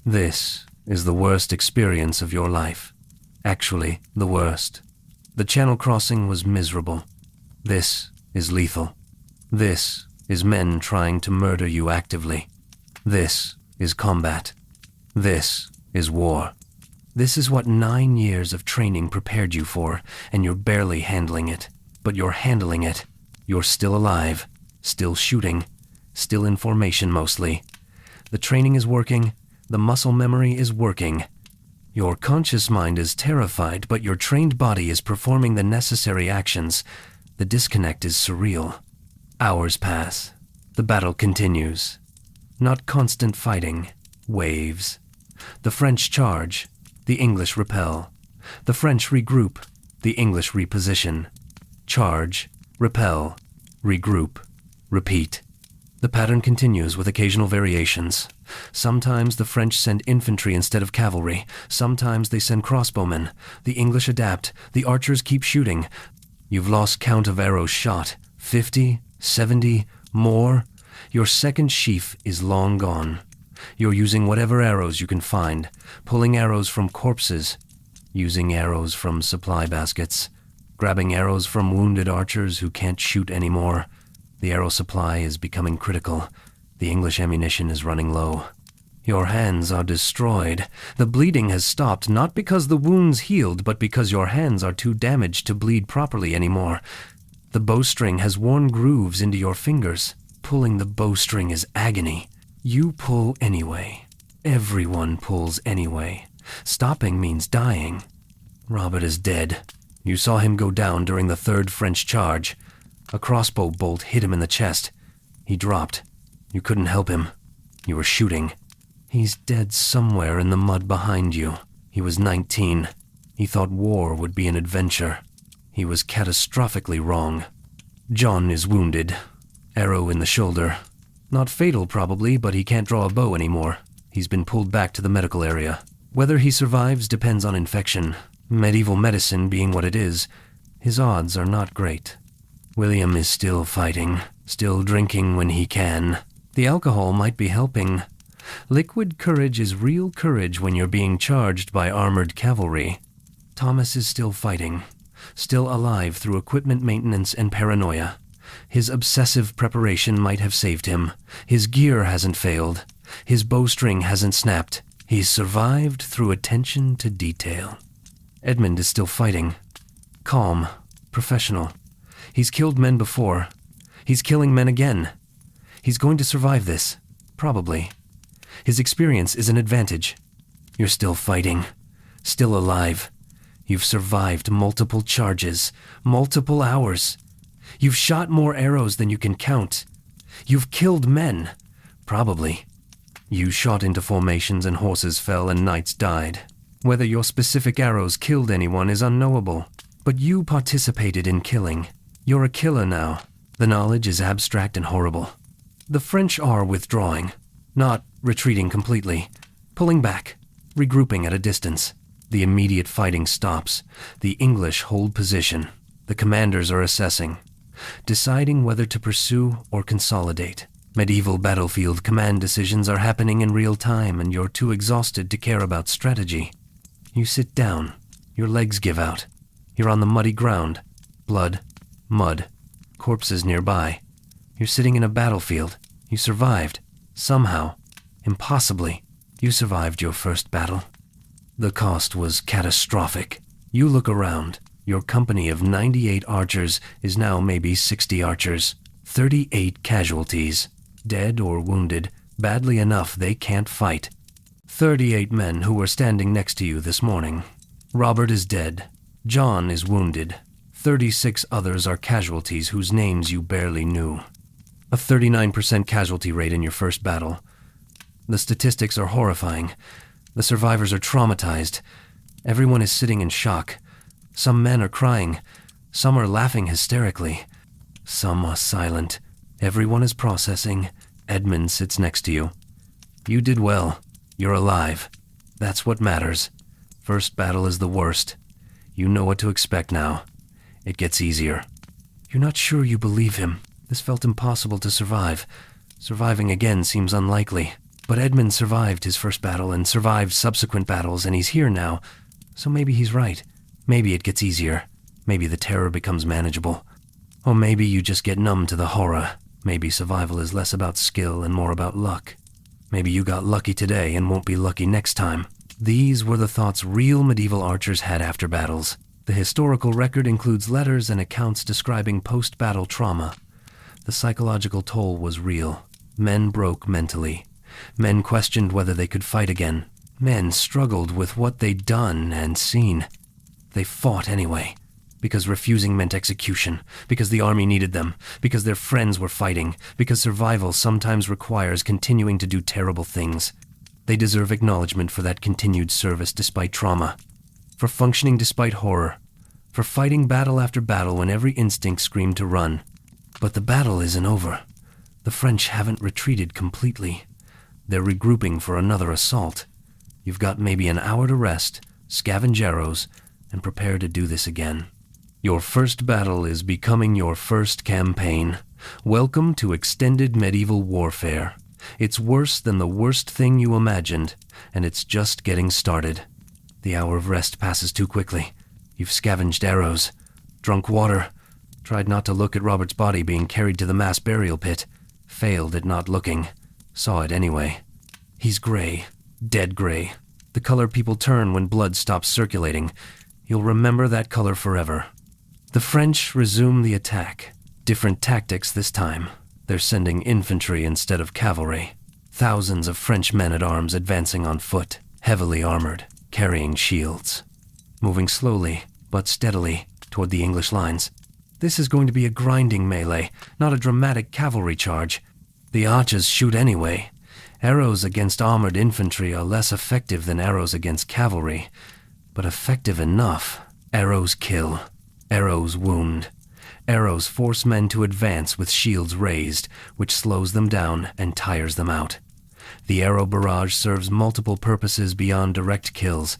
This is the worst experience of your life. Actually, the worst. The channel crossing was miserable. This is lethal. This is men trying to murder you actively. This is combat. This is war. This is what 9 years of training prepared you for, and you're barely handling it. But you're handling it. You're still alive, still shooting, still in formation mostly. The training is working. The muscle memory is working. Your conscious mind is terrified, but your trained body is performing the necessary actions. The disconnect is surreal. Hours pass. The battle continues. Not constant fighting. Waves. The French charge. The English repel. The French regroup. The English reposition. Charge. Repel. Regroup. Repeat. The pattern continues with occasional variations. Sometimes the French send infantry instead of cavalry. Sometimes they send crossbowmen. The English adapt. The archers keep shooting. You've lost count of arrows shot. 50, 70, more. Your second sheaf is long gone. You're using whatever arrows you can find, pulling arrows from corpses, using arrows from supply baskets, grabbing arrows from wounded archers who can't shoot anymore. The arrow supply is becoming critical. The English ammunition is running low. Your hands are destroyed. The bleeding has stopped, not because the wounds healed, but because your hands are too damaged to bleed properly anymore. The bowstring has worn grooves into your fingers. Pulling the bowstring is agony. You pull anyway. Everyone pulls anyway. Stopping means dying. Robert is dead. You saw him go down during the third French charge. A crossbow bolt hit him in the chest. He dropped. You couldn't help him. You were shooting. He's dead somewhere in the mud behind you. He was 19. He thought war would be an adventure. He was catastrophically wrong. John is wounded. Arrow in the shoulder. Not fatal, probably, but he can't draw a bow anymore. He's been pulled back to the medical area. Whether he survives depends on infection. Medieval medicine being what it is, his odds are not great. William is still fighting, still drinking when he can. The alcohol might be helping. Liquid courage is real courage when you're being charged by armored cavalry. Thomas is still fighting, still alive through equipment maintenance and paranoia. His obsessive preparation might have saved him. His gear hasn't failed. His bowstring hasn't snapped. He's survived through attention to detail. Edmund is still fighting. Calm, professional. He's killed men before. He's killing men again. He's going to survive this, probably. His experience is an advantage. You're still fighting, still alive. You've survived multiple charges, multiple hours. You've shot more arrows than you can count. You've killed men, probably. You shot into formations and horses fell and knights died. Whether your specific arrows killed anyone is unknowable, but you participated in killing. You're a killer now. The knowledge is abstract and horrible. The French are withdrawing, not retreating completely, pulling back, regrouping at a distance. The immediate fighting stops. The English hold position. The commanders are assessing, deciding whether to pursue or consolidate. Medieval battlefield command decisions are happening in real time, and you're too exhausted to care about strategy. You sit down. Your legs give out. You're on the muddy ground. Blood, mud, corpses nearby. You're sitting in a battlefield. You survived. Somehow. Impossibly. You survived your first battle. The cost was catastrophic. You look around. Your company of 98 archers is now maybe 60 archers. 38 casualties. Dead or wounded, badly enough they can't fight. 38 men who were standing next to you this morning. Robert is dead. John is wounded. 36 others are casualties whose names you barely knew. A 39% casualty rate in your first battle. The statistics are horrifying. The survivors are traumatized. Everyone is sitting in shock. Some men are crying. Some are laughing hysterically. Some are silent. Everyone is processing. Edmund sits next to you. You did well. You're alive. That's what matters. First battle is the worst. You know what to expect now. It gets easier. You're not sure you believe him. This felt impossible to survive. Surviving again seems unlikely. But Edmund survived his first battle and survived subsequent battles, and he's here now. So maybe he's right. Maybe it gets easier. Maybe the terror becomes manageable. Or maybe you just get numb to the horror. Maybe survival is less about skill and more about luck. Maybe you got lucky today and won't be lucky next time. These were the thoughts real medieval archers had after battles. The historical record includes letters and accounts describing post-battle trauma. The psychological toll was real. Men broke mentally. Men questioned whether they could fight again. Men struggled with what they'd done and seen. They fought anyway, because refusing meant execution, because the army needed them, because their friends were fighting, because survival sometimes requires continuing to do terrible things. They deserve acknowledgement for that continued service despite trauma, for functioning despite horror, for fighting battle after battle when every instinct screamed to run. But the battle isn't over. The French haven't retreated completely. They're regrouping for another assault. You've got maybe an hour to rest, scavenge arrows, and prepare to do this again. Your first battle is becoming your first campaign. Welcome to extended medieval warfare. It's worse than the worst thing you imagined, and it's just getting started. The hour of rest passes too quickly. You've scavenged arrows, drunk water, tried not to look at Robert's body being carried to the mass burial pit, failed at not looking, saw it anyway. He's gray, dead gray, the color people turn when blood stops circulating. You'll remember that color forever. The French resume the attack. Different tactics this time. They're sending infantry instead of cavalry. Thousands of French men-at-arms advancing on foot, heavily armored, carrying shields. Moving slowly, but steadily, toward the English lines. This is going to be a grinding melee, not a dramatic cavalry charge. The archers shoot anyway. Arrows against armored infantry are less effective than arrows against cavalry, but effective enough. Arrows kill. Arrows wound. Arrows force men to advance with shields raised, which slows them down and tires them out. The arrow barrage serves multiple purposes beyond direct kills.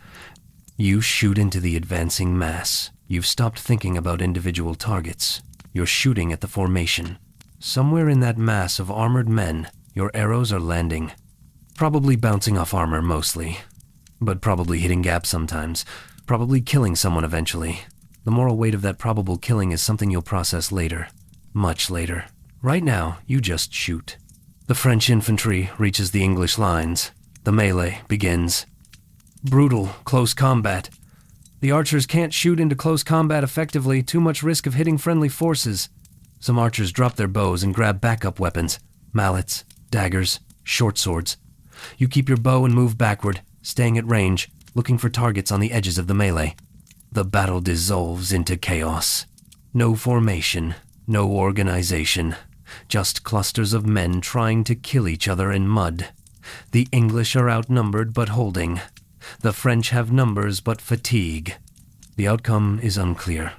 You shoot into the advancing mass. You've stopped thinking about individual targets. You're shooting at the formation. Somewhere in that mass of armored men, your arrows are landing. Probably bouncing off armor mostly, but probably hitting gaps sometimes. Probably killing someone eventually. The moral weight of that probable killing is something you'll process later. Much later. Right now, you just shoot. The French infantry reaches the English lines. The melee begins. Brutal, close combat. The archers can't shoot into close combat effectively, too much risk of hitting friendly forces. Some archers drop their bows and grab backup weapons. Mallets, daggers, short swords. You keep your bow and move backward, staying at range, looking for targets on the edges of the melee. The battle dissolves into chaos. No formation, no organization. Just clusters of men trying to kill each other in mud. The English are outnumbered but holding. The French have numbers but fatigue. The outcome is unclear.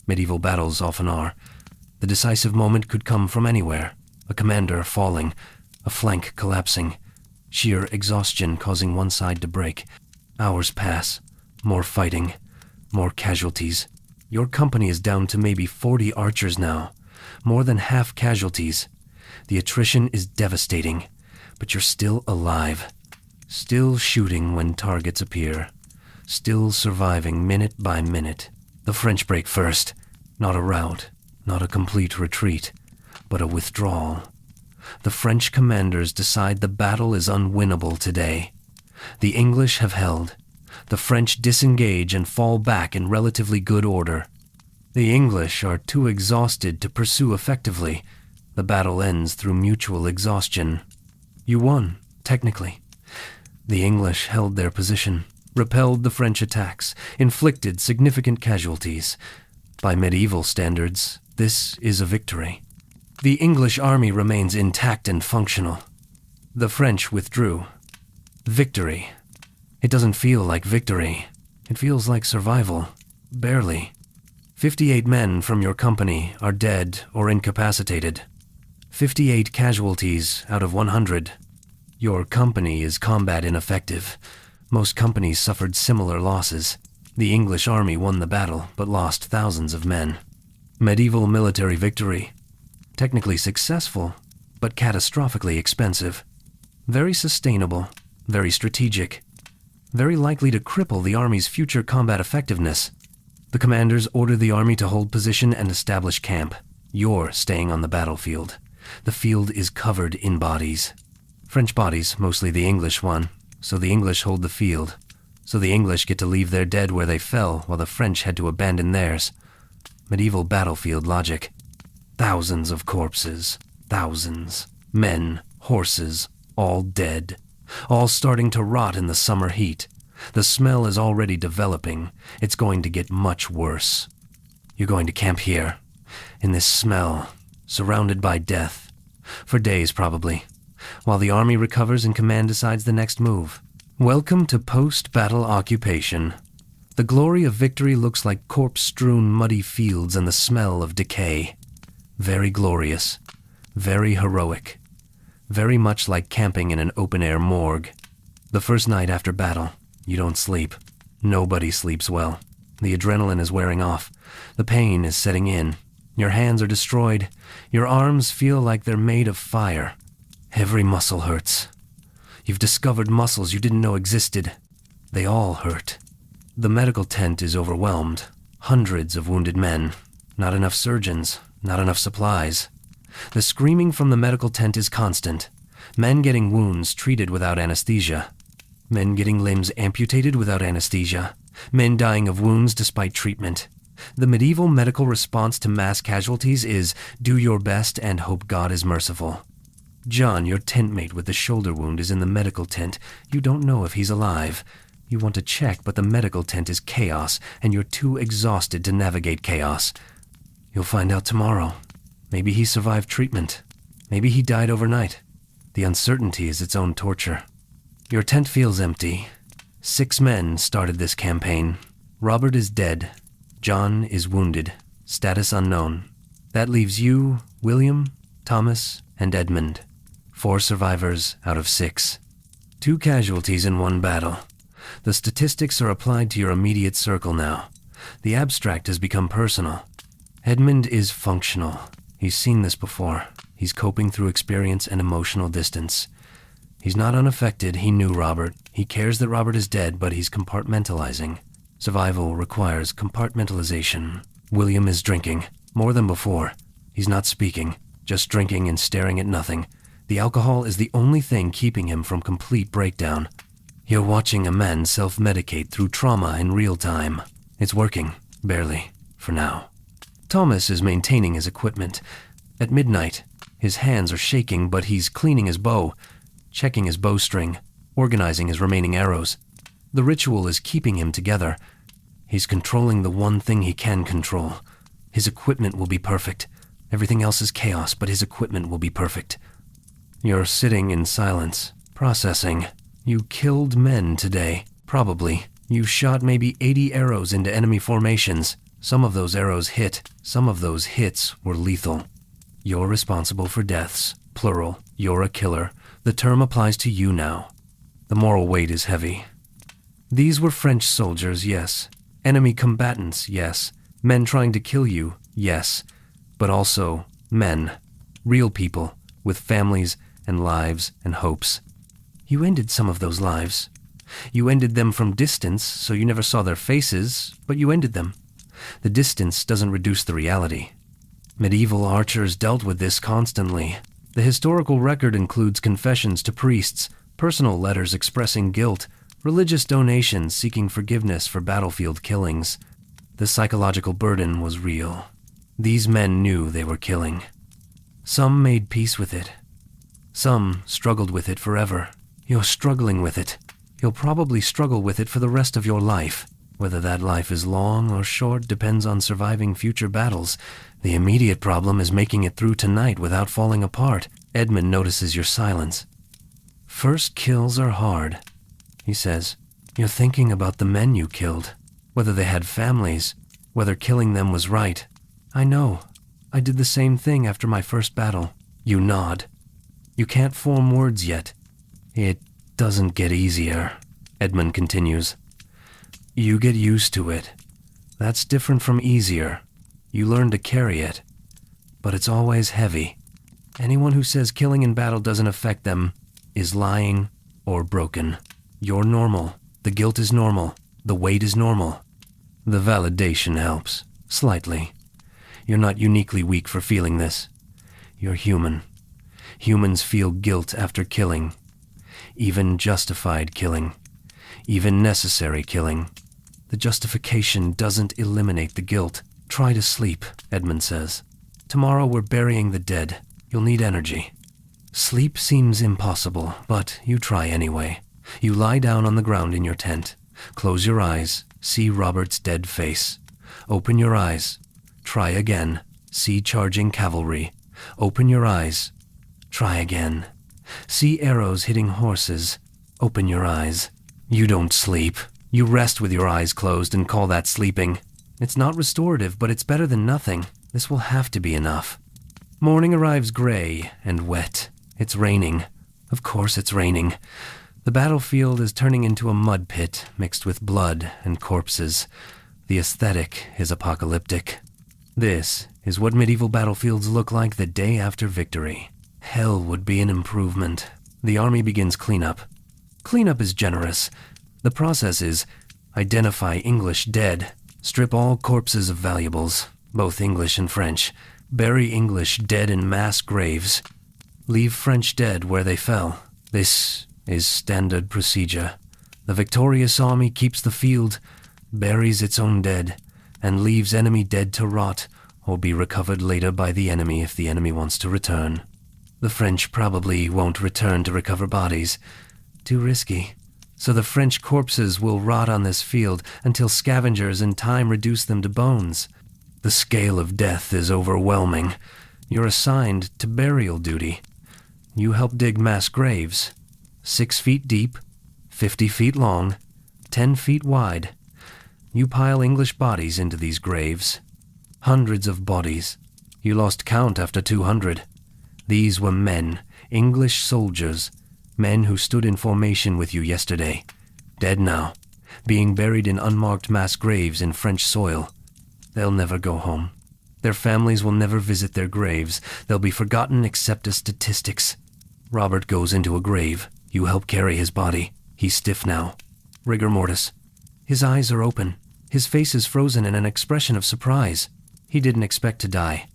Medieval battles often are. The decisive moment could come from anywhere. A commander falling, a flank collapsing, sheer exhaustion causing one side to break. Hours pass, more fighting, more casualties. Your company is down to maybe 40 archers now. More than half casualties. The attrition is devastating, but you're still alive. Still shooting when targets appear. Still surviving minute by minute. The French break first. Not a rout, not a complete retreat, but a withdrawal. The French commanders decide the battle is unwinnable today. The English have held. The French disengage and fall back in relatively good order. The English are too exhausted to pursue effectively. The battle ends through mutual exhaustion. You won, technically. The English held their position, repelled the French attacks, inflicted significant casualties. By medieval standards, this is a victory. The English army remains intact and functional. The French withdrew. Victory. It doesn't feel like victory. It feels like survival. Barely. 58 men from your company are dead or incapacitated. 58 casualties out of 100. Your company is combat ineffective. Most companies suffered similar losses. The English army won the battle, but lost thousands of men. Medieval military victory. Technically successful, but catastrophically expensive. Very sustainable, very strategic. Very likely to cripple the army's future combat effectiveness. The commanders order the army to hold position and establish camp. You're staying on the battlefield. The field is covered in bodies. French bodies, mostly the English one, so the English hold the field. So the English get to leave their dead where they fell while the French had to abandon theirs. Medieval battlefield logic. Thousands of corpses. Thousands. Men, horses, all dead. All starting to rot in the summer heat. The smell is already developing. It's going to get much worse. You're going to camp here, in this smell, surrounded by death. For days, probably, while the army recovers and command decides the next move. Welcome to post-battle occupation. The glory of victory looks like corpse-strewn muddy fields and the smell of decay. Very glorious. Very heroic. Very much like camping in an open-air morgue. The first night after battle, you don't sleep. Nobody sleeps well. The adrenaline is wearing off. The pain is setting in. Your hands are destroyed. Your arms feel like they're made of fire. Every muscle hurts. You've discovered muscles you didn't know existed. They all hurt. The medical tent is overwhelmed. Hundreds of wounded men. Not enough surgeons. Not enough supplies. The screaming from the medical tent is constant. Men getting wounds treated without anesthesia. Men getting limbs amputated without anesthesia. Men dying of wounds despite treatment. The medieval medical response to mass casualties is do your best and hope God is merciful. John, your tent mate with the shoulder wound, is in the medical tent. You don't know if he's alive. You want to check, but the medical tent is chaos, and you're too exhausted to navigate chaos. You'll find out tomorrow. Maybe he survived treatment. Maybe he died overnight. The uncertainty is its own torture. Your tent feels empty. 6 men started this campaign. Robert is dead. John is wounded. Status unknown. That leaves you, William, Thomas, and Edmund. 4 survivors out of 6. 2 casualties in 1 battle. The statistics are applied to your immediate circle now. The abstract has become personal. Edmund is functional. He's seen this before. He's coping through experience and emotional distance. He's not unaffected. He knew Robert. He cares that Robert is dead, but he's compartmentalizing. Survival requires compartmentalization. William is drinking, more than before. He's not speaking, just drinking and staring at nothing. The alcohol is the only thing keeping him from complete breakdown. You're watching a man self-medicate through trauma in real time. It's working, barely, for now. Thomas is maintaining his equipment. At midnight, his hands are shaking, but he's cleaning his bow, checking his bowstring, organizing his remaining arrows. The ritual is keeping him together. He's controlling the one thing he can control. His equipment will be perfect. Everything else is chaos, but his equipment will be perfect. You're sitting in silence, processing. You killed men today, probably. You shot maybe 80 arrows into enemy formations. Some of those arrows hit. Some of those hits were lethal. You're responsible for deaths, plural. You're a killer. The term applies to you now. The moral weight is heavy. These were French soldiers, yes. Enemy combatants, yes. Men trying to kill you, yes. But also men. Real people, with families and lives and hopes. You ended some of those lives. You ended them from distance, so you never saw their faces, but you ended them. The distance doesn't reduce the reality. Medieval archers dealt with this constantly. The historical record includes confessions to priests, personal letters expressing guilt, religious donations seeking forgiveness for battlefield killings. The psychological burden was real. These men knew they were killing. Some made peace with it. Some struggled with it forever. You're struggling with it. You'll probably struggle with it for the rest of your life. Whether that life is long or short depends on surviving future battles. The immediate problem is making it through tonight without falling apart. Edmund notices your silence. First kills are hard, he says. You're thinking about the men you killed, whether they had families, whether killing them was right. I know. I did the same thing after my first battle. You nod. You can't form words yet. It doesn't get easier, Edmund continues. You get used to it. That's different from easier. You learn to carry it. But it's always heavy. Anyone who says killing in battle doesn't affect them is lying or broken. You're normal. The guilt is normal. The weight is normal. The validation helps, slightly. You're not uniquely weak for feeling this. You're human. Humans feel guilt after killing. Even justified killing. Even necessary killing. The justification doesn't eliminate the guilt. Try to sleep, Edmund says. Tomorrow we're burying the dead. You'll need energy. Sleep seems impossible, but you try anyway. You lie down on the ground in your tent. Close your eyes. See Robert's dead face. Open your eyes. Try again. See charging cavalry. Open your eyes. Try again. See arrows hitting horses. Open your eyes. You don't sleep. You rest with your eyes closed and call that sleeping. It's not restorative, but it's better than nothing. This will have to be enough. Morning arrives gray and wet. It's raining. Of course it's raining. The battlefield is turning into a mud pit mixed with blood and corpses. The aesthetic is apocalyptic. This is what medieval battlefields look like the day after victory. Hell would be an improvement. The army begins cleanup. Cleanup is generous. The process is identify English dead, strip all corpses of valuables, both English and French, bury English dead in mass graves, leave French dead where they fell. This is standard procedure. The victorious army keeps the field, buries its own dead, and leaves enemy dead to rot or be recovered later by the enemy if the enemy wants to return. The French probably won't return to recover bodies. Too risky. So the French corpses will rot on this field until scavengers in time reduce them to bones. The scale of death is overwhelming. You're assigned to burial duty. You help dig mass graves. 6 feet deep, 50 feet long, 10 feet wide. You pile English bodies into these graves. Hundreds of bodies. You lost count after 200. These were men, English soldiers, men who stood in formation with you yesterday, dead now, being buried in unmarked mass graves in French soil. They'll never go home. Their families will never visit their graves. They'll be forgotten except as statistics. Robert goes into a grave. You help carry his body. He's stiff now. Rigor mortis. His eyes are open. His face is frozen in an expression of surprise. He didn't expect to die.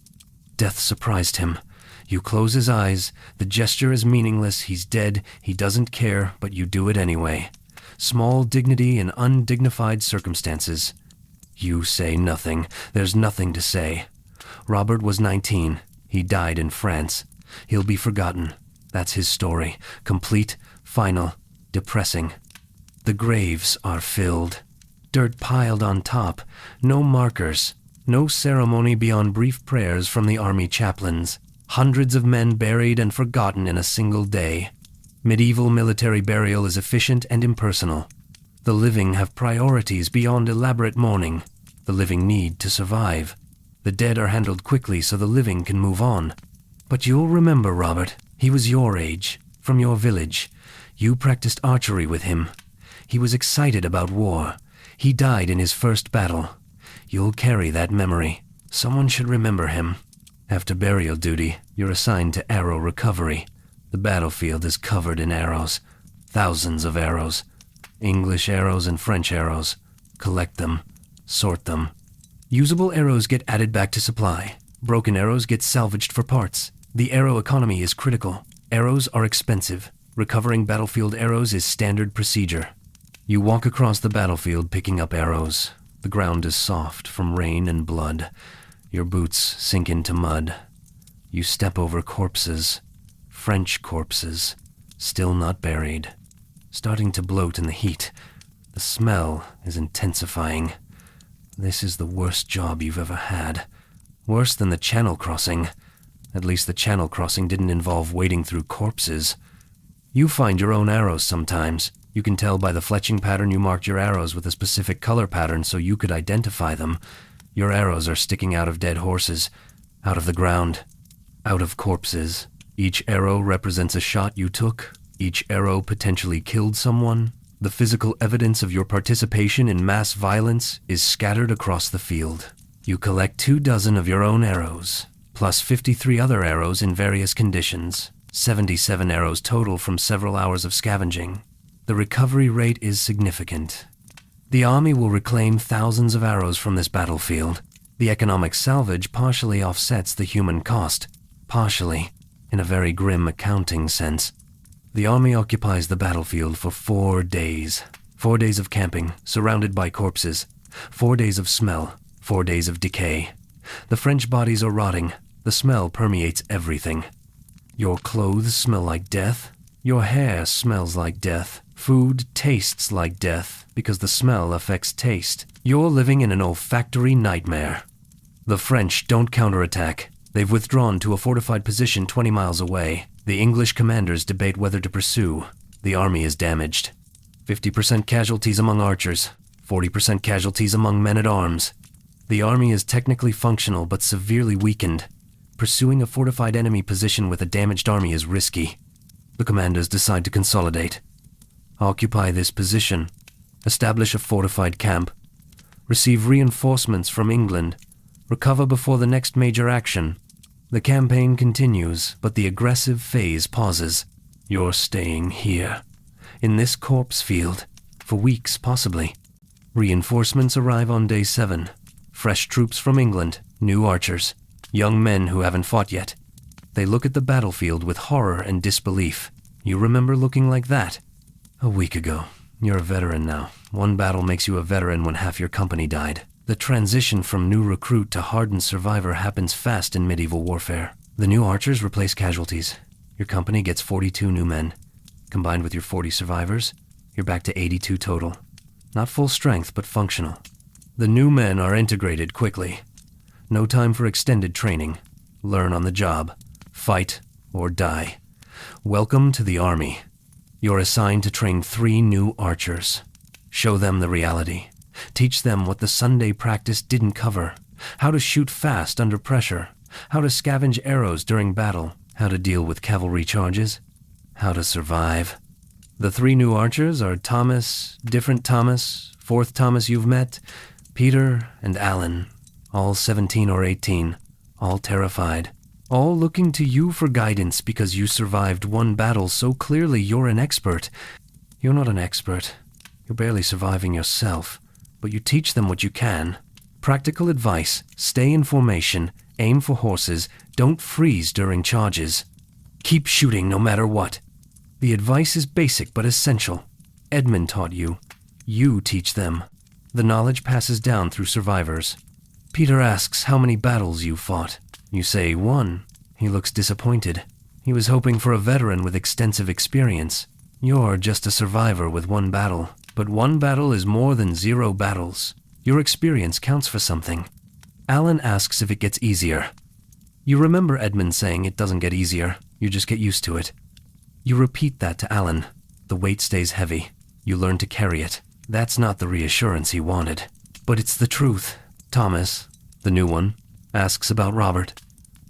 Death surprised him. You close his eyes. The gesture is meaningless. He's dead. He doesn't care, but you do it anyway. Small dignity in undignified circumstances. You say nothing. There's nothing to say. Robert was 19. He died in France. He'll be forgotten. That's his story. Complete, final, depressing. The graves are filled. Dirt piled on top. No markers. No ceremony beyond brief prayers from the army chaplains. Hundreds of men buried and forgotten in a single day. Medieval military burial is efficient and impersonal. The living have priorities beyond elaborate mourning. The living need to survive. The dead are handled quickly so the living can move on. But you'll remember Robert. He was your age, from your village. You practiced archery with him. He was excited about war. He died in his first battle. You'll carry that memory. Someone should remember him. After burial duty, you're assigned to arrow recovery. The battlefield is covered in arrows. Thousands of arrows. English arrows and French arrows. Collect them. Sort them. Usable arrows get added back to supply. Broken arrows get salvaged for parts. The arrow economy is critical. Arrows are expensive. Recovering battlefield arrows is standard procedure. You walk across the battlefield picking up arrows. The ground is soft from rain and blood. Your boots sink into mud. You step over corpses. French corpses. Still not buried. Starting to bloat in the heat. The smell is intensifying. This is the worst job you've ever had. Worse than the channel crossing. At least the channel crossing didn't involve wading through corpses. You find your own arrows sometimes. You can tell by the fletching pattern you marked your arrows with a specific color pattern so you could identify them. Your arrows are sticking out of dead horses, out of the ground, out of corpses. Each arrow represents a shot you took. Each arrow potentially killed someone. The physical evidence of your participation in mass violence is scattered across the field. You collect 24 of your own arrows, plus 53 other arrows in various conditions. 77 arrows total from several hours of scavenging. The recovery rate is significant. The army will reclaim thousands of arrows from this battlefield. The economic salvage partially offsets the human cost. Partially, in a very grim accounting sense. The army occupies the battlefield for 4 days. 4 days of camping, surrounded by corpses. 4 days of smell. 4 days of decay. The French bodies are rotting. The smell permeates everything. Your clothes smell like death. Your hair smells like death. Food tastes like death because the smell affects taste. You're living in an olfactory nightmare. The French don't counterattack. They've withdrawn to a fortified position 20 miles away. The English commanders debate whether to pursue. The army is damaged. 50% casualties among archers. 40% casualties among men-at-arms. The army is technically functional but severely weakened. Pursuing a fortified enemy position with a damaged army is risky. The commanders decide to consolidate. Occupy this position. Establish a fortified camp. Receive reinforcements from England. Recover before the next major action. The campaign continues, but the aggressive phase pauses. You're staying here. In this corpse field. For weeks, possibly. Reinforcements arrive on day 7. Fresh troops from England. New archers. Young men who haven't fought yet. They look at the battlefield with horror and disbelief. You remember looking like that? A week ago. You're a veteran now. One battle makes you a veteran when half your company died. The transition from new recruit to hardened survivor happens fast in medieval warfare. The new archers replace casualties. Your company gets 42 new men. Combined with your 40 survivors, you're back to 82 total. Not full strength, but functional. The new men are integrated quickly. No time for extended training. Learn on the job. Fight or die. Welcome to the army. You're assigned to train 3 new archers. Show them the reality. Teach them what the Sunday practice didn't cover. How to shoot fast under pressure. How to scavenge arrows during battle. how to deal with cavalry charges, how to survive. The 3 new archers are Thomas, different Thomas, 4th Thomas you've met, Peter, and Alan, all 17 or 18, all terrified, all looking to you for guidance because you survived one battle so clearly you're an expert. You're not an expert. You're barely surviving yourself, but you teach them what you can. Practical advice: stay in formation, aim for horses, don't freeze during charges. Keep shooting no matter what. The advice is basic but essential. Edmund taught you. You teach them. The knowledge passes down through survivors. Peter asks how many battles you fought. You say 1. He looks disappointed. He was hoping for a veteran with extensive experience. You're just a survivor with 1 battle, but 1 battle is more than 0 battles. Your experience counts for something. Alan asks if it gets easier. You remember Edmund saying it doesn't get easier, you just get used to it. You repeat that to Alan. The weight stays heavy. You learn to carry it. That's not the reassurance he wanted. But it's the truth. Thomas, the new one, asks about Robert.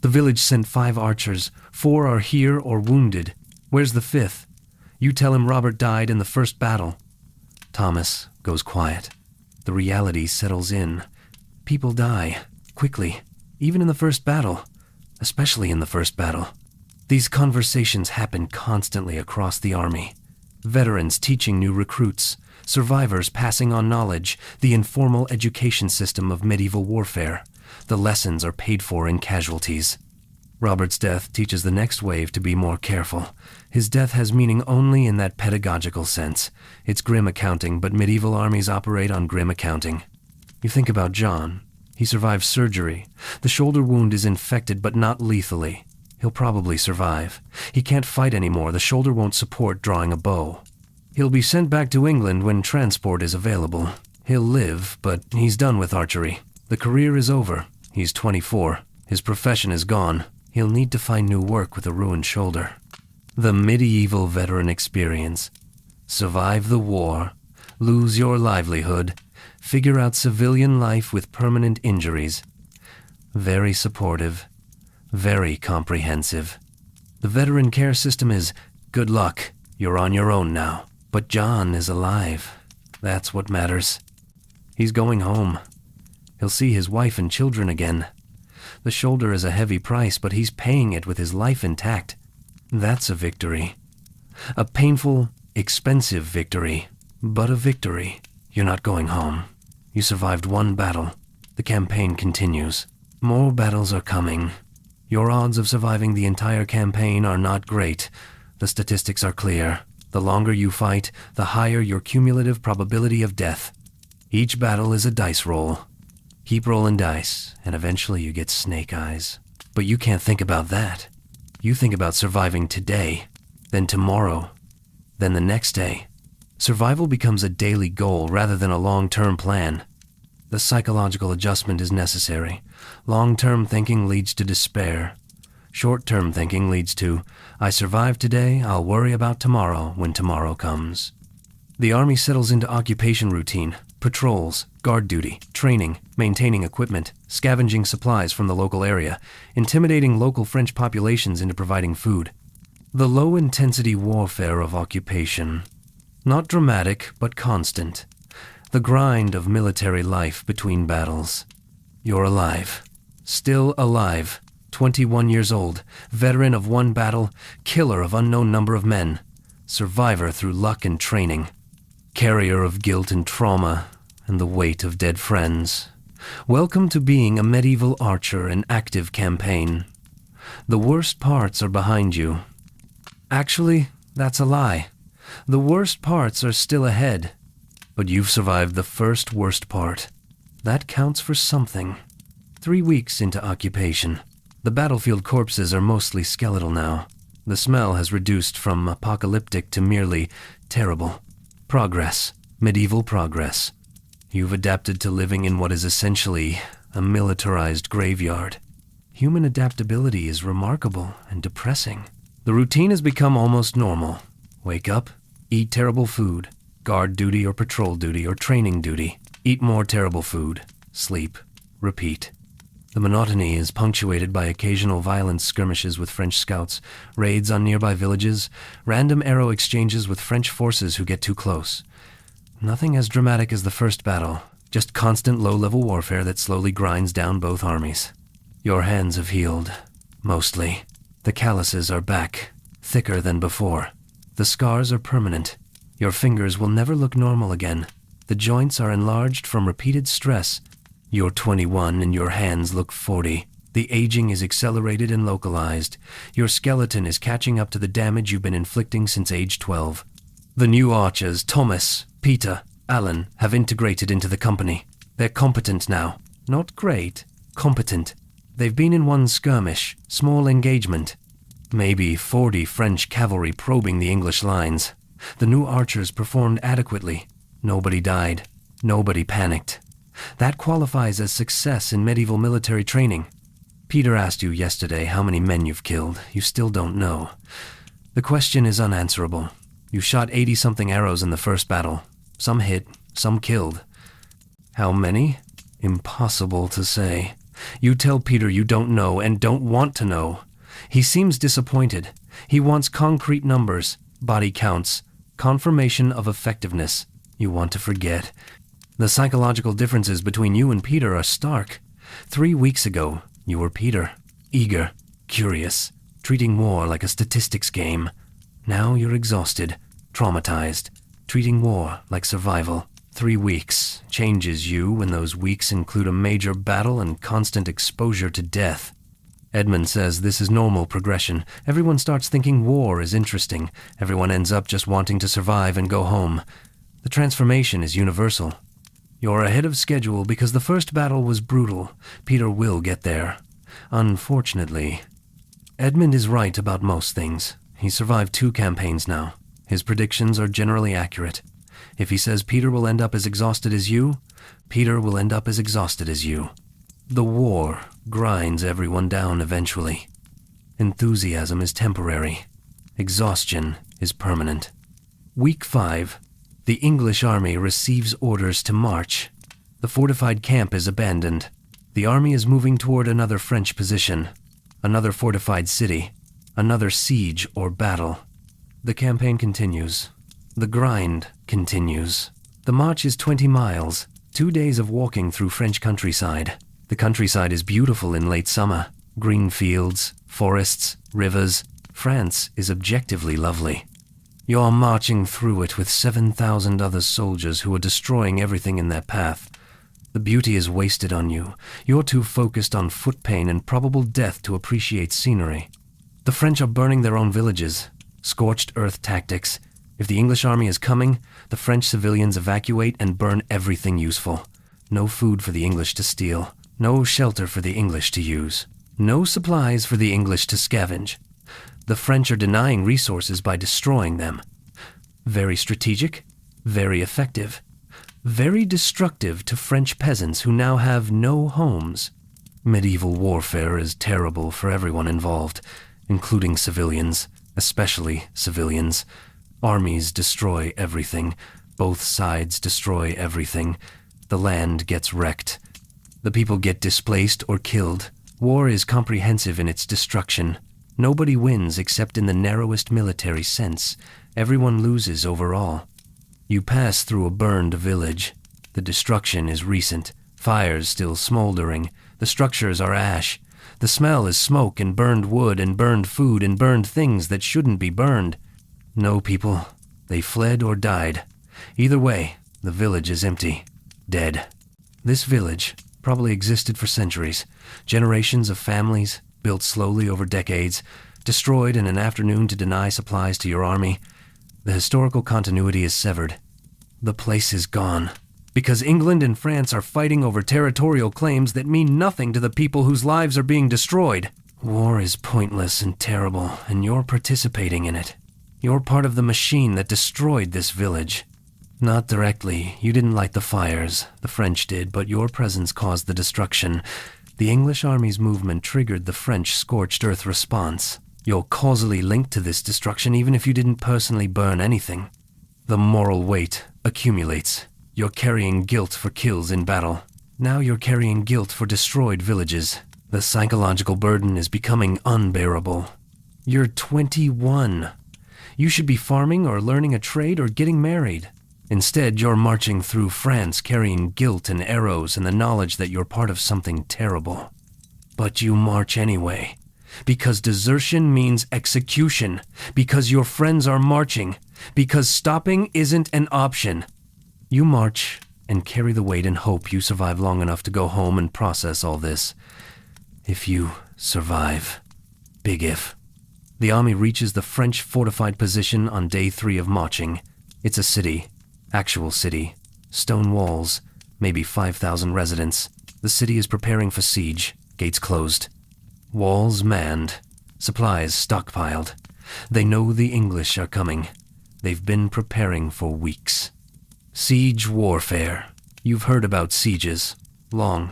The village sent 5 archers. 4 are here or wounded. Where's the 5th? You tell him Robert died in the first battle. Thomas goes quiet. The reality settles in. People die, quickly, even in the first battle, especially in the first battle. These conversations happen constantly across the army. Veterans teaching new recruits, survivors passing on knowledge, the informal education system of medieval warfare. The lessons are paid for in casualties. Robert's death teaches the next wave to be more careful. His death has meaning only in that pedagogical sense. It's grim accounting, but medieval armies operate on grim accounting. You think about John. He survived surgery. The shoulder wound is infected, but not lethally. He'll probably survive. He can't fight anymore. The shoulder won't support drawing a bow. He'll be sent back to England when transport is available. He'll live, but he's done with archery. The career is over. He's 24. His profession is gone. He'll need to find new work with a ruined shoulder. The medieval veteran experience. Survive the war. Lose your livelihood. Figure out civilian life with permanent injuries. Very supportive. Very comprehensive. The veteran care system is, good luck, you're on your own now. But John is alive. That's what matters. He's going home. He'll see his wife and children again. The shoulder is a heavy price, but he's paying it with his life intact. That's a victory. A painful, expensive victory, but a victory. You're not going home. You survived 1 battle. The campaign continues. More battles are coming. Your odds of surviving the entire campaign are not great. The statistics are clear. The longer you fight, the higher your cumulative probability of death. Each battle is a dice roll. Keep rolling dice, and eventually you get snake eyes. But you can't think about that. You think about surviving today, then tomorrow, then the next day. Survival becomes a daily goal rather than a long-term plan. The psychological adjustment is necessary. Long-term thinking leads to despair. Short-term thinking leads to, I survived today, I'll worry about tomorrow when tomorrow comes. The army settles into occupation routine, patrols, guard duty, training, maintaining equipment, scavenging supplies from the local area, intimidating local French populations into providing food. The low-intensity warfare of occupation. Not dramatic, but constant. The grind of military life between battles. You're alive. Still alive. 21 years old. Veteran of 1 battle. Killer of unknown number of men. Survivor through luck and training. Carrier of guilt and trauma, and the weight of dead friends. Welcome to being a medieval archer in active campaign. The worst parts are behind you. Actually, that's a lie. The worst parts are still ahead. But you've survived the first worst part. That counts for something. 3 weeks into occupation. The battlefield corpses are mostly skeletal now. The smell has reduced from apocalyptic to merely terrible. Progress. Medieval progress. You've adapted to living in what is essentially a militarized graveyard. Human adaptability is remarkable and depressing. The routine has become almost normal. Wake up, eat terrible food, guard duty or patrol duty or training duty, eat more terrible food, sleep, repeat. The monotony is punctuated by occasional violent skirmishes with French scouts, raids on nearby villages, random arrow exchanges with French forces who get too close. Nothing as dramatic as the first battle, just constant low-level warfare that slowly grinds down both armies. Your hands have healed, mostly. The calluses are back, thicker than before. The scars are permanent. Your fingers will never look normal again. The joints are enlarged from repeated stress. You're 21 and your hands look 40. The aging is accelerated and localized. Your skeleton is catching up to the damage you've been inflicting since age 12. The new archers, Thomas, Peter, Alan, have integrated into the company. They're competent now. Not great, competent. They've been in one skirmish, small engagement. Maybe 40 French cavalry probing the English lines. The new archers performed adequately. Nobody died. Nobody panicked. That qualifies as success in medieval military training. Peter asked you yesterday how many men you've killed. You still don't know. The question is unanswerable. You shot 80-something arrows in the first battle. Some hit, some killed. How many? Impossible to say. You tell Peter you don't know and don't want to know. He seems disappointed. He wants concrete numbers, body counts, confirmation of effectiveness. You want to forget. The psychological differences between you and Peter are stark. 3 weeks ago, you were Peter, eager, curious, treating war like a statistics game. Now you're exhausted, traumatized, treating war like survival. 3 weeks changes you when those weeks include a major battle and constant exposure to death. Edmund says this is normal progression. Everyone starts thinking war is interesting. Everyone ends up just wanting to survive and go home. The transformation is universal. You're ahead of schedule because the first battle was brutal. Peter will get there. Unfortunately, Edmund is right about most things. He's survived 2 campaigns now. His predictions are generally accurate. If he says Peter will end up as exhausted as you, Peter will end up as exhausted as you. The war grinds everyone down eventually. Enthusiasm is temporary. Exhaustion is permanent. Week 5. The English army receives orders to march. The fortified camp is abandoned. The army is moving toward another French position, another fortified city, another siege or battle. The campaign continues. The grind continues. The march is 20 miles, 2 days of walking through French countryside. The countryside is beautiful in late summer. Green fields, forests, rivers. France is objectively lovely. You're marching through it with 7,000 other soldiers who are destroying everything in their path. The beauty is wasted on you. You're too focused on foot pain and probable death to appreciate scenery. The French are burning their own villages. Scorched earth tactics. If the English army is coming, the French civilians evacuate and burn everything useful. No food for the English to steal. No shelter for the English to use. No supplies for the English to scavenge. The French are denying resources by destroying them. Very strategic, very effective, very destructive to French peasants who now have no homes. Medieval warfare is terrible for everyone involved, including civilians, especially civilians. Armies destroy everything. Both sides destroy everything. The land gets wrecked. The people get displaced or killed. War is comprehensive in its destruction. Nobody wins except in the narrowest military sense. Everyone loses overall. You pass through a burned village. The destruction is recent. Fires still smoldering. The structures are ash. The smell is smoke and burned wood and burned food and burned things that shouldn't be burned. No people. They fled or died. Either way, the village is empty. Dead. This village probably existed for centuries. Generations of families, built slowly over decades, destroyed in an afternoon to deny supplies to your army. The historical continuity is severed. The place is gone. Because England and France are fighting over territorial claims that mean nothing to the people whose lives are being destroyed. War is pointless and terrible, and you're participating in it. You're part of the machine that destroyed this village. Not directly. You didn't light the fires. The French did, but your presence caused the destruction. The English army's movement triggered the French scorched earth response. You're causally linked to this destruction even if you didn't personally burn anything. The moral weight accumulates. You're carrying guilt for kills in battle. Now you're carrying guilt for destroyed villages. The psychological burden is becoming unbearable. You're 21. You should be farming or learning a trade or getting married. Instead, you're marching through France carrying guilt and arrows and the knowledge that you're part of something terrible. But you march anyway. Because desertion means execution. Because your friends are marching. Because stopping isn't an option. You march and carry the weight and hope you survive long enough to go home and process all this. If you survive. Big if. The army reaches the French fortified position on day 3 of marching. It's a city. Actual city. Stone walls. Maybe 5,000 residents. The city is preparing for siege. Gates closed. Walls manned. Supplies stockpiled. They know the English are coming. They've been preparing for weeks. Siege warfare. You've heard about sieges. Long.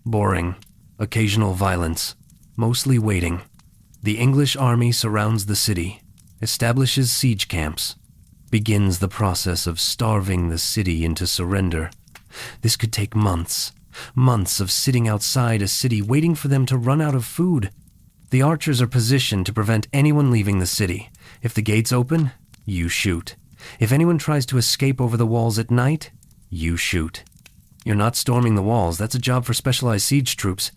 Boring. Occasional violence. Mostly waiting. The English army surrounds the city. Establishes siege camps. Begins the process of starving the city into surrender. This could take months. Months of sitting outside a city waiting for them to run out of food. The archers are positioned to prevent anyone leaving the city. If the gates open, you shoot. If anyone tries to escape over the walls at night, you shoot. You're not storming the walls. That's a job for specialized siege troops.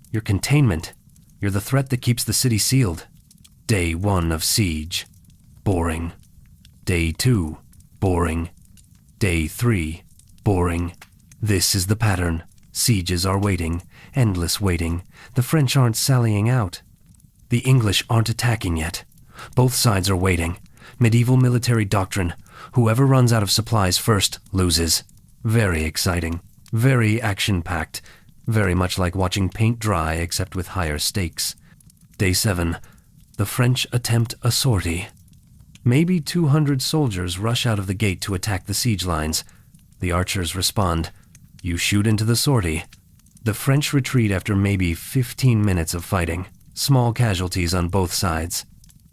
You're containment. You're the threat that keeps the city sealed. Day 1 of siege. Boring. Day 2. Boring. Day 3. Boring. This is the pattern. Sieges are waiting. Endless waiting. The French aren't sallying out. The English aren't attacking yet. Both sides are waiting. Medieval military doctrine. Whoever runs out of supplies first loses. Very exciting. Very action-packed. Very much like watching paint dry, except with higher stakes. Day 7. The French attempt a sortie. Maybe 200 soldiers rush out of the gate to attack the siege lines. The archers respond. You shoot into the sortie. The French retreat after maybe 15 minutes of fighting. Small casualties on both sides.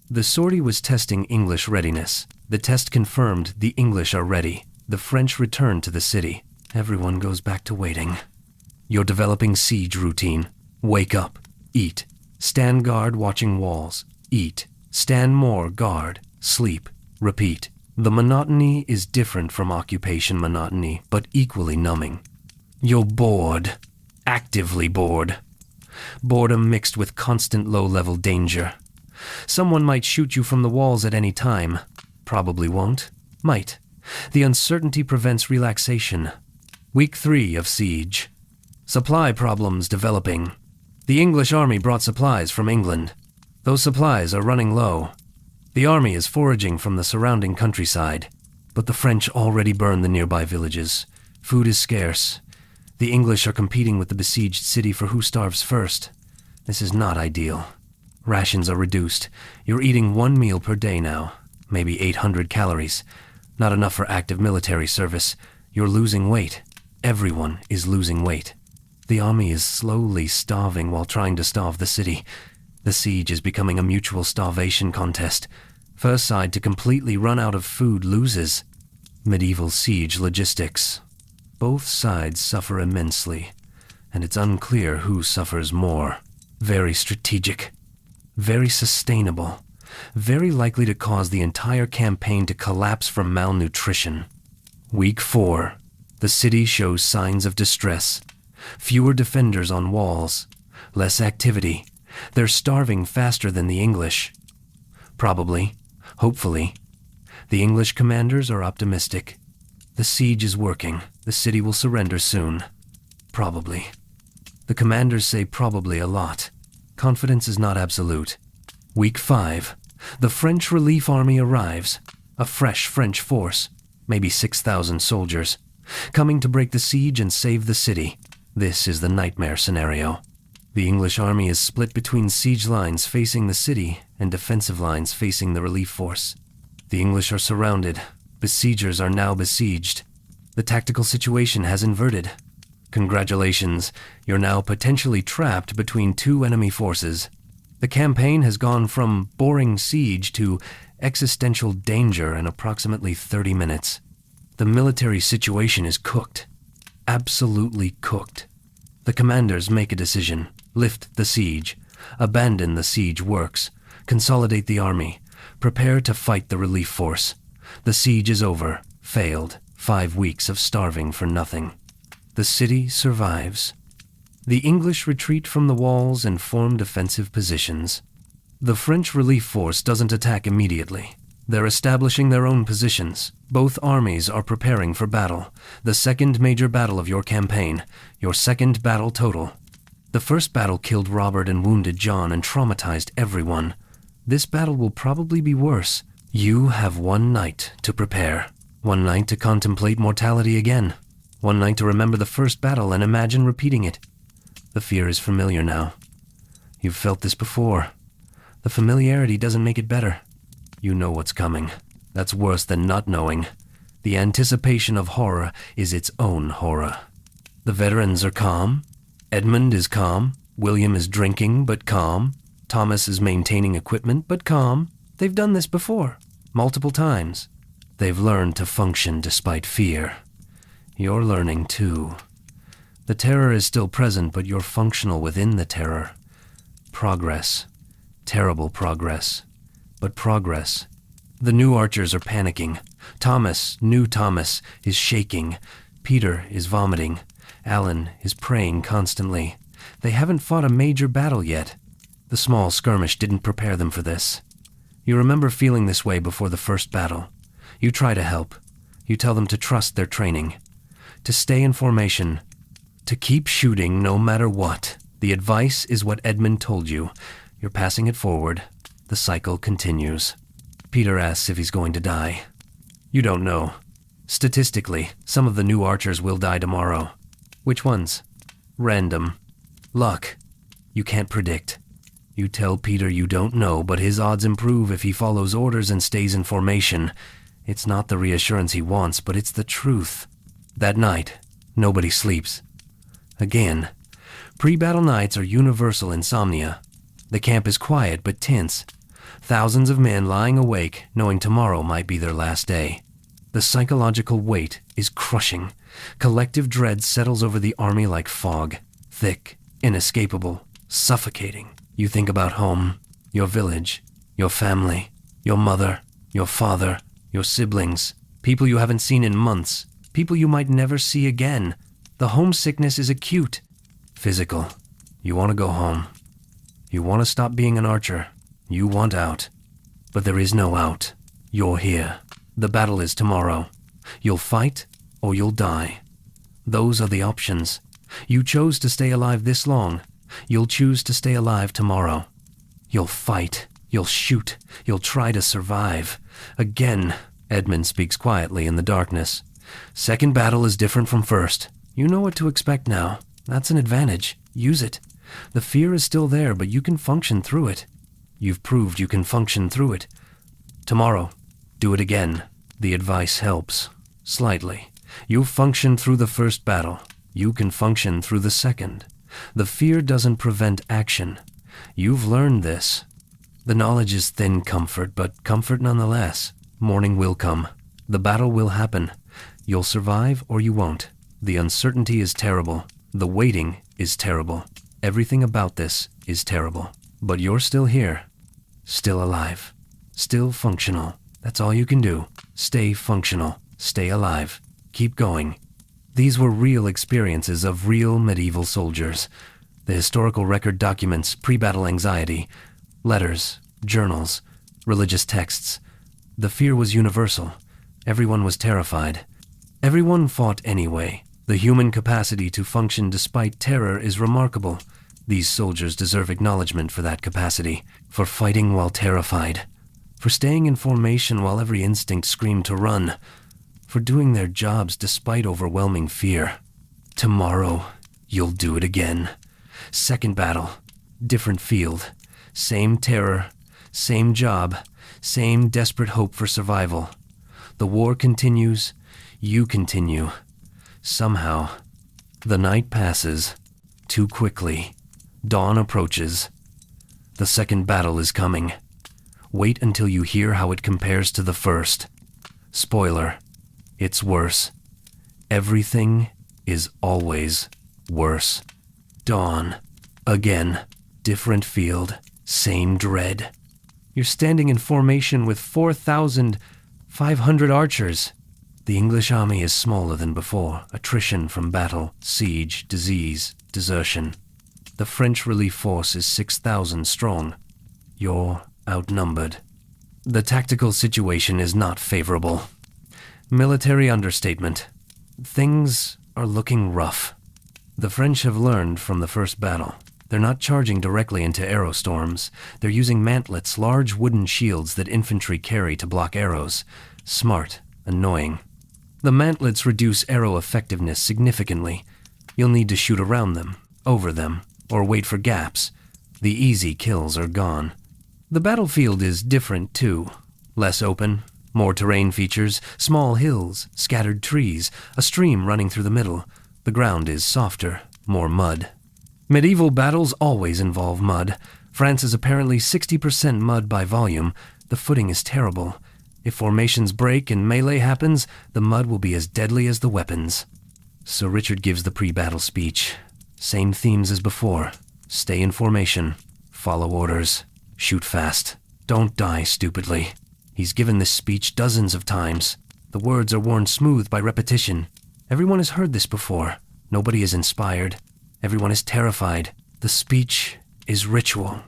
The sortie was testing English readiness. The test confirmed the English are ready. The French return to the city. Everyone goes back to waiting. You're developing siege routine. Wake up. Eat. Stand guard watching walls. Eat. Stand more guard. Sleep. Repeat. The monotony is different from occupation monotony, but equally numbing. You're bored. Actively bored. Boredom mixed with constant low-level danger. Someone might shoot you from the walls at any time. Probably won't. Might. The uncertainty prevents relaxation. Week 3 of siege. Supply problems developing. The English army brought supplies from England. Those supplies are running low. The army is foraging from the surrounding countryside, but the French already burned the nearby villages. Food is scarce. The English are competing with the besieged city for who starves first. This is not ideal. Rations are reduced. You're eating 1 meal per day now, maybe 800 calories. Not enough for active military service. You're losing weight. Everyone is losing weight. The army is slowly starving while trying to starve the city. The siege is becoming a mutual starvation contest. First side to completely run out of food loses. Medieval siege logistics. Both sides suffer immensely, and it's unclear who suffers more. Very strategic. Very sustainable. Very likely to cause the entire campaign to collapse from malnutrition. Week 4. The city shows signs of distress. Fewer defenders on walls. Less activity. They're starving faster than the English. Probably. Hopefully. The English commanders are optimistic. The siege is working. The city will surrender soon. Probably. The commanders say probably a lot. Confidence is not absolute. Week 5. The French relief army arrives. A fresh French force. Maybe 6,000 soldiers. Coming to break the siege and save the city. This is the nightmare scenario. The English army is split between siege lines facing the city and defensive lines facing the relief force. The English are surrounded. Besiegers are now besieged. The tactical situation has inverted. Congratulations, you're now potentially trapped between 2 enemy forces. The campaign has gone from boring siege to existential danger in approximately 30 minutes. The military situation is cooked. Absolutely cooked. The commanders make a decision. Lift the siege. Abandon the siege works. Consolidate the army. Prepare to fight the relief force. The siege is over. Failed. 5 weeks of starving for nothing. The city survives. The English retreat from the walls and form defensive positions. The French relief force doesn't attack immediately. They're establishing their own positions. Both armies are preparing for battle. The second major battle of your campaign. Your second battle total. The first battle killed Robert and wounded John and traumatized everyone. This battle will probably be worse. You have 1 night to prepare. 1 night to contemplate mortality again. 1 night to remember the first battle and imagine repeating it. The fear is familiar now. You've felt this before. The familiarity doesn't make it better. You know what's coming. That's worse than not knowing. The anticipation of horror is its own horror. The veterans are calm. Edmund is calm. William is drinking, but calm. Thomas is maintaining equipment, but calm. They've done this before, multiple times. They've learned to function despite fear. You're learning too. The terror is still present, but you're functional within the terror. Progress. Terrible progress. But progress. The new archers are panicking. New Thomas, is shaking. Peter is vomiting. Alan is praying constantly. They haven't fought a major battle yet. The small skirmish didn't prepare them for this. You remember feeling this way before the first battle. You try to help. You tell them to trust their training. To stay in formation. To keep shooting no matter what. The advice is what Edmund told you. You're passing it forward. The cycle continues. Peter asks if he's going to die. You don't know. Statistically, some of the new archers will die tomorrow. Which ones? Random. Luck. You can't predict. You tell Peter you don't know, but his odds improve if he follows orders and stays in formation. It's not the reassurance he wants, but it's the truth. That night, nobody sleeps. Again, pre-battle nights are universal insomnia. The camp is quiet but tense. Thousands of men lying awake, knowing tomorrow might be their last day. The psychological weight is crushing. Collective dread settles over the army like fog. Thick, inescapable, suffocating. You think about home, your village, your family, your mother, your father, your siblings, people you haven't seen in months, people you might never see again. The homesickness is acute. Physical. You want to go home. You want to stop being an archer. You want out. But there is no out. You're here. The battle is tomorrow. You'll fight or you'll die. Those are the options. You chose to stay alive this long. You'll choose to stay alive tomorrow. You'll fight. You'll shoot. You'll try to survive. Again, Edmund speaks quietly in the darkness. Second battle is different from first. You know what to expect now. That's an advantage. Use it. The fear is still there, but you can function through it. You've proved you can function through it. Tomorrow, do it again. The advice helps. Slightly. You've functioned through the first battle. You can function through the second. The fear doesn't prevent action. You've learned this. The knowledge is thin comfort, but comfort nonetheless. Morning will come. The battle will happen. You'll survive or you won't. The uncertainty is terrible. The waiting is terrible. Everything about this is terrible. But you're still here. Still alive. Still functional. That's all you can do. Stay functional. Stay alive. Keep going. These were real experiences of real medieval soldiers. The historical record documents pre-battle anxiety, letters, journals, religious texts. The fear was universal. Everyone was terrified. Everyone fought anyway. The human capacity to function despite terror is remarkable. These soldiers deserve acknowledgement for that capacity, for fighting while terrified, for staying in formation while every instinct screamed to run, for doing their jobs despite overwhelming fear. Tomorrow, you'll do it again. Second battle, different field, same terror, same job, same desperate hope for survival. The war continues, you continue. Somehow, the night passes, too quickly. Dawn approaches. The second battle is coming. Wait until you hear how it compares to the first. Spoiler, it's worse. Everything is always worse. Dawn. Again. Different field. Same dread. You're standing in formation with 4,500 archers. The English army is smaller than before. Attrition from battle, siege, disease, desertion. The French relief force is 6,000 strong. You're outnumbered. The tactical situation is not favorable. Military understatement. Things are looking rough. The French have learned from the first battle. They're not charging directly into arrow storms. They're using mantlets, large wooden shields that infantry carry to block arrows. Smart, annoying. The mantlets reduce arrow effectiveness significantly. You'll need to shoot around them, over them, or wait for gaps. The easy kills are gone. The battlefield is different too. Less open, more terrain features, small hills, scattered trees, a stream running through the middle. The ground is softer, more mud. Medieval battles always involve mud. France is apparently 60% mud by volume. The footing is terrible. If formations break and melee happens, the mud will be as deadly as the weapons. Sir Richard gives the pre-battle speech. Same themes as before. Stay in formation. Follow orders. Shoot fast. Don't die stupidly. He's given this speech dozens of times. The words are worn smooth by repetition. Everyone has heard this before. Nobody is inspired. Everyone is terrified. The speech is ritual,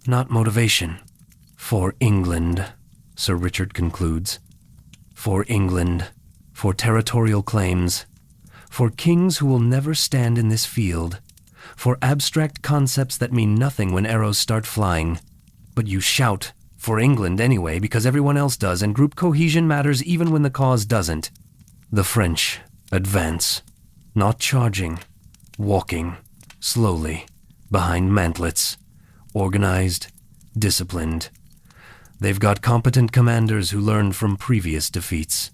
not motivation. For England, Sir Richard concludes. For England. For territorial claims. For kings who will never stand in this field. For abstract concepts that mean nothing when arrows start flying. But you shout for England anyway because everyone else does, and group cohesion matters even when the cause doesn't. The French advance, not charging, walking, slowly, behind mantlets, organized, disciplined. They've got competent commanders who learned from previous defeats.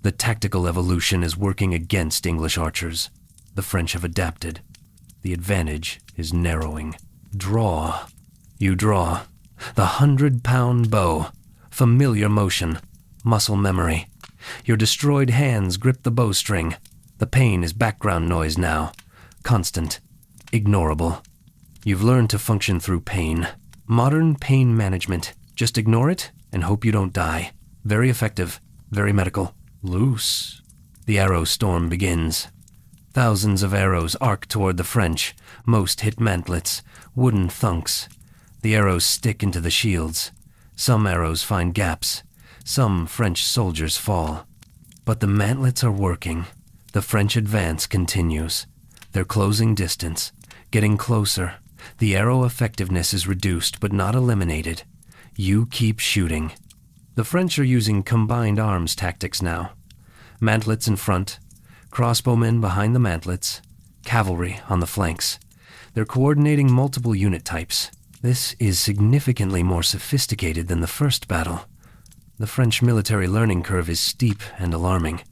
The tactical evolution is working against English archers. The French have adapted. The advantage is narrowing. Draw. You draw. The 100-pound bow. Familiar motion. Muscle memory. Your destroyed hands grip the bowstring. The pain is background noise now. Constant. Ignorable. You've learned to function through pain. Modern pain management. Just ignore it and hope you don't die. Very effective. Very medical. Loose. The arrow storm begins. Thousands of arrows arc toward the French. Most hit mantlets. Wooden thunks. The arrows stick into the shields. Some arrows find gaps. Some French soldiers fall. But the mantlets are working. The French advance continues. They're closing distance. Getting closer. The arrow effectiveness is reduced but not eliminated. You keep shooting. The French are using combined arms tactics now. Mantlets in front, crossbowmen behind the mantlets, cavalry on the flanks. They're coordinating multiple unit types. This is significantly more sophisticated than the first battle. The French military learning curve is steep and alarming.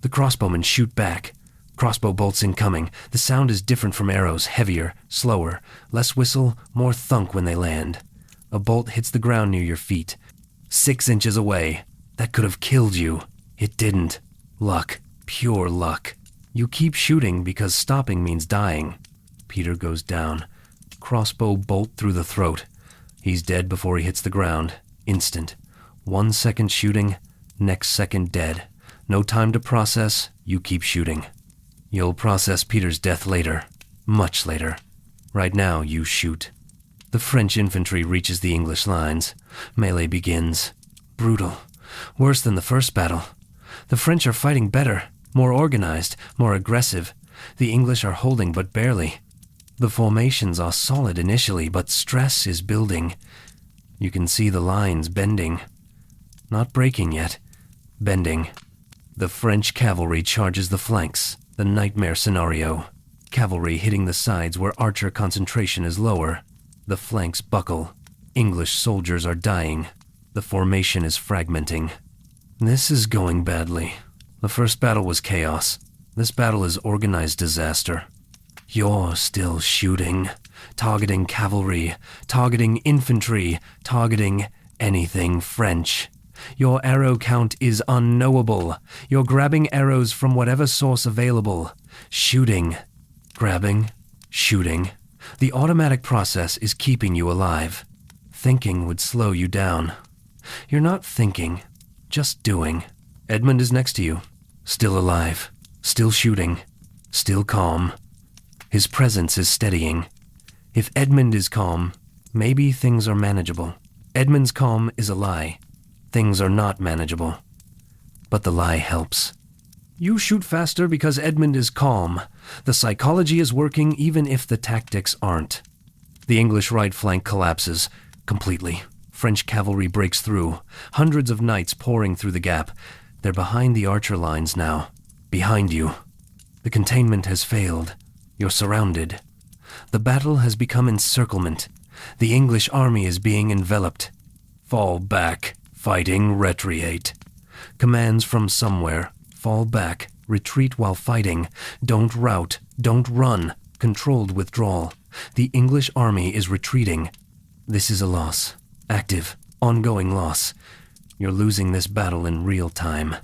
The crossbowmen shoot back. Crossbow bolts incoming. The sound is different from arrows, heavier, slower, less whistle, more thunk when they land. A bolt hits the ground near your feet. 6 inches away. That could have killed you. It didn't. Luck. Pure luck. You keep shooting because stopping means dying. Peter goes down. Crossbow bolt through the throat. He's dead before he hits the ground. Instant. 1 second shooting, next second dead. No time to process, you keep shooting. You'll process Peter's death later. Much later. Right now, you shoot. The French infantry reaches the English lines. Melee begins. Brutal. Worse than the first battle. The French are fighting better, more organized, more aggressive. The English are holding but barely. The formations are solid initially, but stress is building. You can see the lines bending. Not breaking yet. Bending. The French cavalry charges the flanks, the nightmare scenario. Cavalry hitting the sides where archer concentration is lower. The flanks buckle. English soldiers are dying. The formation is fragmenting. This is going badly. The first battle was chaos. This battle is organized disaster. You're still shooting. Targeting cavalry. Targeting infantry. Targeting anything French. Your arrow count is unknowable. You're grabbing arrows from whatever source available. Shooting. Grabbing. Shooting. The automatic process is keeping you alive. Thinking would slow you down. You're not thinking, just doing. Edmund is next to you, still alive, still shooting, still calm. His presence is steadying. If Edmund is calm, maybe things are manageable. Edmund's calm is a lie. Things are not manageable. But the lie helps. You shoot faster because Edmund is calm. The psychology is working even if the tactics aren't. The English right flank collapses completely. French cavalry breaks through. Hundreds of knights pouring through the gap. They're behind the archer lines now. Behind you. The containment has failed. You're surrounded. The battle has become encirclement. The English army is being enveloped. Fall back. Fighting, retreat. Commands from somewhere. Fall back. Retreat while fighting. Don't rout. Don't run. Controlled withdrawal. The English army is retreating. This is a loss. Active, ongoing loss. You're losing this battle in real time.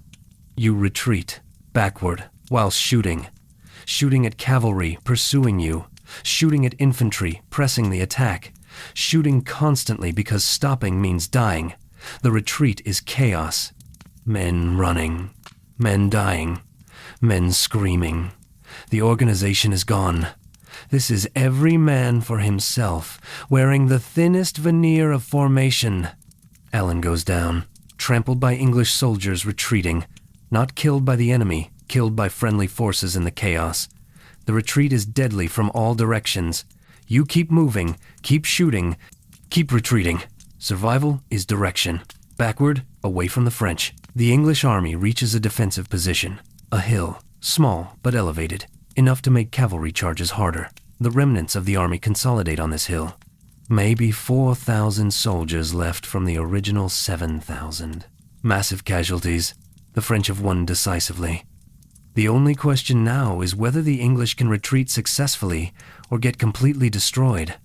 You retreat, backward, while shooting. Shooting at cavalry, pursuing you. Shooting at infantry, pressing the attack. Shooting constantly because stopping means dying. The retreat is chaos. Men running. Men dying. Men screaming. The organization is gone. This is every man for himself, wearing the thinnest veneer of formation. Alan goes down, trampled by English soldiers retreating. Not killed by the enemy, killed by friendly forces in the chaos. The retreat is deadly from all directions. You keep moving, keep shooting, keep retreating. Survival is direction. Backward, away from the French. The English army reaches a defensive position. A hill, small but elevated, enough to make cavalry charges harder. The remnants of the army consolidate on this hill. Maybe 4,000 soldiers left from the original 7,000. Massive casualties. The French have won decisively. The only question now is whether the English can retreat successfully or get completely destroyed.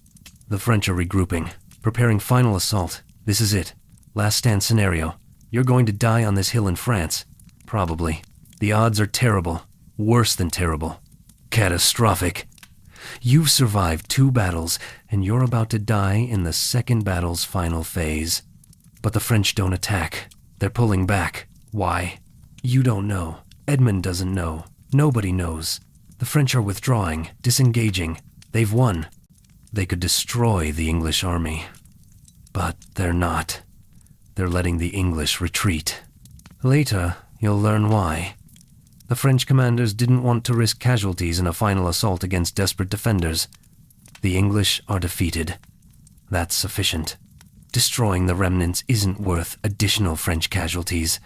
The French are regrouping, preparing final assault. This is it. Last stand scenario. You're going to die on this hill in France. Probably. The odds are terrible. Worse than terrible. Catastrophic. You've survived 2 battles, and you're about to die in the second battle's final phase. But the French don't attack. They're pulling back. Why? You don't know. Edmund doesn't know. Nobody knows. The French are withdrawing, disengaging. They've won. They could destroy the English army. But they're not. They're letting the English retreat. Later, you'll learn why. The French commanders didn't want to risk casualties in a final assault against desperate defenders. The English are defeated. That's sufficient. Destroying the remnants isn't worth additional French casualties.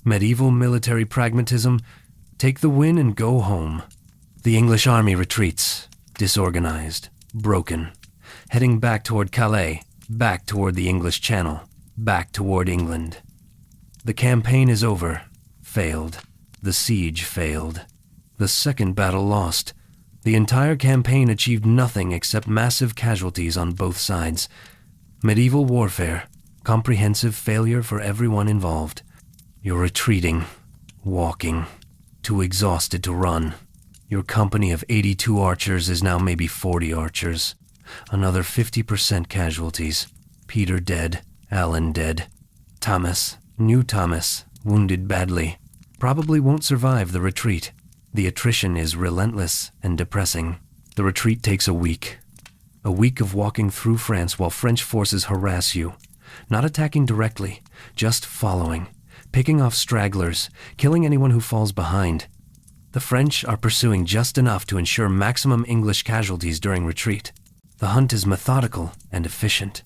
Medieval military pragmatism, take the win and go home. The English army retreats, disorganized, broken, heading back toward Calais, back toward the English Channel, back toward England. The campaign is over, failed. The siege failed. The second battle lost. The entire campaign achieved nothing except massive casualties on both sides. Medieval warfare, comprehensive failure for everyone involved. You're retreating, walking, too exhausted to run. Your company of 82 archers is now maybe 40 archers. Another 50% casualties. Peter dead, Alan dead. Thomas, new Thomas, wounded badly. Probably won't survive the retreat. The attrition is relentless and depressing. The retreat takes a week. A week of walking through France while French forces harass you. Not attacking directly, just following. Picking off stragglers, killing anyone who falls behind. The French are pursuing just enough to ensure maximum English casualties during retreat. The hunt is methodical and efficient.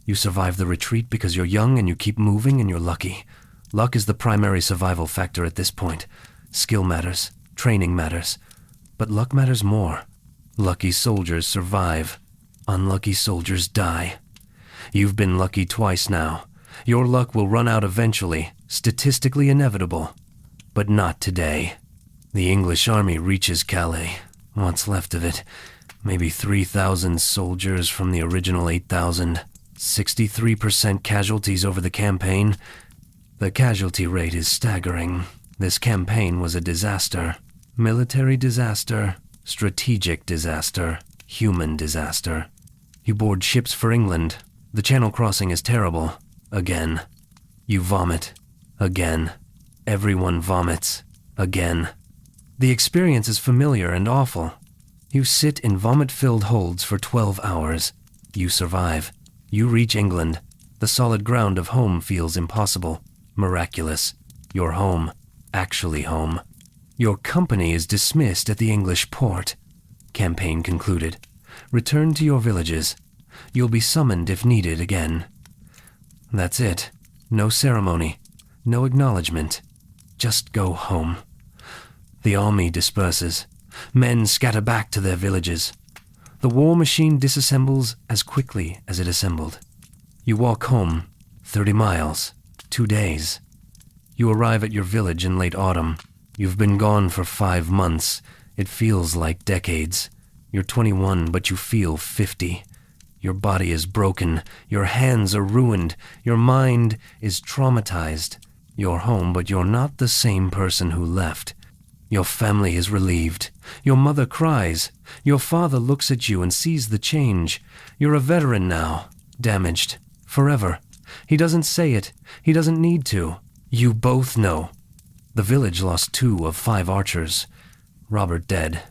You survive the retreat because you're young and you keep moving and you're lucky. Luck is the primary survival factor at this point. Skill matters, training matters, but luck matters more. Lucky soldiers survive. Unlucky soldiers die. You've been lucky twice now. Your luck will run out eventually, statistically inevitable. But not today. The English army reaches Calais. What's left of it? Maybe 3,000 soldiers from the original 8,000. 63% casualties over the campaign. The casualty rate is staggering. This campaign was a disaster. Military disaster, strategic disaster. human disaster. You board ships for England. The Channel crossing is terrible. Again. You vomit. Again. Everyone vomits. Again. The experience is familiar and awful. You sit in vomit-filled holds for 12 hours. You survive. You reach England. The solid ground of home feels impossible. Miraculous. You're home. Actually home. Your company is dismissed at the English port. Campaign concluded. Return to your villages. You'll be summoned if needed again. That's it. No ceremony. No acknowledgement. Just go home. The army disperses. Men scatter back to their villages. The war machine disassembles as quickly as it assembled. You walk home, 30 miles, 2 days. You arrive at your village in late autumn. You've been gone for 5 months. It feels like decades. You're 21, but you feel 50. Your body is broken. Your hands are ruined. Your mind is traumatized. You're home, but you're not the same person who left. Your family is relieved. Your mother cries. Your father looks at you and sees the change. You're a veteran now, damaged, forever. He doesn't say it. He doesn't need to. You both know. The village lost 2 of 5 archers. Robert dead.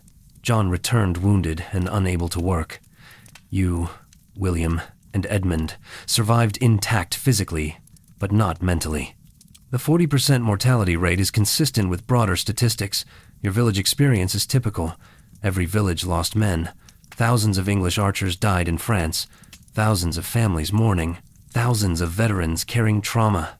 John returned wounded and unable to work. You, William, and Edmund survived intact physically, but not mentally. The 40% mortality rate is consistent with broader statistics. Your village experience is typical. Every village lost men. Thousands of English archers died in France. Thousands of families mourning. Thousands of veterans carrying trauma.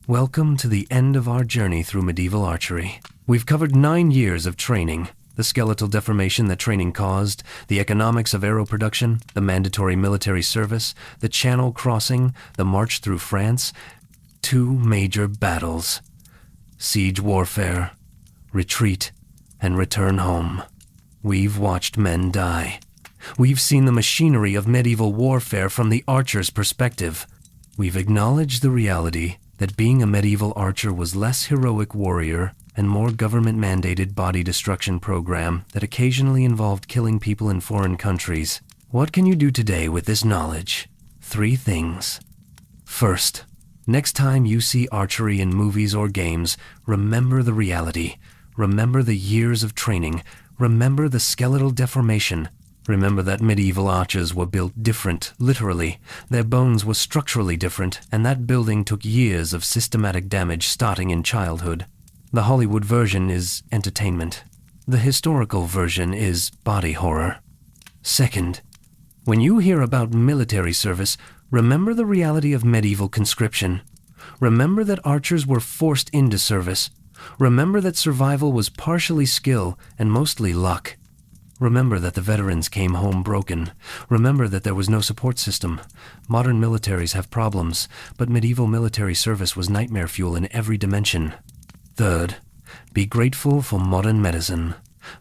Welcome to the end of our journey through medieval archery. We've covered 9 years of training. The skeletal deformation that training caused, the economics of arrow production, the mandatory military service, the Channel crossing, the march through France. 2 major battles. Siege warfare, retreat, and return home. We've watched men die. We've seen the machinery of medieval warfare from the archer's perspective. We've acknowledged the reality that being a medieval archer was less heroic warrior and more government-mandated body destruction program that occasionally involved killing people in foreign countries. What can you do today with this knowledge? 3 things. First, next time you see archery in movies or games, remember the reality. Remember the years of training. Remember the skeletal deformation. Remember that medieval archers were built different, literally. Their bones were structurally different, and that building took years of systematic damage starting in childhood. The Hollywood version is entertainment. The historical version is body horror. Second, when you hear about military service, remember the reality of medieval conscription. Remember that archers were forced into service. Remember that survival was partially skill and mostly luck. Remember that the veterans came home broken. Remember that there was no support system. Modern militaries have problems, but medieval military service was nightmare fuel in every dimension. Third, be grateful for modern medicine,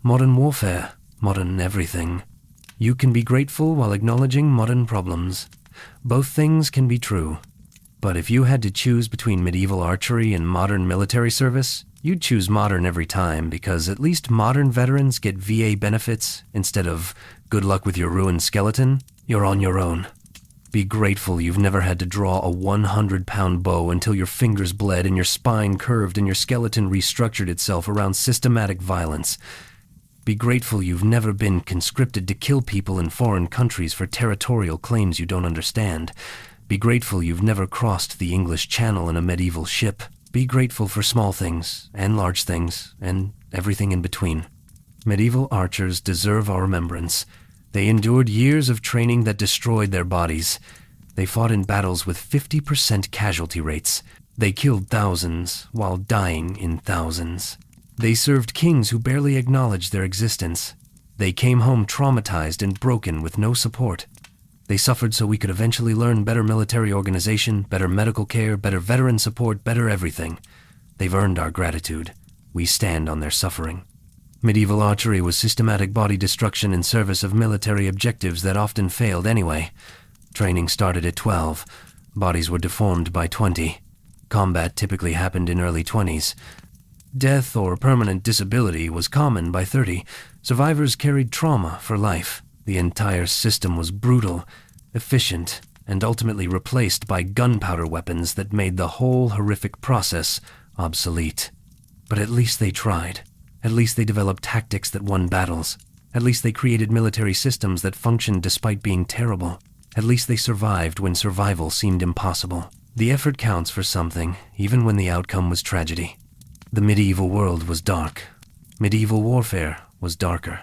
modern warfare, modern everything. You can be grateful while acknowledging modern problems. Both things can be true. But if you had to choose between medieval archery and modern military service, you'd choose modern every time because at least modern veterans get VA benefits instead of good luck with your ruined skeleton. You're on your own. Be grateful you've never had to draw a 100-pound bow until your fingers bled and your spine curved and your skeleton restructured itself around systematic violence. Be grateful you've never been conscripted to kill people in foreign countries for territorial claims you don't understand. Be grateful you've never crossed the English Channel in a medieval ship. Be grateful for small things, and large things, and everything in between. Medieval archers deserve our remembrance. They endured years of training that destroyed their bodies. They fought in battles with 50% casualty rates. They killed thousands while dying in thousands. They served kings who barely acknowledged their existence. They came home traumatized and broken with no support. They suffered so we could eventually learn better military organization, better medical care, better veteran support, better everything. They've earned our gratitude. We stand on their suffering. Medieval archery was systematic body destruction in service of military objectives that often failed anyway. Training started at 12. Bodies were deformed by 20. Combat typically happened in early 20s. Death or permanent disability was common by 30. Survivors carried trauma for life. The entire system was brutal, efficient, and ultimately replaced by gunpowder weapons that made the whole horrific process obsolete. But at least they tried. At least they developed tactics that won battles. At least they created military systems that functioned despite being terrible. At least they survived when survival seemed impossible. The effort counts for something, even when the outcome was tragedy. The medieval world was dark. Medieval warfare was darker.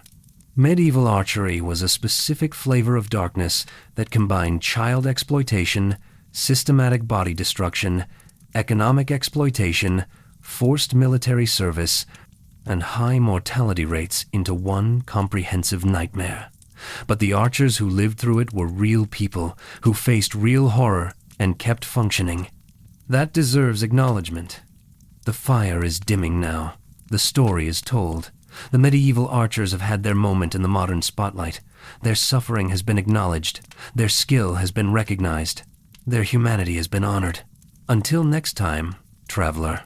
Medieval archery was a specific flavor of darkness that combined child exploitation, systematic body destruction, economic exploitation, forced military service, and high mortality rates into one comprehensive nightmare. But the archers who lived through it were real people who faced real horror and kept functioning. That deserves acknowledgement. The fire is dimming now. The story is told. The medieval archers have had their moment in the modern spotlight. Their suffering has been acknowledged. Their skill has been recognized. Their humanity has been honored. Until next time, traveler.